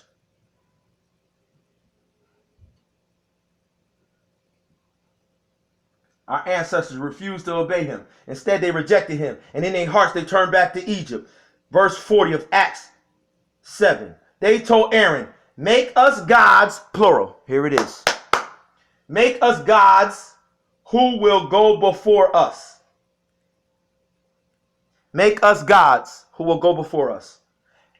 Our ancestors refused to obey him. Instead, they rejected him. And in their hearts, they turned back to Egypt. Verse 40 of Acts 7. They told Aaron, make us gods, plural. Here it is. Make us gods who will go before us. Make us gods who will go before us.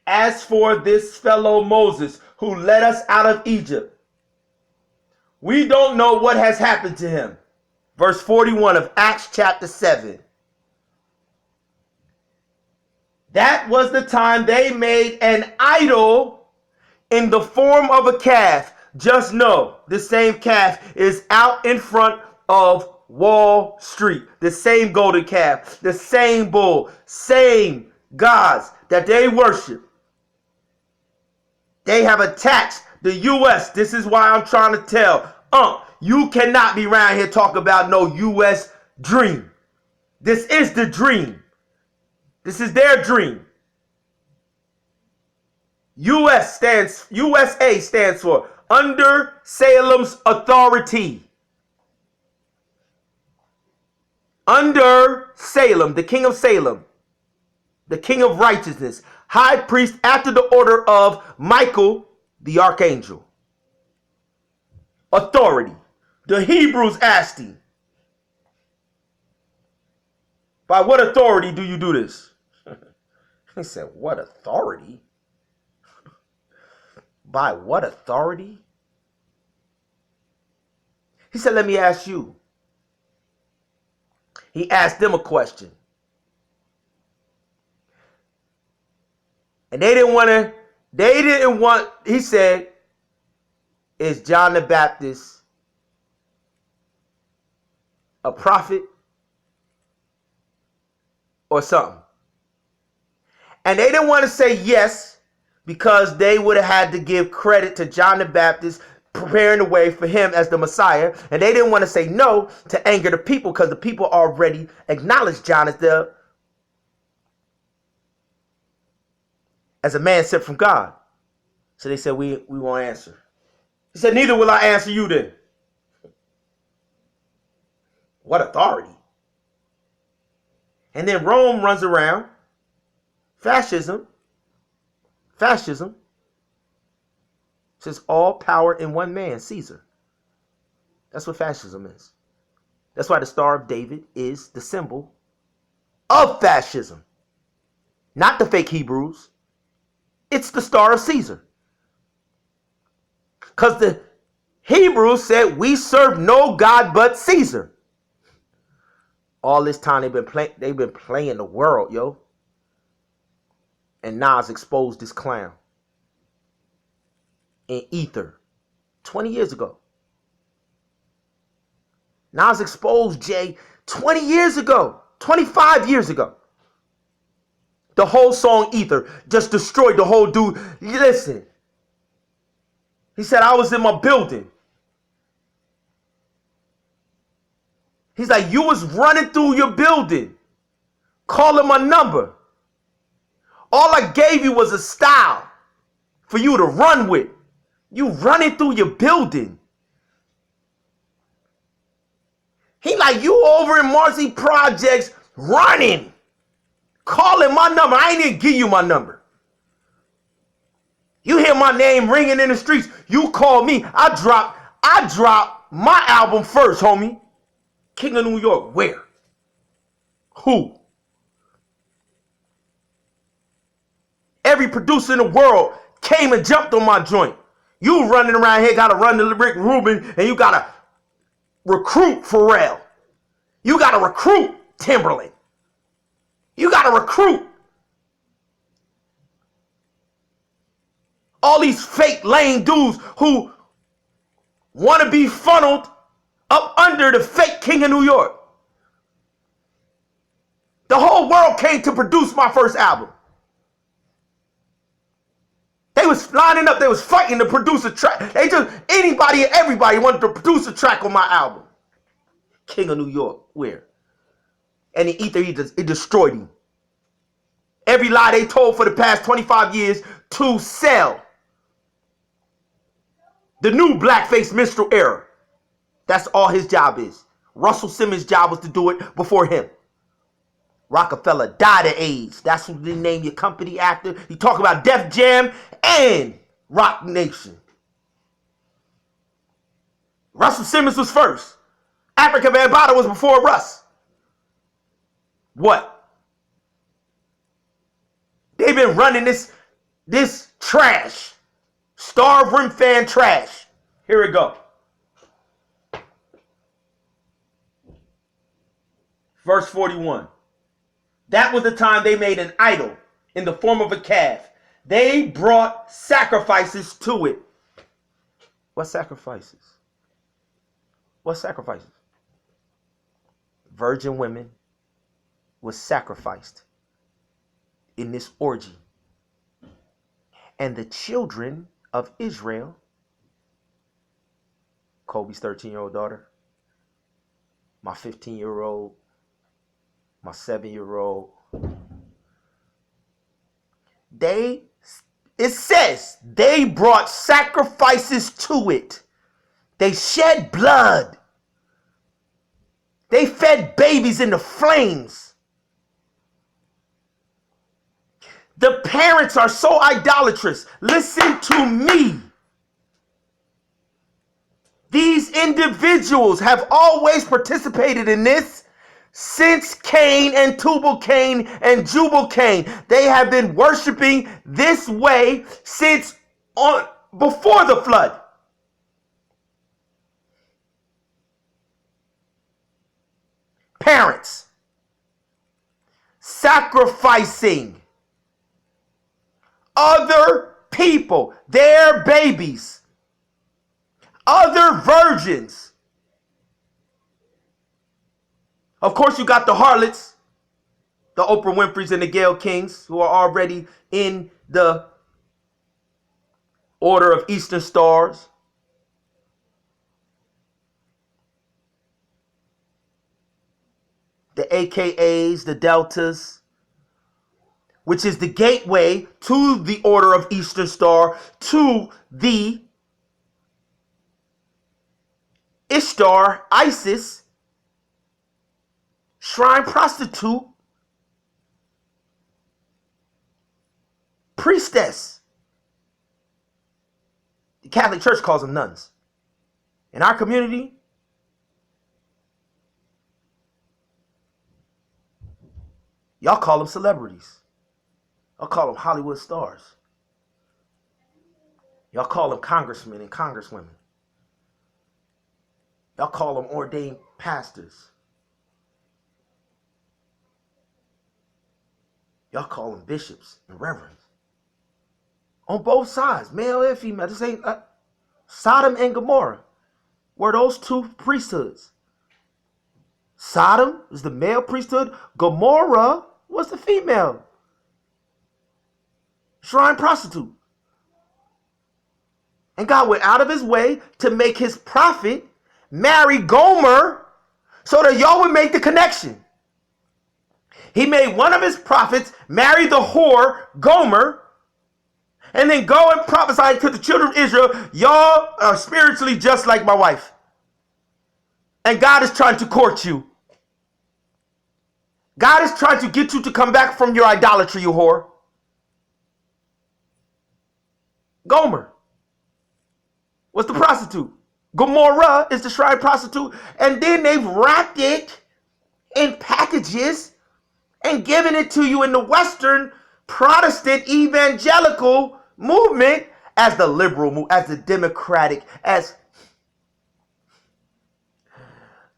As for this fellow Moses who led us out of Egypt, we don't know what has happened to him. Verse 41 of Acts chapter 7. That was the time they made an idol in the form of a calf. Just know this same calf is out in front of Wall Street. The same golden calf, the same bull, same gods that they worship. They have attacked the U.S. This is why I'm trying to tell. You cannot be around here talking about no U.S. dream. This is the dream. This is their dream. USA stands for under Salem's authority. Under Salem, the king of Salem, the king of righteousness, high priest after the order of Michael, the archangel. Authority. The Hebrews asked him, by what authority do you do this? He said, what authority? By what authority? He said, let me ask you. He asked them a question. And they didn't want, he said, is John the Baptist a prophet or something? And they didn't want to say yes because they would have had to give credit to John the Baptist preparing the way for him as the Messiah. And they didn't want to say no to anger the people because the people already acknowledged John as a man sent from God. So they said, we won't answer. He said, neither will I answer you then. What authority? And then Rome runs around. Fascism says all power in one man, Caesar. That's what fascism is. That's why the Star of David is the symbol of fascism. Not the fake Hebrews. It's the Star of Caesar. Because the Hebrews said we serve no God but Caesar. All this time they've been playing the world, yo. And Nas exposed this clown in Ether 20 years ago. Nas exposed Jay 20 years ago, 25 years ago. The whole song Ether just destroyed the whole dude. Listen. He said, I was in my building. He's like, you was running through your building, calling my number. All I gave you was a style for you to run with. You running through your building. He like, you over in Marcy Projects running, calling my number. I ain't even give you my number. You hear my name ringing in the streets. You call me. I drop my album first, homie. King of New York. Where? Who? Every producer in the world came and jumped on my joint. You running around here, gotta run to Rick Rubin, and you gotta recruit Pharrell. You gotta recruit Timberland. You got to recruit all these fake lame dudes who want to be funneled up under the fake king of New York. The whole world came to produce my first album. They was lining up. They was fighting to produce a track. Anybody and everybody wanted to produce a track on my album. King of New York, where? And in ether, it destroyed him. Every lie they told for the past 25 years to sell the new blackface minstrel era. That's all his job is. Russell Simmons' job was to do it before him. Rockefeller died of AIDS. That's what they name your company after. You talk about Def Jam and Rock Nation. Russell Simmons was first. Africa Bambaataa was before Russ. What? They've been running this trash. Starve Rim fan trash. Here we go. Verse 41. That was the time they made an idol in the form of a calf. They brought sacrifices to it. What sacrifices? What sacrifices? Virgin women was sacrificed in this orgy. And the children of Israel, Kobe's 13-year-old daughter, my 15-year-old, my 7-year-old, it says they brought sacrifices to it. They shed blood. They fed babies in the flames. The parents are so idolatrous. Listen to me. These individuals have always participated in this since Cain and Tubal Cain and Jubal Cain. They have been worshiping this way since before the flood. Parents sacrificing other people, their babies, other virgins. Of course, you got the harlots, the Oprah Winfreys and the Gayle Kings, who are already in the order of Eastern Stars. The AKAs, the Deltas, which is the gateway to the order of Eastern Star, to the Ishtar, Isis, shrine prostitute, priestess. The Catholic Church calls them nuns. In our community, y'all call them celebrities. Y'all call them Hollywood stars. Y'all call them congressmen and congresswomen. Y'all call them ordained pastors. Y'all call them bishops and reverends. On both sides, male and female. This ain't Sodom and Gomorrah were those two priesthoods. Sodom is the male priesthood. Gomorrah was the female shrine prostitute. And God went out of his way to make his prophet marry Gomer so that y'all would make the connection. He made one of his prophets marry the whore Gomer and then go and prophesy to the children of Israel, y'all are spiritually just like my wife. And God is trying to court you. God is trying to get you to come back from your idolatry, you whore. Gomer was the prostitute. Gomorrah is the shrine prostitute. And then they've wrapped it in packages and given it to you in the Western Protestant evangelical movement as the liberal movement, as the democratic, as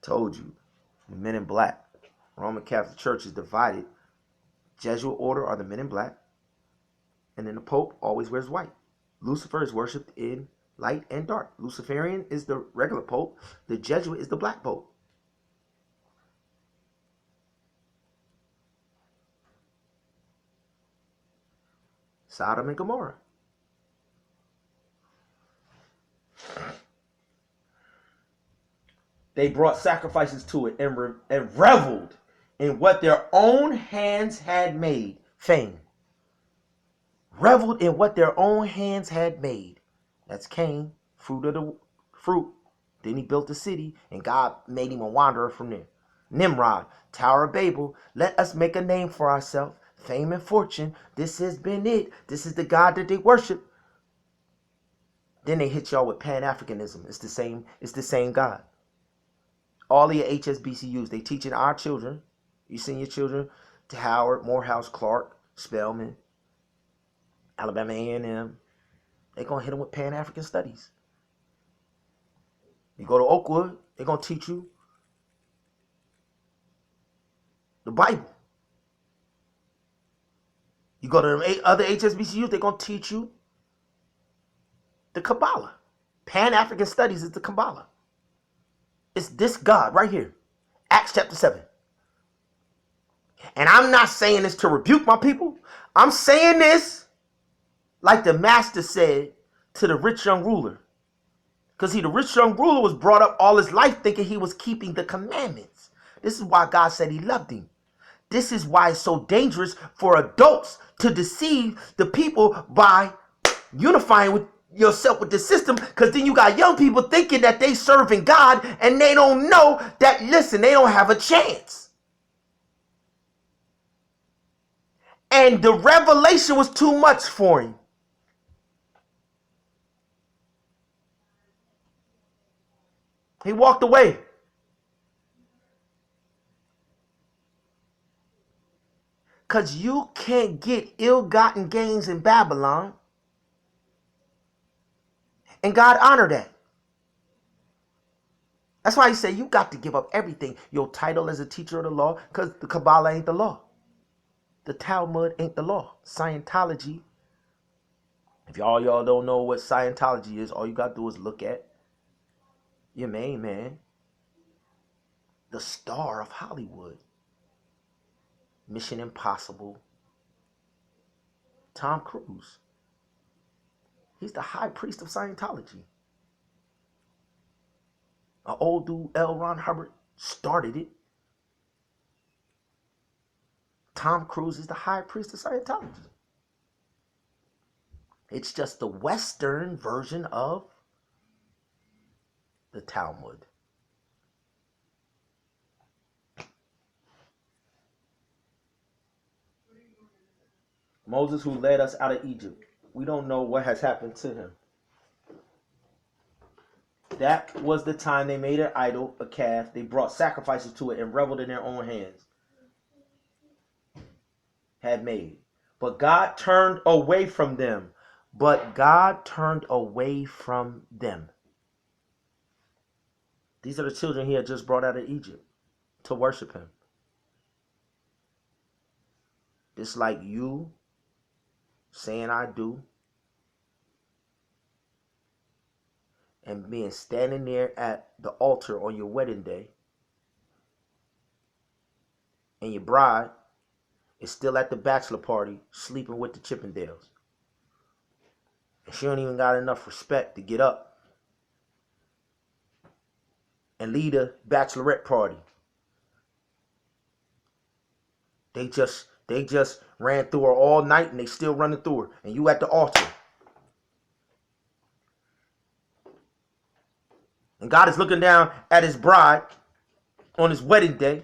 told you, the men in black. Roman Catholic Church is divided Jesuit order are the men in black. And then the Pope always wears white. Lucifer is worshipped in light and dark. Luciferian is the regular Pope. The Jesuit is the black Pope. Sodom and Gomorrah. They brought sacrifices to it and reveled in what their own hands had made. Fame. Reveled in what their own hands had made. That's Cain, fruit. Then he built a city, and God made him a wanderer from there. Nimrod, Tower of Babel. Let us make a name for ourselves. Fame and fortune. This has been it. This is the God that they worship. Then they hit y'all with Pan-Africanism. It's the same God. All of your HSBCUs, they teaching our children. You send your children to Howard, Morehouse, Clark, Spelman, Alabama A&M. They're going to hit them with Pan-African studies. You go to Oakwood, they're going to teach you the Bible. You go to them other HSBCUs, they're going to teach you the Kabbalah. Pan-African studies is the Kabbalah. It's this God right here. Acts chapter 7. And I'm not saying this to rebuke my people. I'm saying this like the master said to the rich young ruler. Because the rich young ruler was brought up all his life thinking he was keeping the commandments. This is why God said he loved him. This is why it's so dangerous for adults to deceive the people by unifying with yourself with the system, because then you got young people thinking that they serving God and they don't know that, listen, they don't have a chance. And the revelation was too much for him. He walked away. Because you can't get ill-gotten gains in Babylon. And God honored that. That's why he said you got to give up everything. Your title as a teacher of the law, because the Kabbalah ain't the law. The Talmud ain't the law. Scientology, if y'all don't know what Scientology is, all you got to do is look at your main man, the star of Hollywood. Mission Impossible. Tom Cruise. He's the high priest of Scientology. An old dude, L. Ron Hubbard, started it. Tom Cruise is the high priest of Scientology. It's just the Western version of the Talmud. Moses, who led us out of Egypt. We don't know what has happened to him. That was the time they made an idol, a calf. They brought sacrifices to it and reveled in their own hands. Had made. But God turned away from them. These are the children he had just brought out of Egypt to worship him. It's like you saying I do, and being standing there at the altar on your wedding day, and your bride is still at the bachelor party sleeping with the Chippendales. And she don't even got enough respect to get up and lead a bachelorette party. They just ran through her all night and they still running through her. And you at the altar. And God is looking down at his bride on his wedding day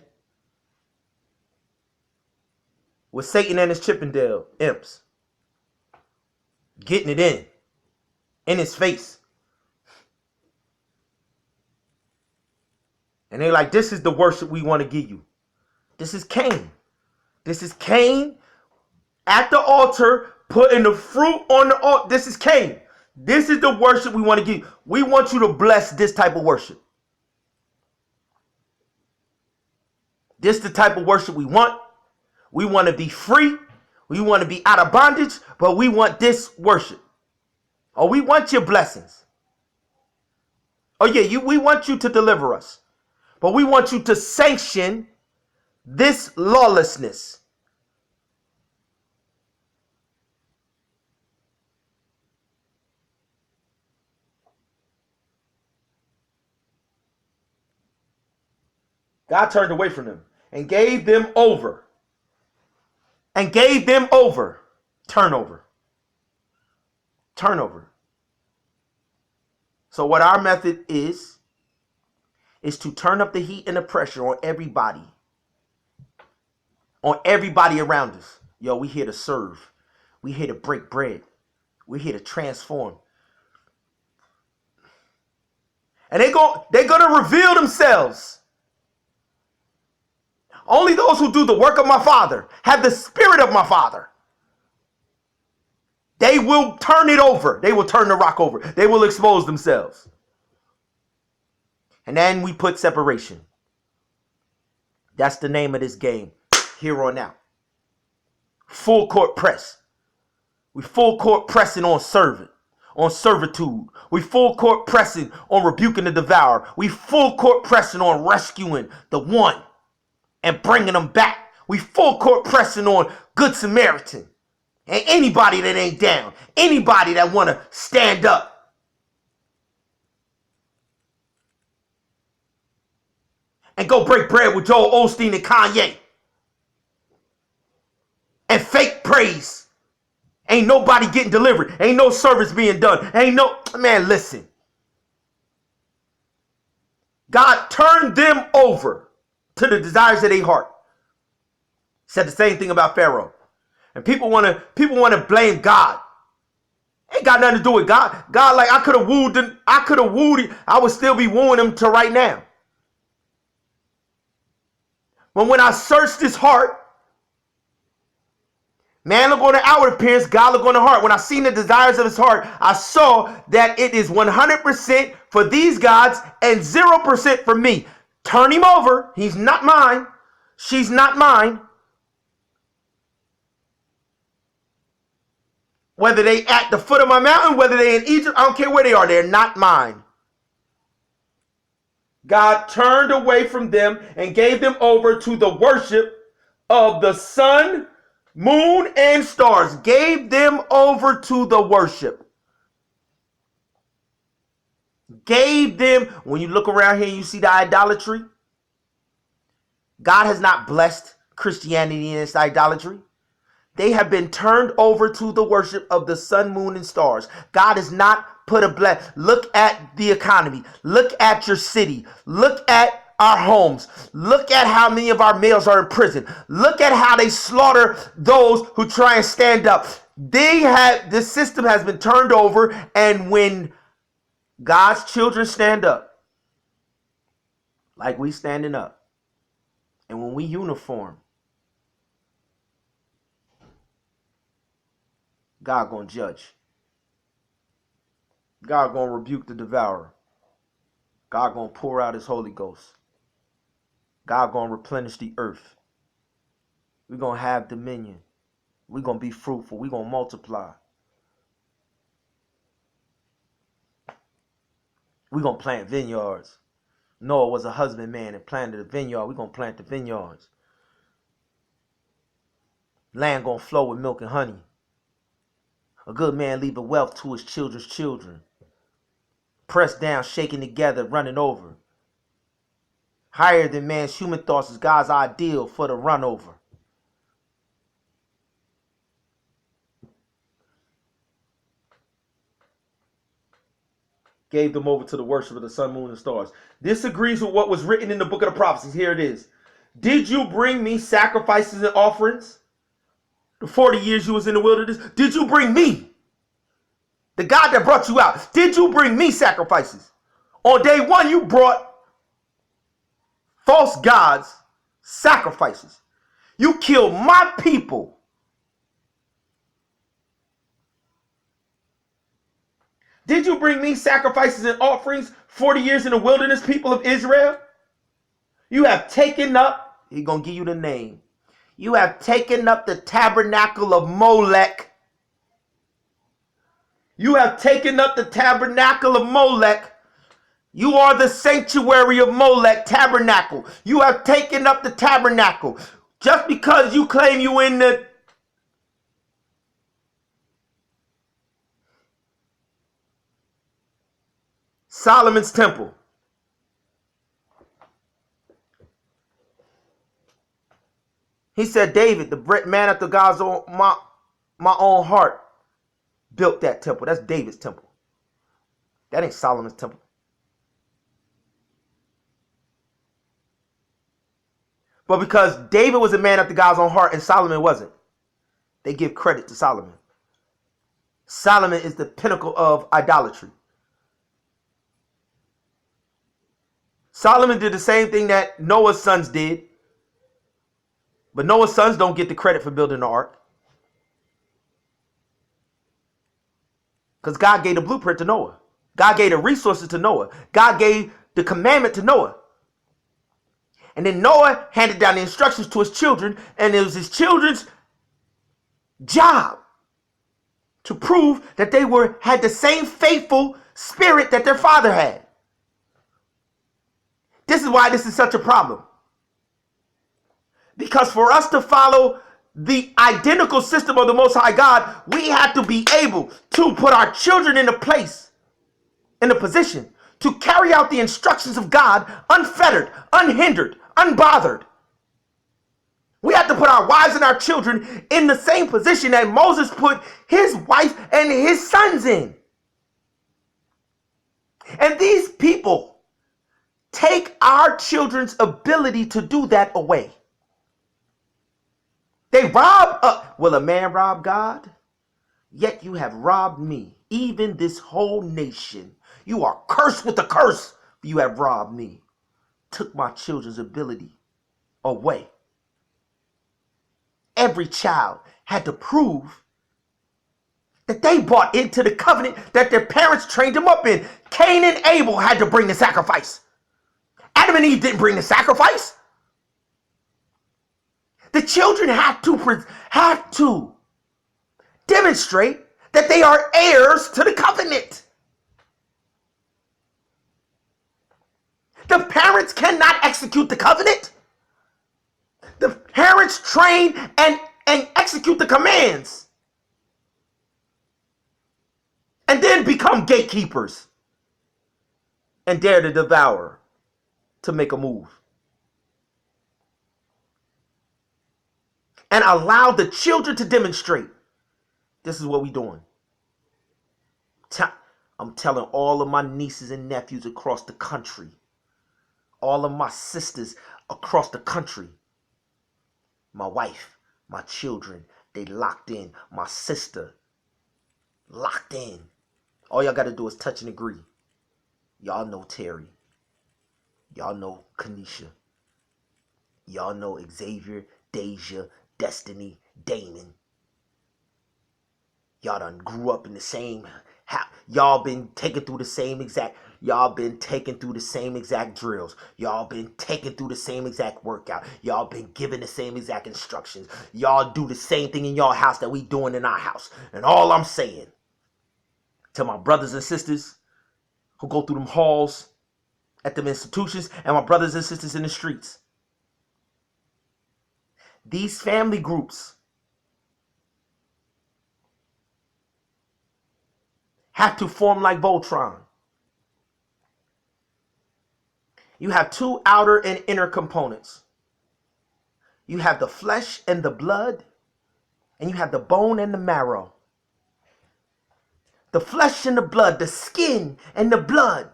with Satan and his Chippendale imps getting it in his face. And they're like, this is the worship we want to give you. This is Cain. This is Cain at the altar putting the fruit on the altar. This is Cain. This is the worship we want to give you. We want you to bless this type of worship. This is the type of worship we want. We want to be free. We want to be out of bondage, but we want this worship. Oh, we want your blessings. Oh, yeah, we want you to deliver us. But we want you to sanction this lawlessness. God turned away from them and gave them over. And gave them over. Turnover. Turnover. So what our method is to turn up the heat and the pressure on everybody. On everybody around us. Yo, we here to serve. We here to break bread. We're here to transform. And they're going to reveal themselves. Only those who do the work of my Father, have the spirit of my Father. They will turn it over. They will turn the rock over. They will expose themselves. And then we put separation. That's the name of this game. Here on out. Full court press. We full court pressing on servitude. We full court pressing on rebuking the devourer. We full court pressing on rescuing the one and bringing them back. We full court pressing on Good Samaritan. And anybody that ain't down. Anybody that want to stand up. And go break bread with Joel Osteen and Kanye. And fake praise. Ain't nobody getting delivered. Ain't no service being done. Ain't no... Man, listen. God turned them over to the desires of their heart. Said the same thing about Pharaoh. And people want to blame God. Ain't got nothing to do with God. God, like, I could have wooed them. I would still be wooing them to right now. But when I searched his heart, man look on the outward appearance, God look on the heart. When I seen the desires of his heart, I saw that it is 100% for these gods and 0% for me. Turn him over. He's not mine. She's not mine. Whether they at the foot of my mountain, whether they in Egypt, I don't care where they are. They're not mine. God turned away from them and gave them over to the worship of the sun, moon, and stars. Gave them over to the worship. Gave them, when you look around here and you see the idolatry, God has not blessed Christianity in its idolatry. They have been turned over to the worship of the sun, moon, and stars. God has not put a bless. Look at the economy. Look at your city. Look at our homes. Look at how many of our males are in prison. Look at how they slaughter those who try and stand up. This system has been turned over, and when God's children stand up, like we standing up, and when we uniform, God gonna judge. God gonna rebuke the devourer. God gonna pour out his Holy Ghost. God gonna replenish the earth. We're gonna have dominion. We're gonna be fruitful. We're gonna multiply. We're gonna plant vineyards. Noah was a husbandman and planted a vineyard. We're gonna plant the vineyards. Land gonna flow with milk and honey. A good man leaveth wealth to his children's children. Pressed down, shaken together, running over. Higher than man's human thoughts is God's ideal for the run over. Gave them over to the worship of the sun, moon, and stars. This agrees with what was written in the book of the prophecies. Here it is. Did you bring me sacrifices and offerings? The 40 years you was in the wilderness. Did you bring me? The God that brought you out. Did you bring me sacrifices? On day one, you brought false gods sacrifices. You killed my people. Did you bring me sacrifices and offerings 40 years in the wilderness, people of Israel? You have taken up, he's going to give you the name. You have taken up the tabernacle of Molech. You have taken up the tabernacle of Molech. You are the sanctuary of Molech, tabernacle. You have taken up the tabernacle. Just because you claim you in the Solomon's temple. He said, David, the man after God's own, my own heart, built that temple. That's David's temple. That ain't Solomon's temple. But because David was a man after God's own heart and Solomon wasn't, they give credit to Solomon. Solomon is the pinnacle of idolatry. Solomon did the same thing that Noah's sons did. But Noah's sons don't get the credit for building the ark. Because God gave the blueprint to Noah. God gave the resources to Noah. God gave the commandment to Noah. And then Noah handed down the instructions to his children, and it was his children's job to prove that they had the same faithful spirit that their father had. This is why this is such a problem. Because for us to follow the identical system of the Most High God, we have to be able to put our children in a place, in a position to carry out the instructions of God unfettered, unhindered, unbothered. We have to put our wives and our children in the same position that Moses put his wife and his sons in. And these people take our children's ability to do that away. They rob, will a man rob God? Yet you have robbed me, even this whole nation. You are cursed with a curse, for you have robbed me. Took my children's ability away. Every child had to prove that they bought into the covenant that their parents trained them up in. Cain and Abel had to bring the sacrifice. Adam and Eve didn't bring the sacrifice. The children have to demonstrate that they are heirs to the covenant. The parents cannot execute the covenant. The parents train and execute the commands. And then become gatekeepers and dare to devour to make a move. And allow the children to demonstrate. This is what we're doing. I'm telling all of my nieces and nephews across the country, all of my sisters across the country, my wife, my children, they locked in. My sister, locked in. All y'all got to do is touch and agree. Y'all know Terry. Y'all know Kanisha. Y'all know Xavier, Deja, Destiny, Damon. Y'all done grew up in the same house. Y'all been taken through the same exact drills. Y'all been taken through the same exact workout. Y'all been given the same exact instructions. Y'all do the same thing in y'all house that we doing in our house. And all I'm saying to my brothers and sisters who go through them halls at them institutions and my brothers and sisters in the streets, these family groups have to form like Voltron. You have two outer and inner components. You have the flesh and the blood, and you have the bone and the marrow. The flesh and the blood, the skin and the blood.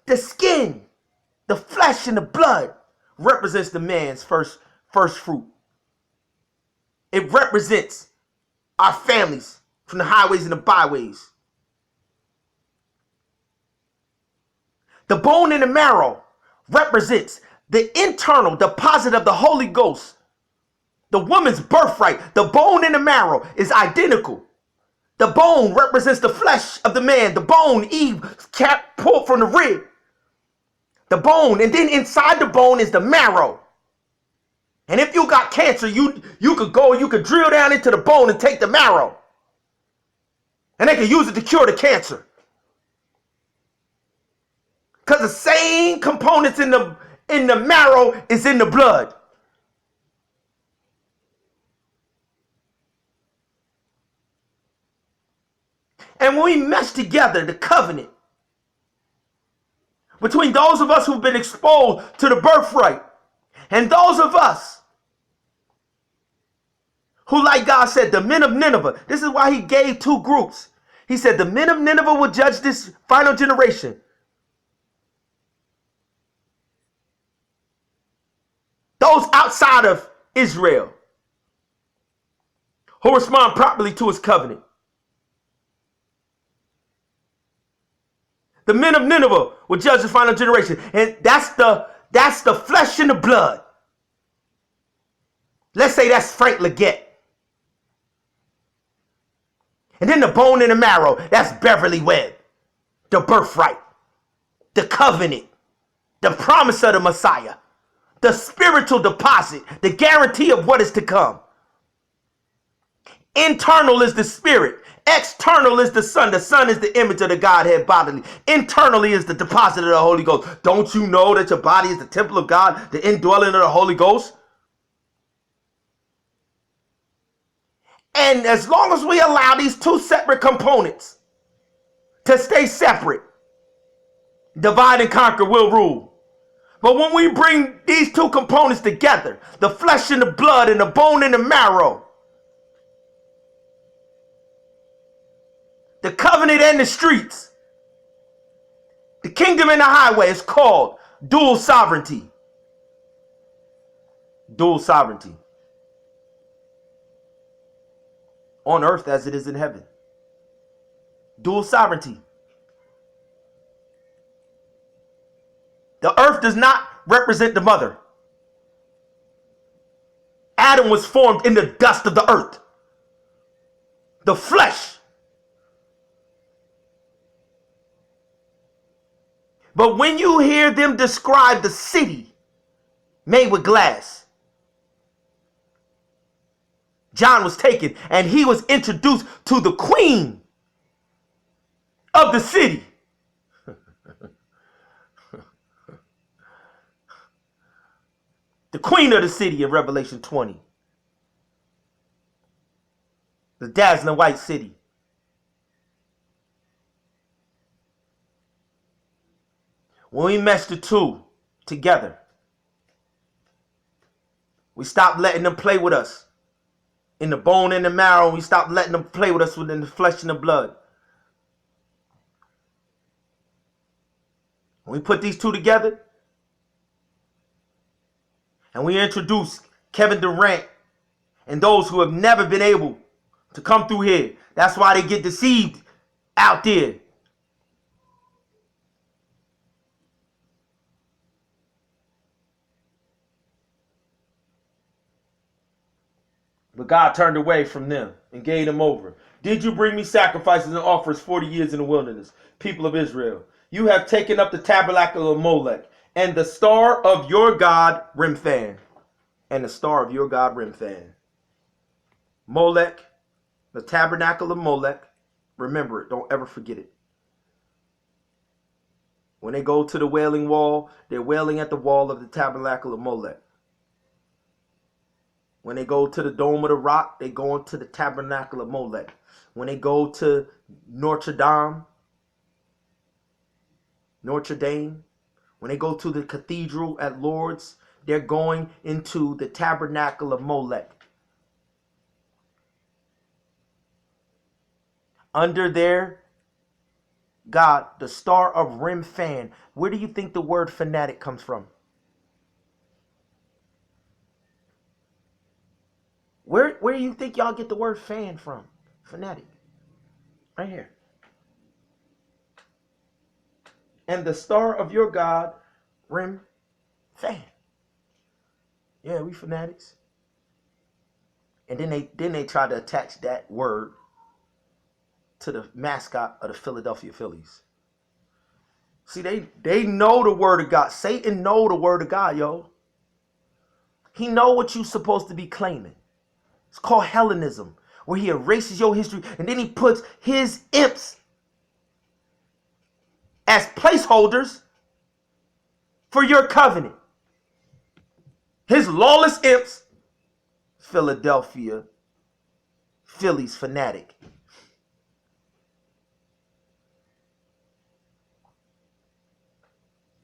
The skin, the flesh and the blood represents the man's first fruit. It represents our families from the highways and the byways. The bone and the marrow represents the internal deposit of the Holy Ghost. The woman's birthright, the bone and the marrow is identical. The bone represents the flesh of the man. The bone Eve pulled from the rib. The bone, and then inside the bone is the marrow. And if you got cancer, you could go, you could drill down into the bone and take the marrow. And they can use it to cure the cancer. Because the same components in the marrow is in the blood. And when we mesh together the covenant between those of us who've been exposed to the birthright and those of us who, like God said, the men of Nineveh, this is why he gave two groups. He said the men of Nineveh will judge this final generation. Those outside of Israel who respond properly to his covenant. The men of Nineveh will judge the final generation. And that's the flesh and the blood. Let's say that's Frank Leggett. And then the bone and the marrow, that's Beverly Webb. The birthright, the covenant, the promise of the Messiah, the spiritual deposit, the guarantee of what is to come. Internal is the spirit. External is the Son. The Son is the image of the Godhead bodily. Internally is the deposit of the Holy Ghost. Don't you know that your body is the temple of God, the indwelling of the Holy Ghost? And as long as we allow these two separate components to stay separate, divide and conquer will rule. But when we bring these two components together, the flesh and the blood and the bone and the marrow, the covenant and the streets, the kingdom and the highway, is called dual sovereignty. Dual sovereignty. On earth as it is in heaven. Dual sovereignty. The earth does not represent the mother. Adam was formed in the dust of the earth. The flesh. But when you hear them describe the city made with glass, John was taken and he was introduced to the queen of the city. The queen of the city in Revelation 20. The dazzling white city. When we mesh the two together, we stop letting them play with us in the bone and the marrow, and we stop letting them play with us within the flesh and the blood. When we put these two together, and we introduce Kevin Durant and those who have never been able to come through here, that's why they get deceived out there. But God turned away from them and gave them over. Did you bring me sacrifices and offers 40 years in the wilderness, people of Israel? You have taken up the tabernacle of Molech and the star of your God Remphan. And the star of your God Remphan. Molech, the tabernacle of Molech. Remember it. Don't ever forget it. When they go to the wailing wall, they're wailing at the wall of the tabernacle of Molech. When they go to the Dome of the Rock, they go into the tabernacle of Molech. When they go to Notre Dame, when they go to the cathedral at Lourdes, they're going into the tabernacle of Molech. Under their God, the star of Remphan. Where do you think the word fanatic comes from? Where do you think y'all get the word fan from? Fanatic. Right here. And the star of your God, Remphan. Yeah, we fanatics. And then they try to attach that word to the mascot of the Philadelphia Phillies. See, they know the word of God. Satan know the word of God, yo. He know what you supposed to be claiming. It's called Hellenism, where he erases your history and then he puts his imps as placeholders for your covenant. His lawless imps, Philadelphia, Phillies fanatic.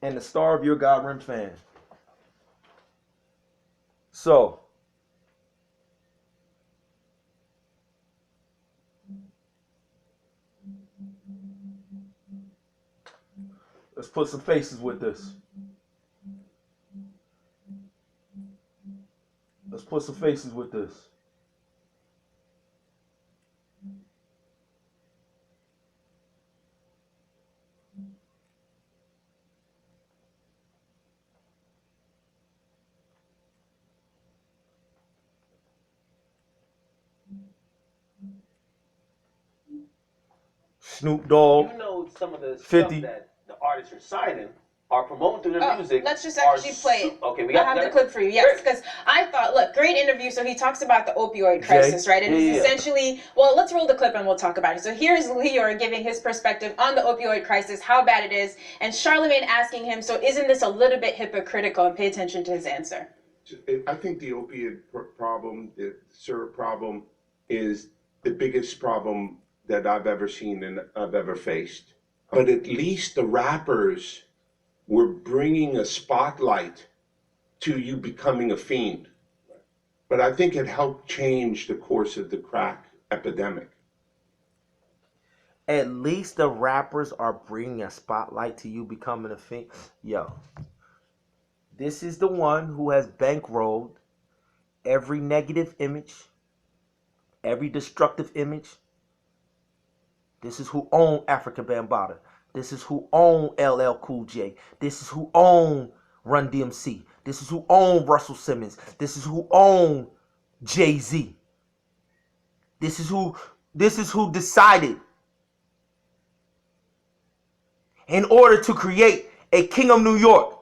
And the star of your God Rim fan. So, let's put some faces with this. Let's put some faces with this. Snoop Dogg. You know some of the 50. stuff that the artists are signing are promoting through their music. Let's just actually play it. Okay, I have the clip for you. Yes, because I thought, look, great interview. So he talks about the opioid crisis, right? And it's essentially, well, let's roll the clip and we'll talk about it. So here's Leor giving his perspective on the opioid crisis, how bad it is, and Charlemagne asking him, so isn't this a little bit hypocritical? And pay attention to his answer. I think the opiate problem, the syrup problem, is the biggest problem that I've ever seen and I've ever faced. But at least the rappers were bringing a spotlight to you becoming a fiend. But I think it helped change the course of the crack epidemic. At least the rappers are bringing a spotlight to you becoming a fiend. Yo, this is the one who has bankrolled every negative image, every destructive image. This is who own Africa Bambaataa. This is who own LL Cool J. This is who own Run DMC. This is who own Russell Simmons. This is who own Jay-Z. This is who decided in order to create a King of New York.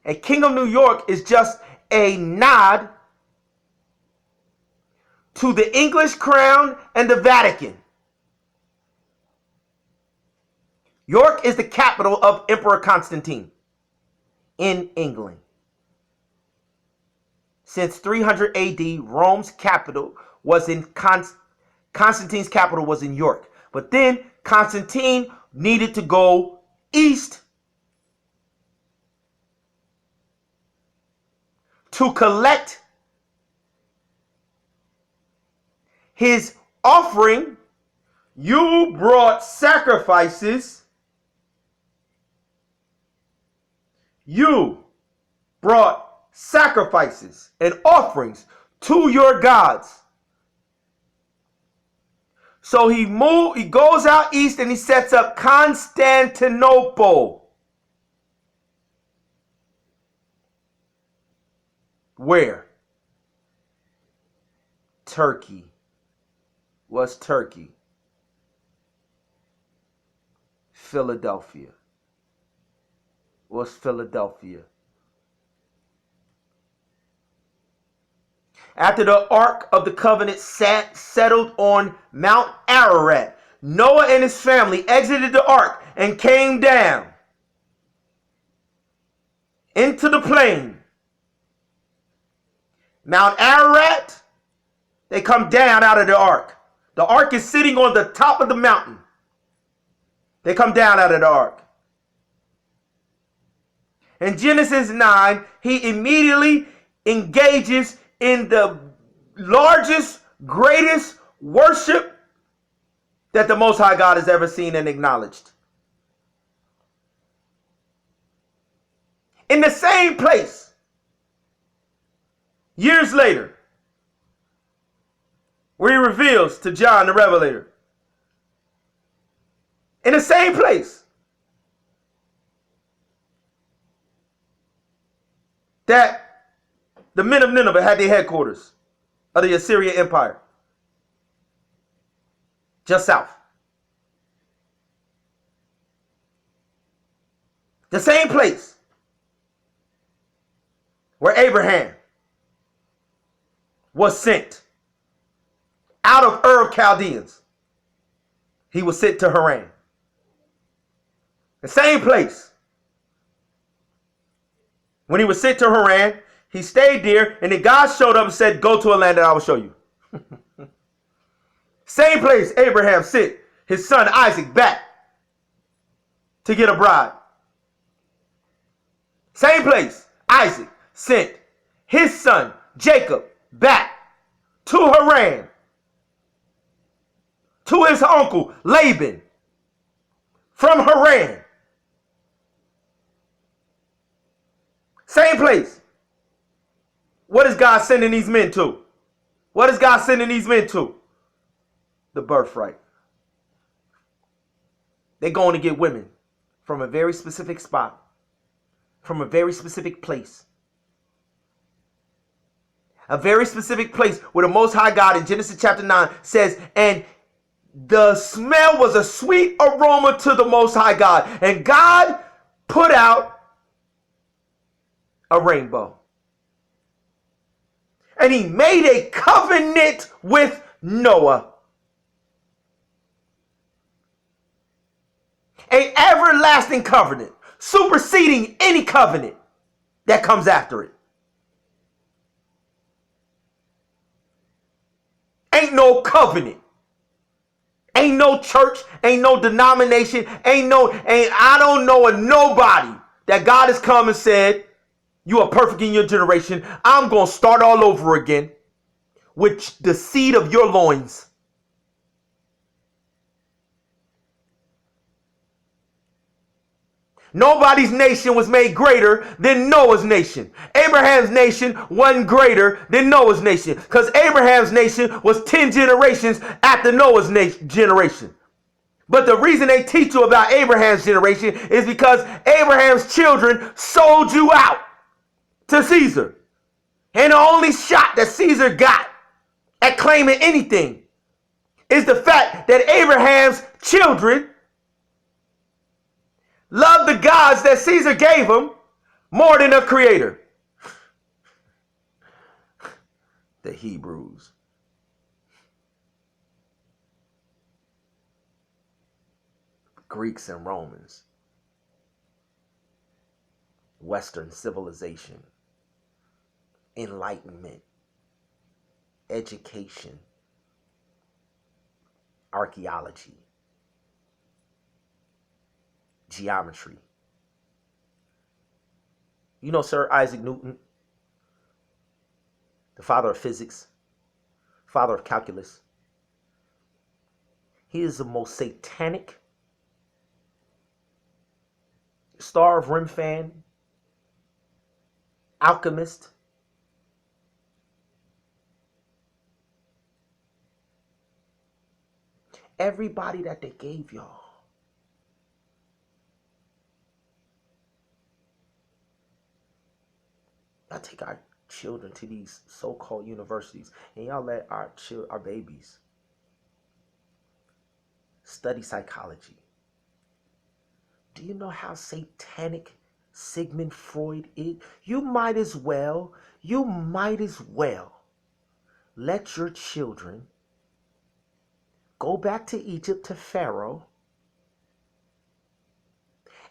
A King of New York is just a nod to the English crown and the Vatican. York is the capital of Emperor Constantine in England. Since 300 AD, Rome's capital was in Constantine's capital was in York. But then Constantine needed to go east to collect his offering. You brought sacrifices. You brought sacrifices and offerings to your gods. So he goes out east and he sets up Constantinople. Where? Turkey. What's Turkey? Philadelphia. What's Philadelphia? After the Ark of the Covenant settled on Mount Ararat, Noah and his family exited the Ark and came down into the plain. Mount Ararat, they come down out of the Ark. The Ark is sitting on the top of the mountain. They come down out of the Ark. In Genesis 9, he immediately engages in the largest, greatest worship that the Most High God has ever seen and acknowledged. In the same place, years later, where he reveals to John the Revelator, in the same place, that the men of Nineveh had their headquarters of the Assyrian Empire. Just south. The same place. where Abraham was sent out of Ur of Chaldeans. He was sent to Haran. The same place. When he was sent to Haran, he stayed there, and then God showed up and said, go to a land that I will show you. Same place Abraham sent his son Isaac back to get a bride. Same place Isaac sent his son Jacob back to Haran, to his uncle Laban from Haran. Same place. What is God sending these men to? What is God sending these men to? The birthright. They're going to get women from a very specific spot, from a very specific place. A very specific place where the Most High God in Genesis chapter 9 says, and the smell was a sweet aroma to the Most High God. And God put out a rainbow. And he made a covenant with Noah. An everlasting covenant, superseding any covenant that comes after it. Ain't no covenant. Ain't no church, ain't no denomination, I don't know of nobody that God has come and said, you are perfect in your generation. I'm going to start all over again with the seed of your loins. Nobody's nation was made greater than Noah's nation. Abraham's nation wasn't greater than Noah's nation, because Abraham's nation was 10 generations after Noah's generation. But the reason they teach you about Abraham's generation is because Abraham's children sold you out to Caesar. And the only shot that Caesar got at claiming anything is the fact that Abraham's children love the gods that Caesar gave him more than the creator. The Hebrews. Greeks and Romans. Western civilization. Enlightenment. Education. Archaeology. Geometry. You know Sir Isaac Newton, the father of physics, father of calculus. He is the most satanic Star of Rim fan, alchemist, everybody that they gave y'all. Y'all take our children to these so-called universities and y'all let our babies study psychology. Do you know how satanic Sigmund Freud is? You might as well let your children go back to Egypt, to Pharaoh,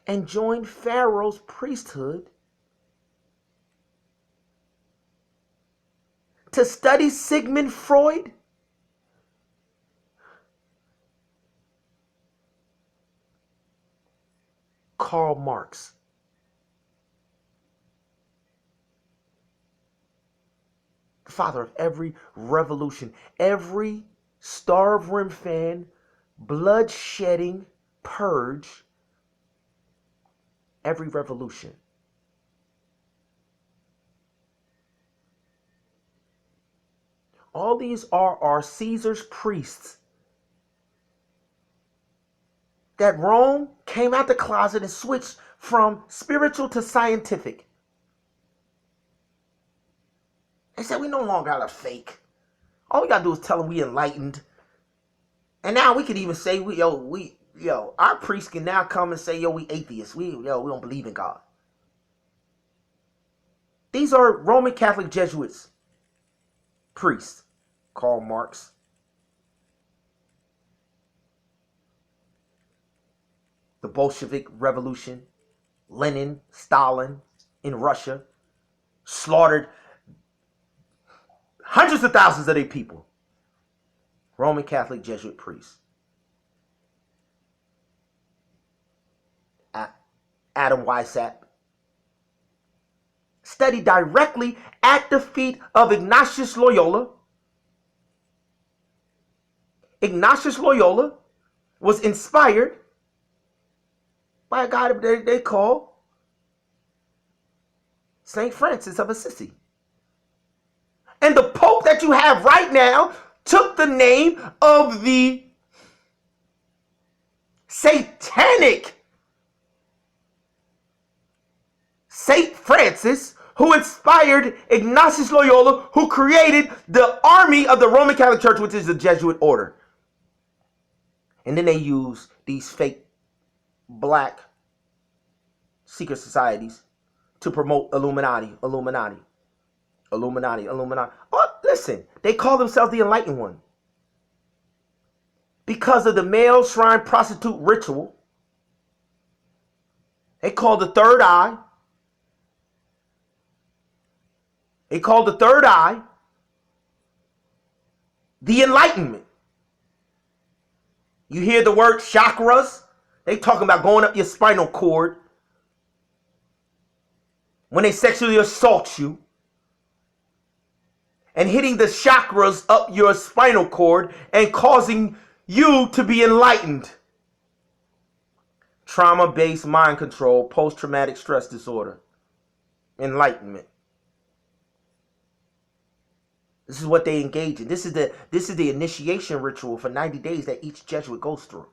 and join Pharaoh's priesthood to study Sigmund Freud? Karl Marx. The father of every revolution, every Star of Rim fan, blood-shedding purge, every revolution. All these are Caesar's priests that Rome came out the closet and switched from spiritual to scientific. They said we no longer are fake. All we gotta do is tell them we enlightened. And now we could even say our priests can now come and say, we atheists. We don't believe in God. These are Roman Catholic Jesuits, priests. Karl Marx. The Bolshevik Revolution. Lenin, Stalin in Russia slaughtered hundreds of thousands of their people. Roman Catholic Jesuit priests. Adam Weishaupt studied directly at the feet of Ignatius Loyola. Ignatius Loyola was inspired by a guy that they call St. Francis of Assisi. And the Pope that you have right now took the name of the satanic St. Francis, who inspired Ignatius Loyola, who created the army of the Roman Catholic Church, which is the Jesuit order. And then they use these fake black secret societies to promote Illuminati. Oh, listen, they call themselves the Enlightened One. Because of the male shrine prostitute ritual, they call the third eye. They call the third eye the Enlightenment. You hear the word chakras? They talking about going up your spinal cord when they sexually assault you and hitting the chakras up your spinal cord and causing you to be enlightened. Trauma-based mind control, post-traumatic stress disorder, enlightenment. This is what they engage in. This is the initiation ritual for 90 days that each Jesuit goes through.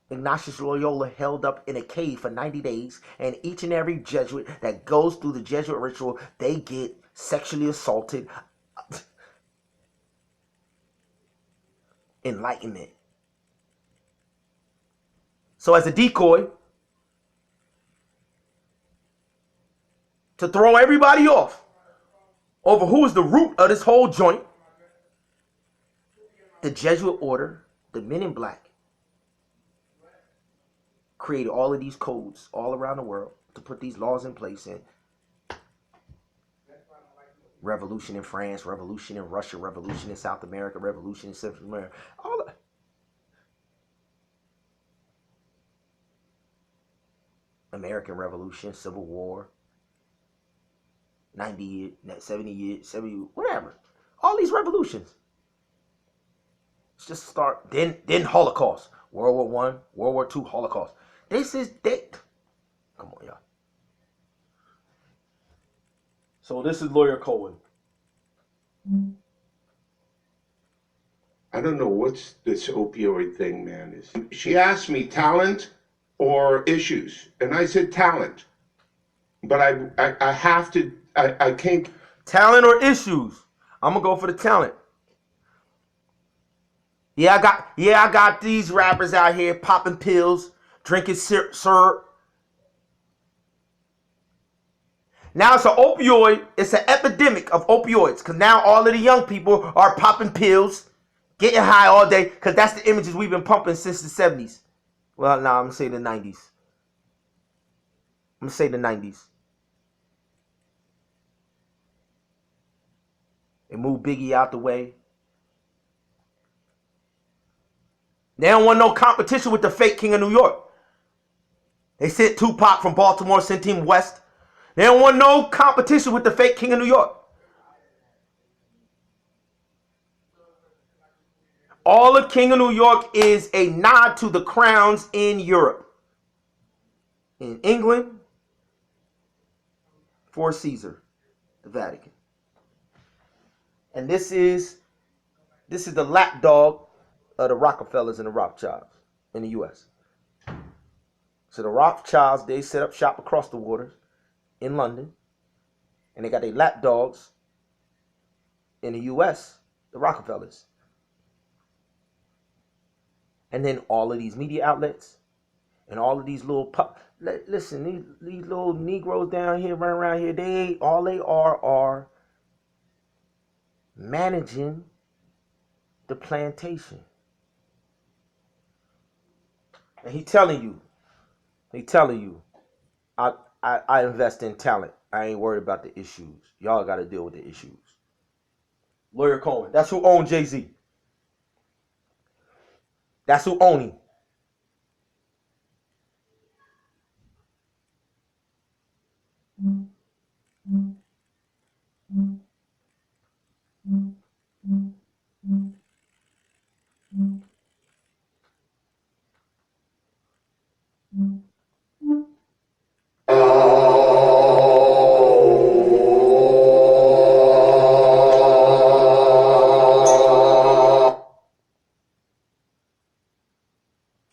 Ignatius Loyola held up in a cave for 90 days, and each and every Jesuit that goes through the Jesuit ritual, they get sexually assaulted. Enlightenment. So as a decoy, to throw everybody off over who is the root of this whole joint, the Jesuit order, the men in black, created all of these codes all around the world to put these laws in place. And revolution in France, revolution in Russia, revolution in South America, revolution in Central America, all of American Revolution, Civil War, 90 years, 70 years, 70, whatever. All these revolutions. Let's just start. Then Holocaust. World War One, World War II, Holocaust. This is date. Come on, y'all. So this is Lawyer Cohen. I don't know what's this opioid thing, man. Is she asked me talent or issues, and I said talent. But I have to. I can't. Talent or issues? I'm gonna go for the talent. Yeah, I got these rappers out here popping pills, drinking syrup. Now it's an opioid. It's an epidemic of opioids, because now all of the young people are popping pills, getting high all day, because that's the images we've been pumping since the 70s. Well, no, I'm gonna say the 90s. I'm gonna say the 90s. They moved Biggie out the way. They don't want no competition with the fake King of New York. They sent Tupac from Baltimore, sent him west. They don't want no competition with the fake King of New York. All of King of New York is a nod to the crowns in Europe. In England, for Caesar, the Vatican. And this is the lapdog of the Rockefellers and the Rothschilds in the U.S. So the Rothschilds, they set up shop across the waters in London, and they got their lapdogs in the U.S., the Rockefellers. And then all of these media outlets, And all of these little listen, these little Negroes down here, running around here, they are managing the plantation. And he telling you, I invest in talent. I ain't worried about the issues. Y'all got to deal with the issues. Lawyer Cohen, that's who owned Jay-Z. That's who owned him.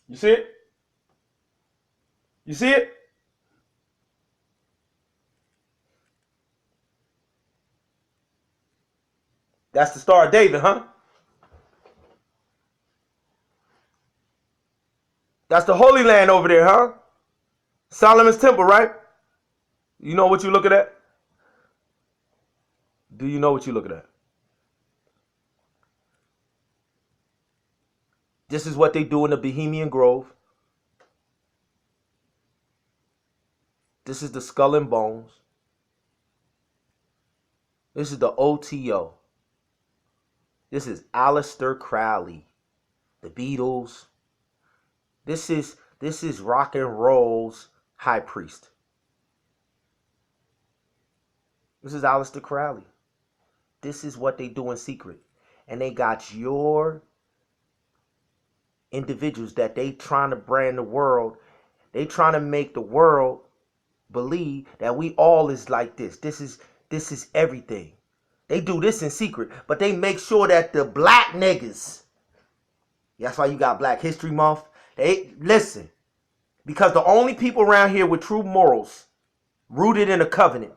You see it? You see it? That's the Star of David, huh? That's the Holy Land over there, huh? Solomon's Temple, right? You know what you're looking at? Do you know what you're looking at? This is what they do in the Bohemian Grove. This is the Skull and Bones. This is the OTO. This is Aleister Crowley, the Beatles. This is rock and roll's high priest. This is Aleister Crowley. This is what they do in secret. And they got your individuals that they trying to brand the world. They trying to make the world believe that we all is like this. This is everything. They do this in secret, but they make sure that the black niggas, that's why you got Black History Month. They listen, because the only people around here with true morals, rooted in a covenant,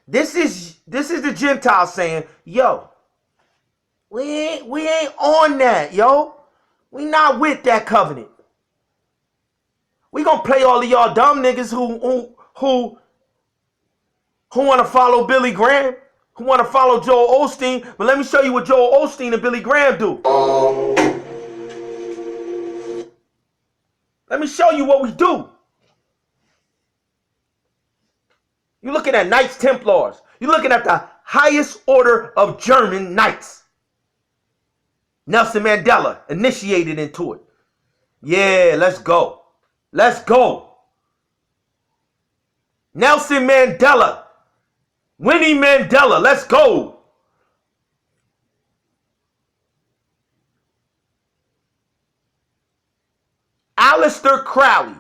this is the Gentiles saying, yo, we ain't on that, yo. We not with that covenant. We gonna play all of y'all dumb niggas who want to follow Billy Graham, who want to follow Joel Osteen. But let me show you what Joel Osteen and Billy Graham do. Let me show you what we do. You're looking at Knights Templars. You're looking at the highest order of German knights. Nelson Mandela initiated into it. Yeah, let's go. Let's go. Nelson Mandela. Winnie Mandela. Let's go. Aleister Crowley.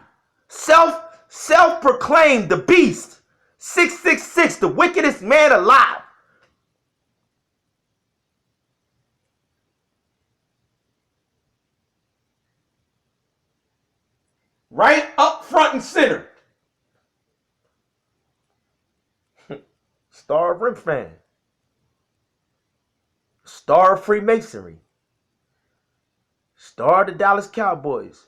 Self-proclaimed the beast. 666, the wickedest man alive. Right up front and center. Star of Ripfan. Star of Freemasonry. Star of the Dallas Cowboys.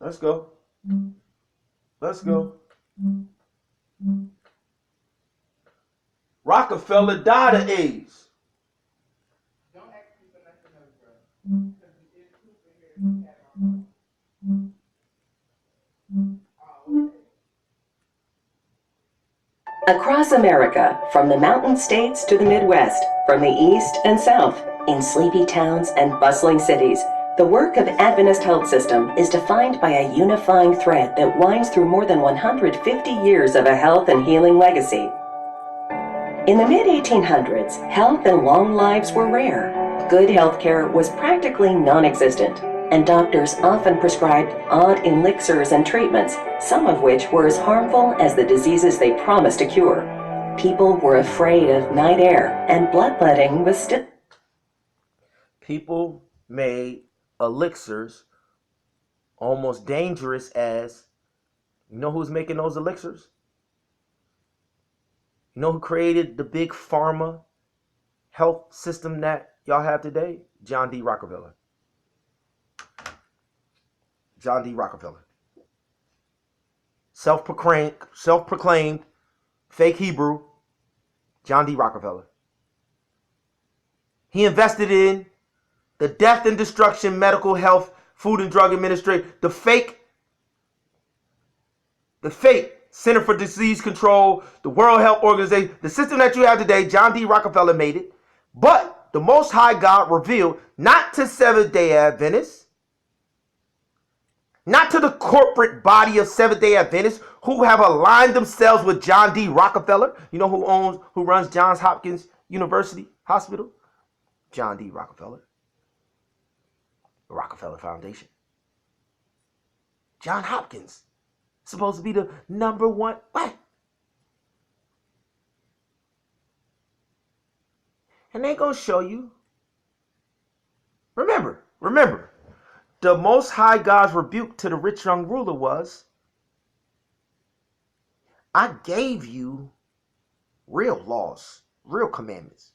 Let's go. Let's go. Rockefeller died of AIDS. Don't ask me for nothing else, bro. Across America, from the mountain states to the Midwest, from the East and South, in sleepy towns and bustling cities, the work of Adventist Health System is defined by a unifying thread that winds through more than 150 years of a health and healing legacy. In the mid-1800s, health and long lives were rare. Good health care was practically non-existent, and doctors often prescribed odd elixirs and treatments, some of which were as harmful as the diseases they promised to cure. People were afraid of night air, and bloodletting was still... People made elixirs almost dangerous as, you know who's making those elixirs? You know who created the big pharma health system that y'all have today? John D. Rockefeller. John D. Rockefeller. Self-proclaimed fake Hebrew, John D. Rockefeller. He invested in the Death and Destruction Medical Health Food and Drug Administration, the fake Center for Disease Control, the World Health Organization, the system that you have today. John D. Rockefeller made it. But the Most High God revealed not to Seventh-day Adventists, not to the corporate body of Seventh-day Adventists who have aligned themselves with John D. Rockefeller. You know who runs Johns Hopkins University Hospital? John D. Rockefeller. The Rockefeller Foundation. John Hopkins. Supposed to be the number one. What? And they gonna show you. Remember. The Most High God's rebuke to the rich young ruler was, I gave you real laws, real commandments.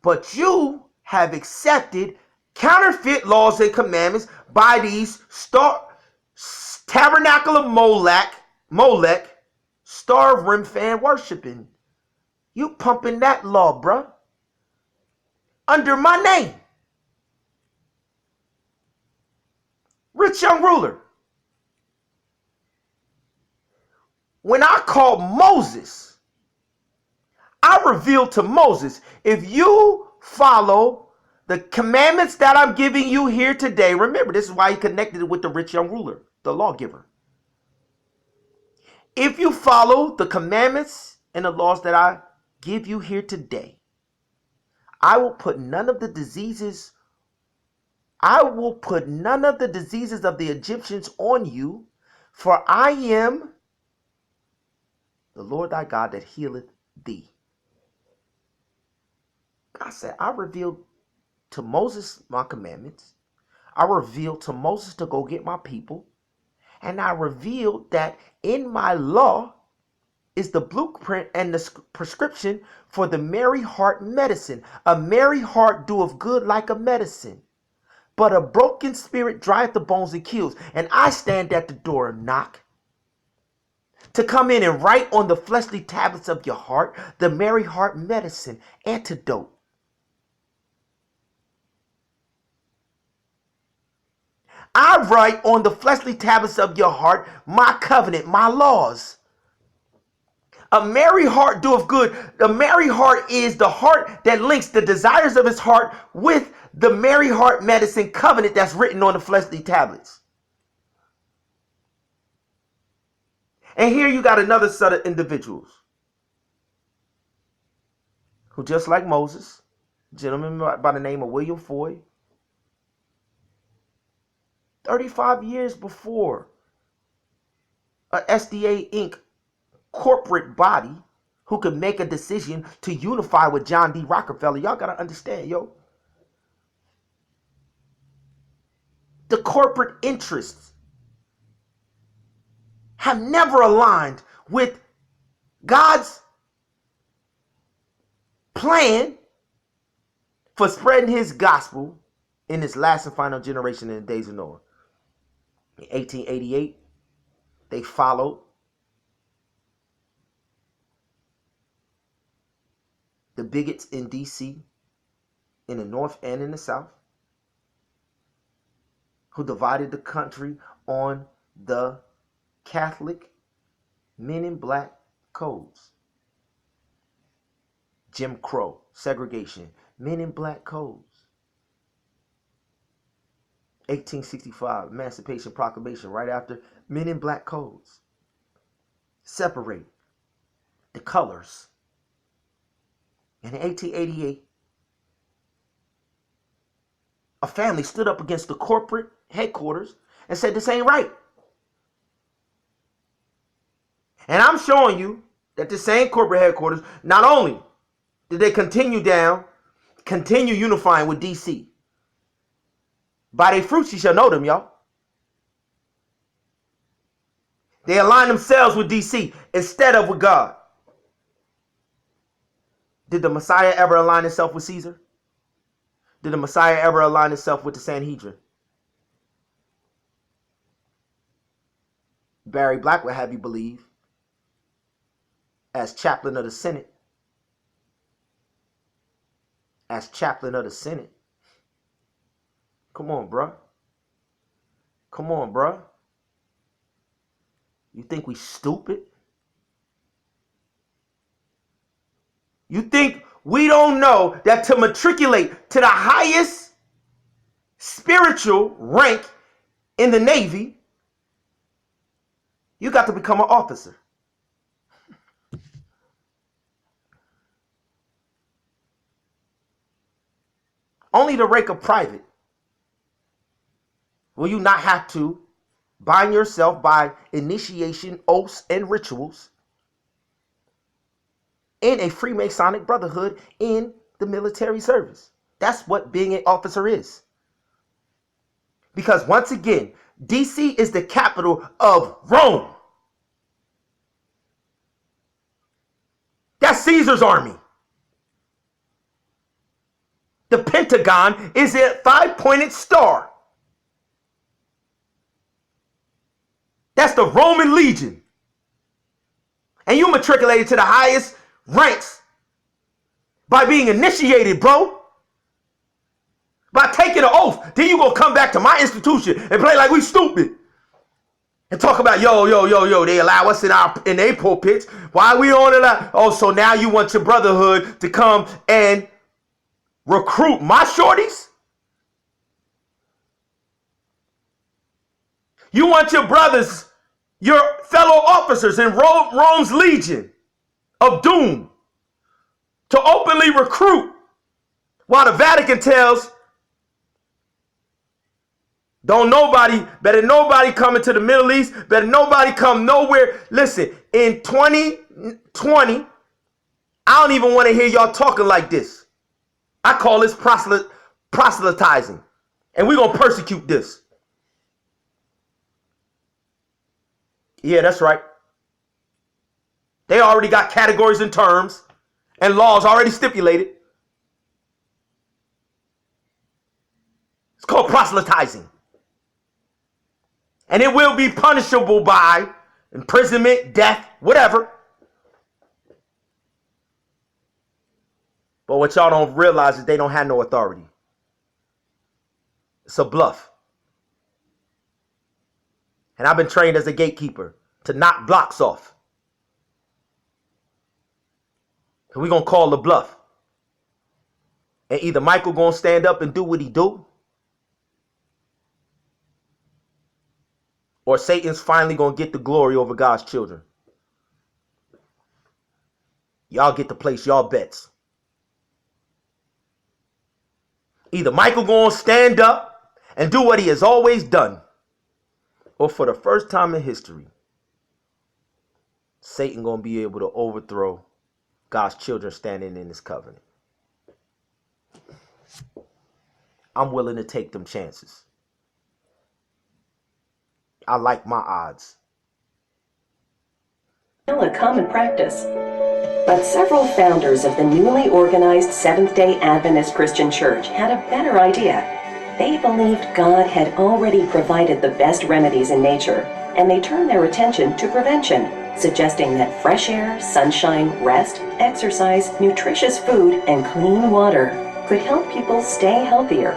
But you have accepted counterfeit laws and commandments by these tabernacle of Molech, star of Remphan worshiping. You pumping that law, bruh. Under my name. Rich young ruler. When I called Moses, I revealed to Moses, if you follow the commandments that I'm giving you here today, remember, this is why he connected it with the rich young ruler, the lawgiver. If you follow the commandments and the laws that I give you here today, I will put none of the diseases of the Egyptians on you, for I am the Lord thy God that healeth thee. I said, I revealed to Moses my commandments. I revealed to Moses to go get my people. And I revealed that in my law is the blueprint and the prescription for the merry heart medicine. A merry heart doeth good like a medicine, but a broken spirit drieth the bones and kills. And I stand at the door and knock, to come in and write on the fleshly tablets of your heart the merry heart medicine antidote. I write on the fleshly tablets of your heart my covenant, my laws. A merry heart doeth good. The merry heart is the heart that links the desires of his heart with the merry heart medicine covenant that's written on the fleshly tablets. And here you got another set of individuals who, just like Moses, a gentleman by the name of William Foy, 35 years before a SDA Inc. corporate body who could make a decision to unify with John D. Rockefeller. Y'all got to understand, yo. The corporate interests have never aligned with God's plan for spreading his gospel in this last and final generation in the days of Noah. In 1888, they followed the bigots in D.C., in the North and in the South, who divided the country on the Catholic men in black codes. Jim Crow, segregation, men in black codes. 1865, Emancipation Proclamation, right after men in black codes. Separate the colors. And in 1888, a family stood up against the corporate headquarters and said this ain't right. And I'm showing you that the same corporate headquarters, not only did they continue unifying with DC. By their fruits you shall know them, y'all. They align themselves with DC instead of with God. Did the Messiah ever align himself with Caesar? Did the Messiah ever align himself with the Sanhedrin? Barry Black would have you believe, as chaplain of the Senate, Come on, bruh. Come on, bruh. You think we stupid? You think we don't know that to matriculate to the highest spiritual rank in the Navy, you got to become an officer? Only to rank a private will you not have to bind yourself by initiation, oaths, and rituals in a Freemasonic brotherhood in the military service. That's what being an officer is. Because once again, DC is the capital of Rome. That's Caesar's army. The Pentagon is a 5-pointed star. That's the Roman legion. And you matriculated to the highest ranks by being initiated, bro. By taking an oath. Then you gonna come back to my institution and play like we stupid. And talk about, yo, they allow us in their pulpits. Why we don't allow? Oh, so now you want your brotherhood to come and recruit my shorties? You want your brothers, your fellow officers in Rome's Legion of Doom to openly recruit while the Vatican tells better nobody come into the Middle East, better nobody come nowhere. Listen, in 2020, I don't even want to hear y'all talking like this. I call this proselytizing. And we're going to persecute this. Yeah, that's right. They already got categories and terms and laws already stipulated. It's called proselytizing. And it will be punishable by imprisonment, death, whatever. But what y'all don't realize is they don't have no authority. It's a bluff. And I've been trained as a gatekeeper to knock blocks off. So we're going to call the bluff. And either Michael going to stand up and do what he do, or Satan's finally going to get the glory over God's children. Y'all get to place y'all bets. Either Michael going to stand up and do what he has always done, or for the first time in history, Satan going to be able to overthrow God's children standing in his covenant. I'm willing to take them chances. I like my odds. Still a common practice. But several founders of the newly organized Seventh-day Adventist Christian Church had a better idea. They believed God had already provided the best remedies in nature, and they turned their attention to prevention, suggesting that fresh air, sunshine, rest, exercise, nutritious food, and clean water could help people stay healthier.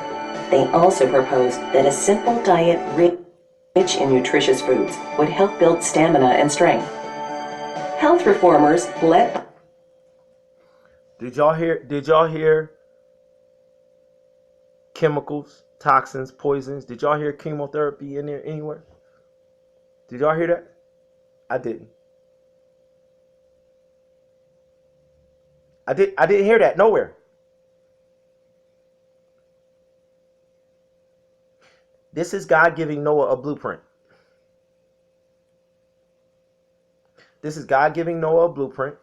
They also proposed that a simple diet rich in nutritious foods would help build stamina and strength. Health reformers led... Did y'all hear chemicals, toxins, poisons? Did y'all hear chemotherapy in there anywhere? Did y'all hear that? I didn't. I didn't hear that nowhere. This is God giving Noah a blueprint. This is God giving Noah a blueprint.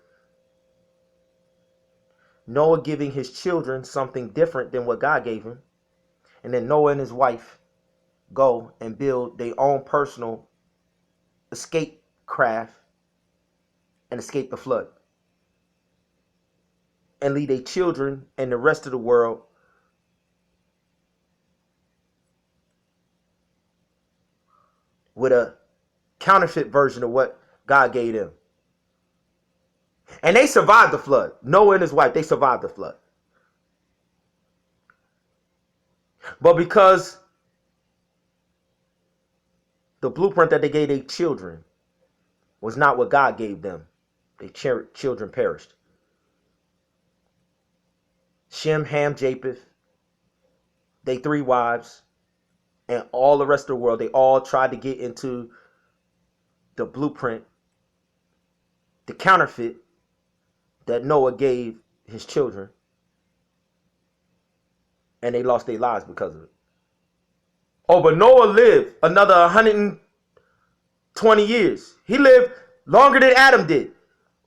Noah giving his children something different than what God gave him. And then Noah and his wife go and build their own personal escape craft and escape the flood. and leave their children and the rest of the world with a counterfeit version of what God gave them. And they survived the flood. Noah and his wife, they survived the flood. But because the blueprint that they gave their children was not what God gave them, their children perished. Shem, Ham, Japheth, they 3 wives, and all the rest of the world, they all tried to get into the blueprint, the counterfeit that Noah gave his children, and they lost their lives because of it. Oh, but Noah lived another 120 years. He lived longer than Adam did.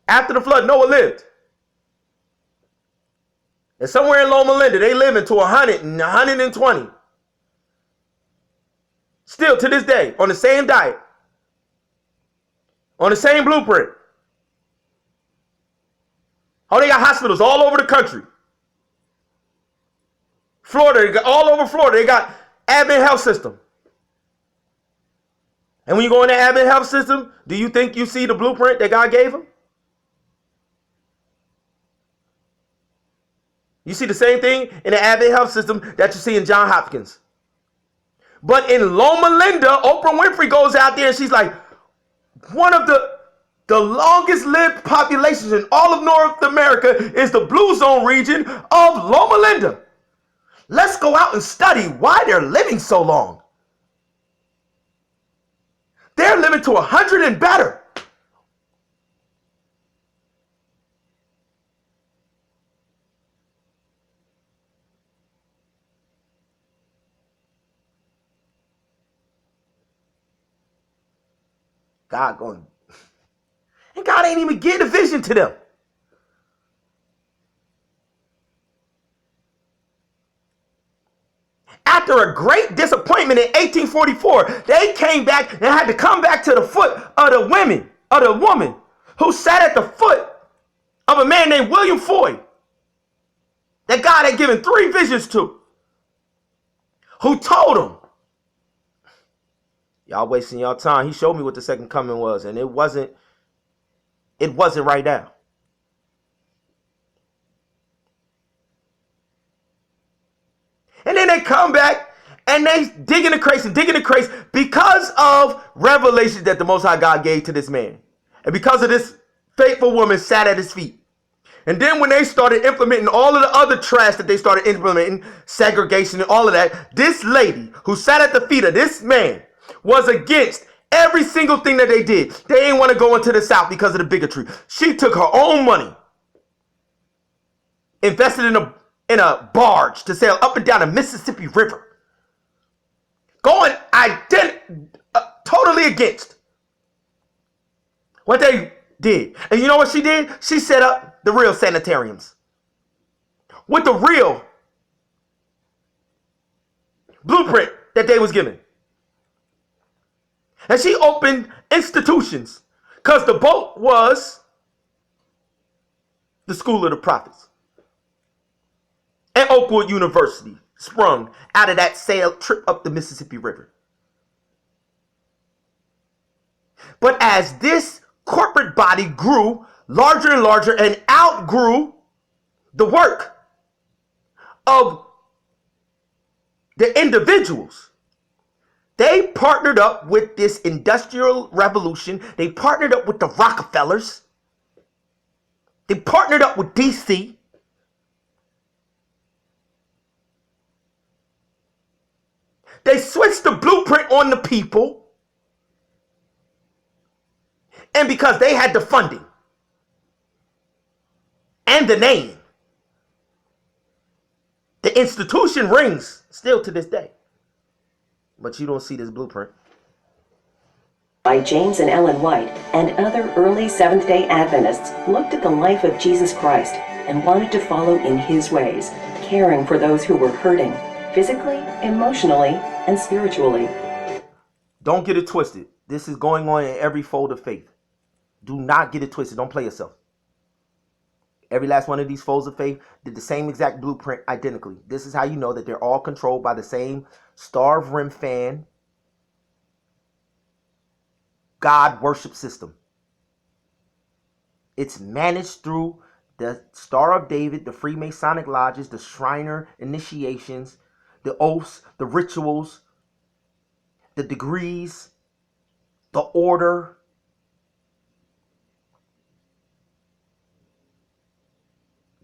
After the flood, Noah lived. And somewhere in Loma Linda, they live into 100 and 120. Still to this day, on the same diet, on the same blueprint. Oh, they got hospitals all over the country. Florida, they got, all over Florida, they got Advent Health System. And when you go in the Advent Health System, do you think you see the blueprint that God gave them? You see the same thing in the Advent Health System that you see in Johns Hopkins. But in Loma Linda, Oprah Winfrey goes out there and she's like, one of the longest lived populations in all of North America is the Blue Zone region of Loma Linda. Let's go out and study why they're living so long. They're living to 100 and better. God going, and God ain't even getting a vision to them. After a great disappointment in 1844, they came back and had to come back to the foot of the woman who sat at the foot of a man named William Foy, that God had given 3 visions to, who told him, y'all wasting y'all time. He showed me what the second coming was, and it wasn't right now. And then they come back and they dig in the crates because of revelations that the Most High God gave to this man. And because of this faithful woman sat at his feet. And then when they started implementing all of the other trash that they started implementing, segregation and all of that, this lady who sat at the feet of this man was against every single thing that they did. They didn't want to go into the South because of the bigotry. She took her own money, invested in a barge to sail up and down the Mississippi River, going totally against what they did. And you know what she did? She set up the real sanitariums with the real blueprint that they was given. And she opened institutions because the boat was the school of the prophets. And Oakwood University sprung out of that sail trip up the Mississippi River. But as this corporate body grew larger and larger and outgrew the work of the individuals, they partnered up with this industrial revolution. They partnered up with the Rockefellers. They partnered up with DC. They switched the blueprint on the people. And because they had the funding and the name, the institution rings still to this day. But you don't see this blueprint. By James and Ellen White and other early Seventh-day Adventists looked at the life of Jesus Christ and wanted to follow in his ways, caring for those who were hurting, physically, emotionally, and spiritually. Don't get it twisted. This is going on in every fold of faith. Do not get it twisted. Don't play yourself. Every last one of these folds of faith did the same exact blueprint identically. This is how you know that they're all controlled by the same star of Rim fan God worship system. It's managed through the Star of David, the Freemasonic lodges, the Shriner initiations, the oaths, the rituals, the degrees, the order.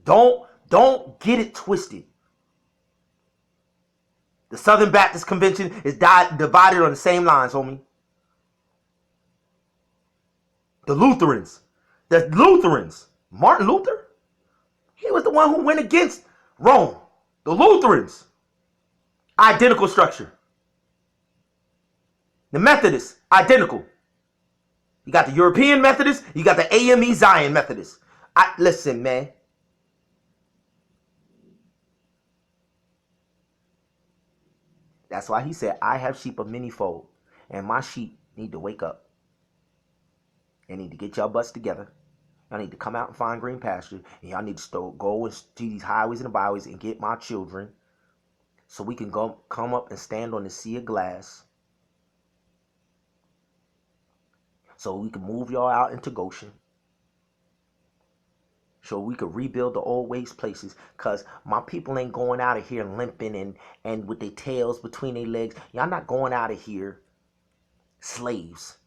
Don't get it twisted. The Southern Baptist Convention is divided on the same lines, homie. The Lutherans, Martin Luther, he was the one who went against Rome. The Lutherans, identical structure. The Methodists, identical. You got the European Methodists, you got the AME Zion Methodists. Listen, man. That's why he said, I have sheep of many fold, and my sheep need to wake up. They need to get y'all butts together. Y'all need to come out and find green pasture, and y'all need to go and to these highways and the byways and get my children so we can come up and stand on the sea of glass, so we can move y'all out into Goshen, so we could rebuild the old waste places, because my people ain't going out of here limping and with their tails between their legs. Y'all not going out of here slaves.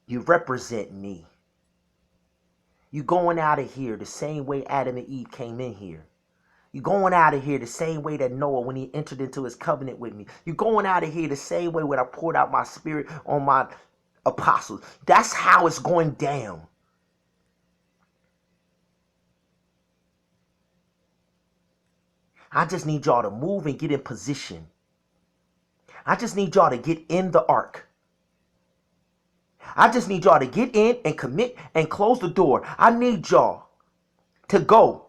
You represent me. You going out of here the same way Adam and Eve came in here. You going out of here the same way that Noah when he entered into his covenant with me. You going out of here the same way when I poured out my spirit on my apostles. That's how it's going down. I just need y'all to move and get in position. I just need y'all to get in the ark. I just need y'all to get in and commit and close the door. I need y'all to go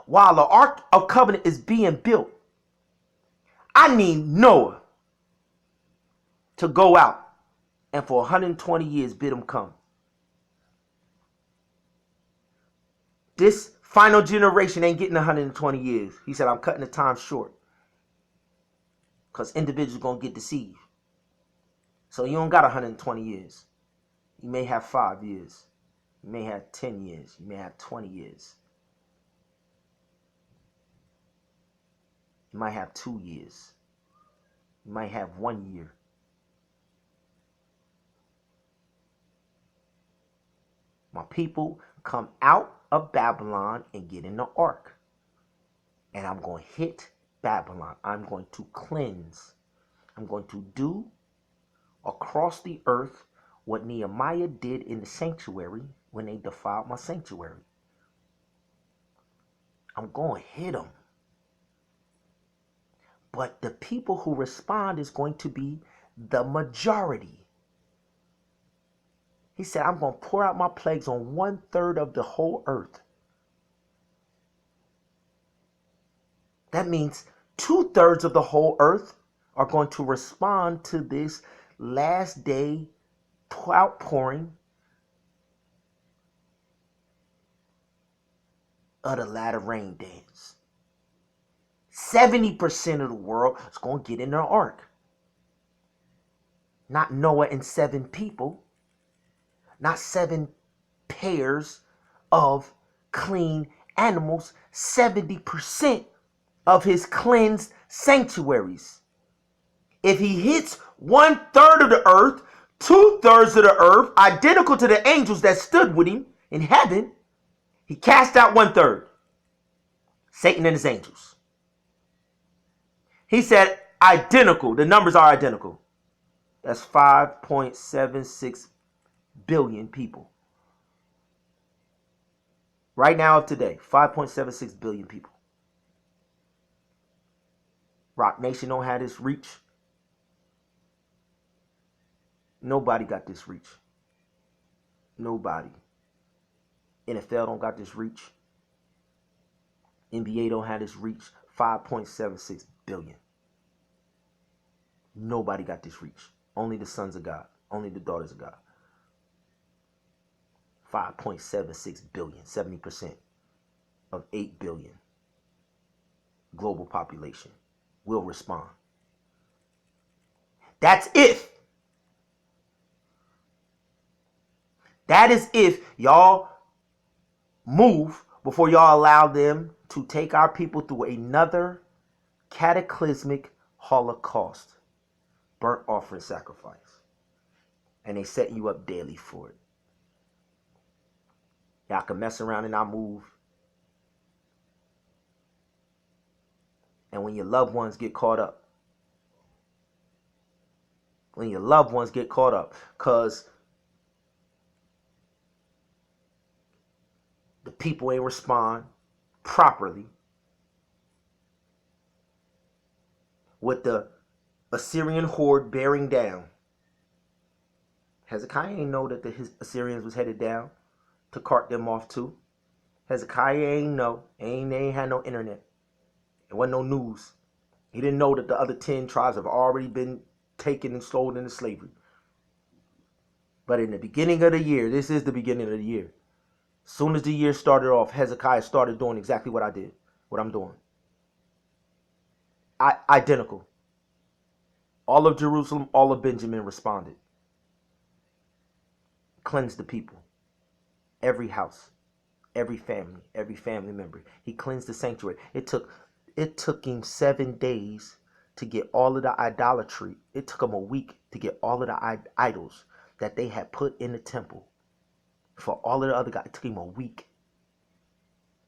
while the Ark of Covenant is being built. I need Noah to go out and for 120 years bid him come. This final generation ain't getting 120 years. He said, I'm cutting the time short because individuals going to get deceived. So you don't got 120 years. You may have 5 years. You may have 10 years. You may have 20 years. You might have 2 years. You might have 1 year. My people come out of Babylon and get in the ark. And I'm going to hit Babylon. I'm going to cleanse. I'm going to do across the earth what Nehemiah did in the sanctuary when they defiled my sanctuary. I'm going to hit them. But the people who respond is going to be the majority. He said, I'm going to pour out my plagues on 1/3 of the whole earth. That means 2/3 of the whole earth are going to respond to this last day outpouring of the latter rain dance. 70% of the world is going to get in their ark. Not Noah and 7 people. Not 7 pairs of clean animals. 70% of his cleansed sanctuaries. If he hits 1/3 of the earth, 2/3 of the earth, identical to the angels that stood with him in heaven, he cast out 1/3. Satan and his angels. He said identical. The numbers are identical. That's 5.76 billion people. Right now of today, 5.76 billion people. Rock Nation don't have this reach. Nobody got this reach. Nobody. NFL don't got this reach. NBA don't have this reach. 5.76 billion. Nobody got this reach. Only the sons of God. Only the daughters of God. 5.76 billion, 70% of 8 billion global population will respond. That's if. That is if y'all move before y'all allow them to take our people through another cataclysmic Holocaust, burnt offering sacrifice. And they set you up daily for it. Y'all can mess around and not move. And when your loved ones get caught up, because the people ain't respond properly with the Assyrian horde bearing down. Hezekiah ain't know that the Assyrians was headed down to cart them off too. Hezekiah ain't know. They ain't had no internet. There wasn't no news. He didn't know that the other 10 tribes have already been taken and sold into slavery. But in the beginning of the year, this is the beginning of the year. As soon as the year started off, Hezekiah started doing exactly what I did, what I'm doing. Identical. All of Jerusalem, all of Benjamin responded. Cleansed the people. Every house, every family member. He cleansed the sanctuary. It took him 7 days to get all of the idolatry. It took him a week to get all of the idols that they had put in the temple. For all of the other guys, it took him a week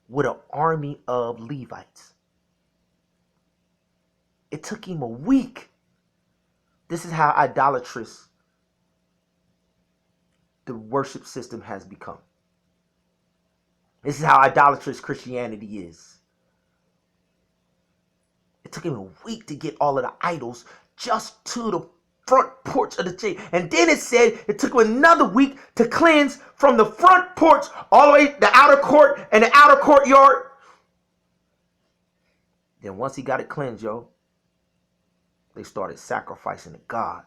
with an army of Levites. It took him a week. This is how idolatrous the worship system has become. This is how idolatrous Christianity is. It took him a week to get all of the idols just to the front porch of the church. And then it said it took him another week to cleanse from the front porch all the way to the outer court and the outer courtyard. Then once he got it cleansed, they started sacrificing to God.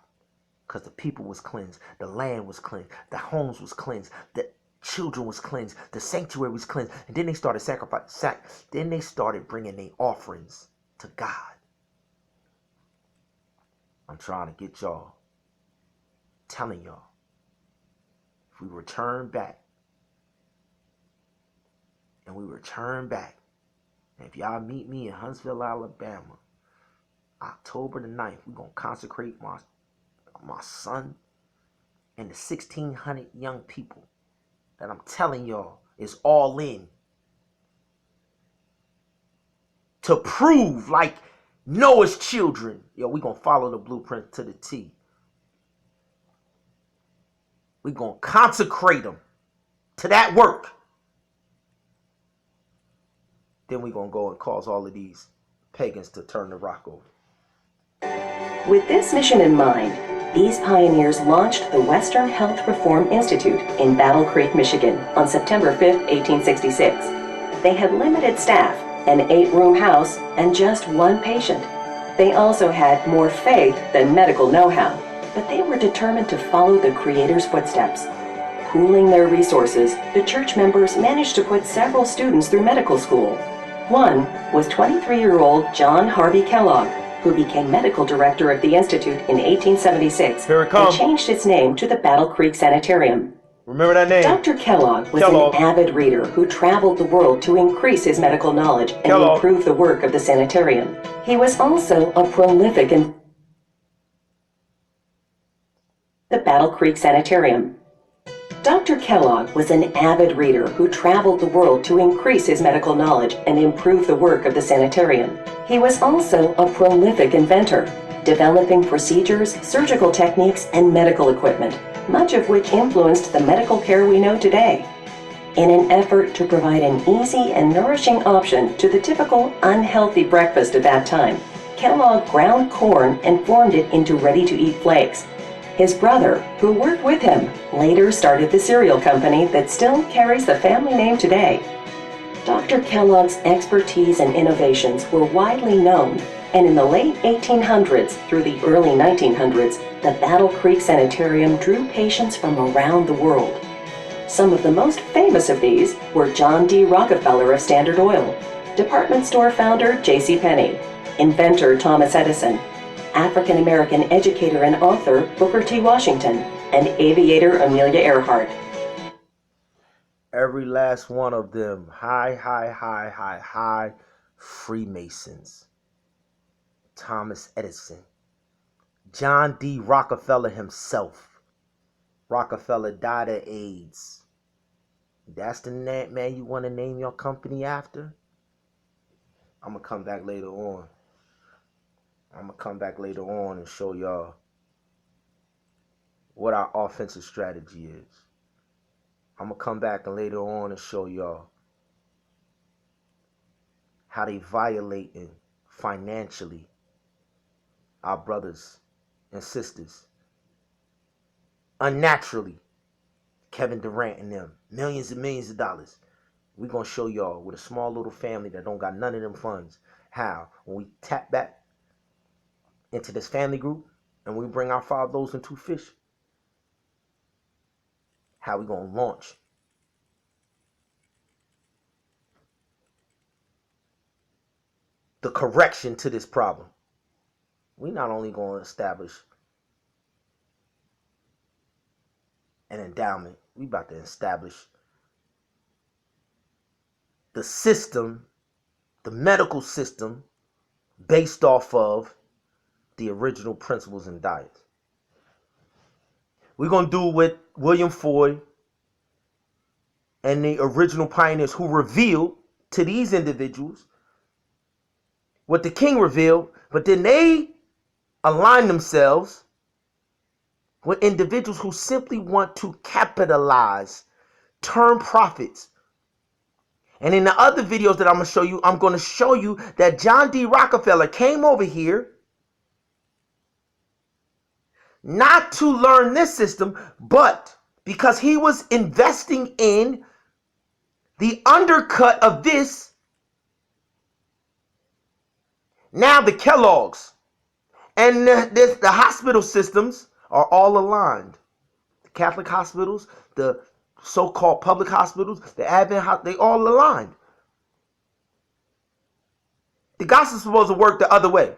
Because the people was cleansed, the land was cleansed, the homes was cleansed, the children was cleansed, the sanctuary was cleansed. And then they started then they started bringing their offerings to God. I'm trying to get y'all, telling y'all, if we return back, and if y'all meet me in Huntsville, Alabama, October the 9th, we're going to consecrate my son and the 1,600 young people that I'm telling y'all is all in to prove like Noah's children. We're going to follow the blueprint to the T. We're going to consecrate them to that work. Then we're going to go and cause all of these pagans to turn the rock over. With this mission in mind, these pioneers launched the Western Health Reform Institute in Battle Creek, Michigan on September 5, 1866. They had limited staff, an 8-room house, and just one patient. They also had more faith than medical know-how, but they were determined to follow the Creator's footsteps. Pooling their resources, the church members managed to put several students through medical school. One was 23-year-old John Harvey Kellogg, who became medical director of the Institute in 1876 and changed its name to the Battle Creek Sanitarium. Remember that name? Dr. Kellogg was an avid reader who traveled the world to increase his medical knowledge and improve the work of the sanitarium. He was also a prolific in the Battle Creek Sanitarium. Dr. Kellogg was an avid reader who traveled the world to increase his medical knowledge and improve the work of the sanitarium. He was also a prolific inventor, developing procedures, surgical techniques, and medical equipment, much of which influenced the medical care we know today. In an effort to provide an easy and nourishing option to the typical unhealthy breakfast of that time, Kellogg ground corn and formed it into ready-to-eat flakes. His brother, who worked with him, later started the cereal company that still carries the family name today. Dr. Kellogg's expertise and innovations were widely known, and in the late 1800s through the early 1900s, the Battle Creek Sanitarium drew patients from around the world. Some of the most famous of these were John D. Rockefeller of Standard Oil, department store founder J.C. Penney, inventor Thomas Edison, African-American educator and author Booker T. Washington, and aviator Amelia Earhart. Every last one of them, high Freemasons. Thomas Edison, John D. Rockefeller himself. Rockefeller died of AIDS. That's the man you want to name your company after? I'm going to come back later on. And show y'all what our offensive strategy is. I'm going to come back later on and show y'all how they violating financially our brothers and sisters. Unnaturally, Kevin Durant and them, millions and millions of dollars. We're going to show y'all with a small little family that don't got none of them funds, how when we tap back into this family group and we bring our 5 loaves and 2 fish, how we going to launch the correction to this problem. We not only going to establish an endowment, we about to establish the system, the medical system, based off of the original principles and diets. We're going to do what William Ford and the original pioneers who revealed to these individuals what the king revealed, but then they align themselves with individuals who simply want to capitalize, turn profits. And in the other videos that I'm going to show you that John D. Rockefeller came over here not to learn this system, but because he was investing in the undercut of this. Now the Kellogg's and the hospital systems are all aligned. The Catholic hospitals, the so-called public hospitals, the Advent, they all aligned. The gospel's supposed to work the other way.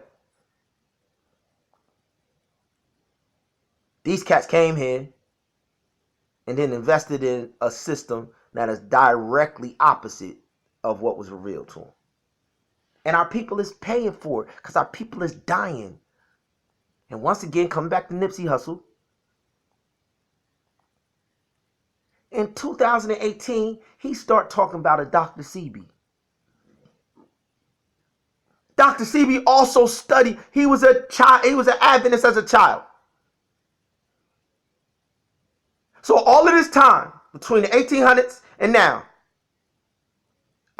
These cats came here and then invested in a system that is directly opposite of what was revealed to them. And our people is paying for it because our people is dying. And once again, coming back to Nipsey Hussle, in 2018, he started talking about a Dr. Sebi. Dr. Sebi also studied. He was a child. He was an Adventist as a child. So all of this time, between the 1800s and now,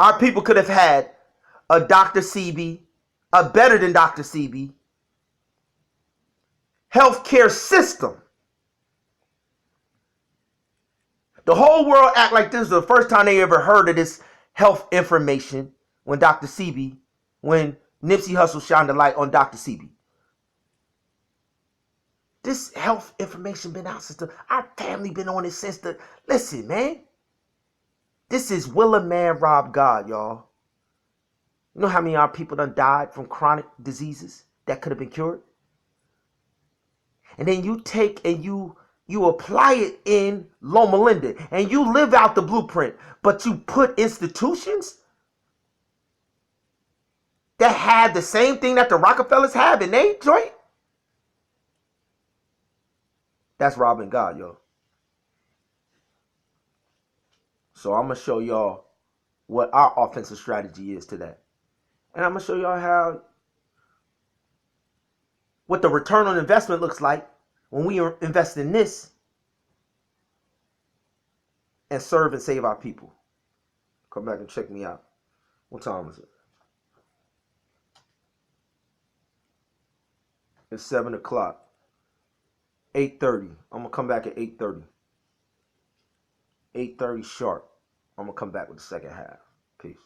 our people could have had a Dr. Sebi, a better than Dr. Sebi, healthcare system. The whole world act like this is the first time they ever heard of this health information when Dr. Sebi, when Nipsey Hussle shined the light on Dr. Sebi. This health information been out since our family been on it since listen, man. This is will a man rob God, y'all. You know how many of our people done died from chronic diseases that could have been cured? And then you take and you apply it in Loma Linda and you live out the blueprint, but you put institutions that have the same thing that the Rockefellers have in their joint. That's robbing God, yo. So I'm going to show y'all what our offensive strategy is to that. And I'm going to show y'all what the return on investment looks like when we invest in this and serve and save our people. Come back and check me out. What time is it? It's 7 o'clock. 8:30. I'm going to come back at 8:30. 8:30 sharp. I'm going to come back with the second half. Peace.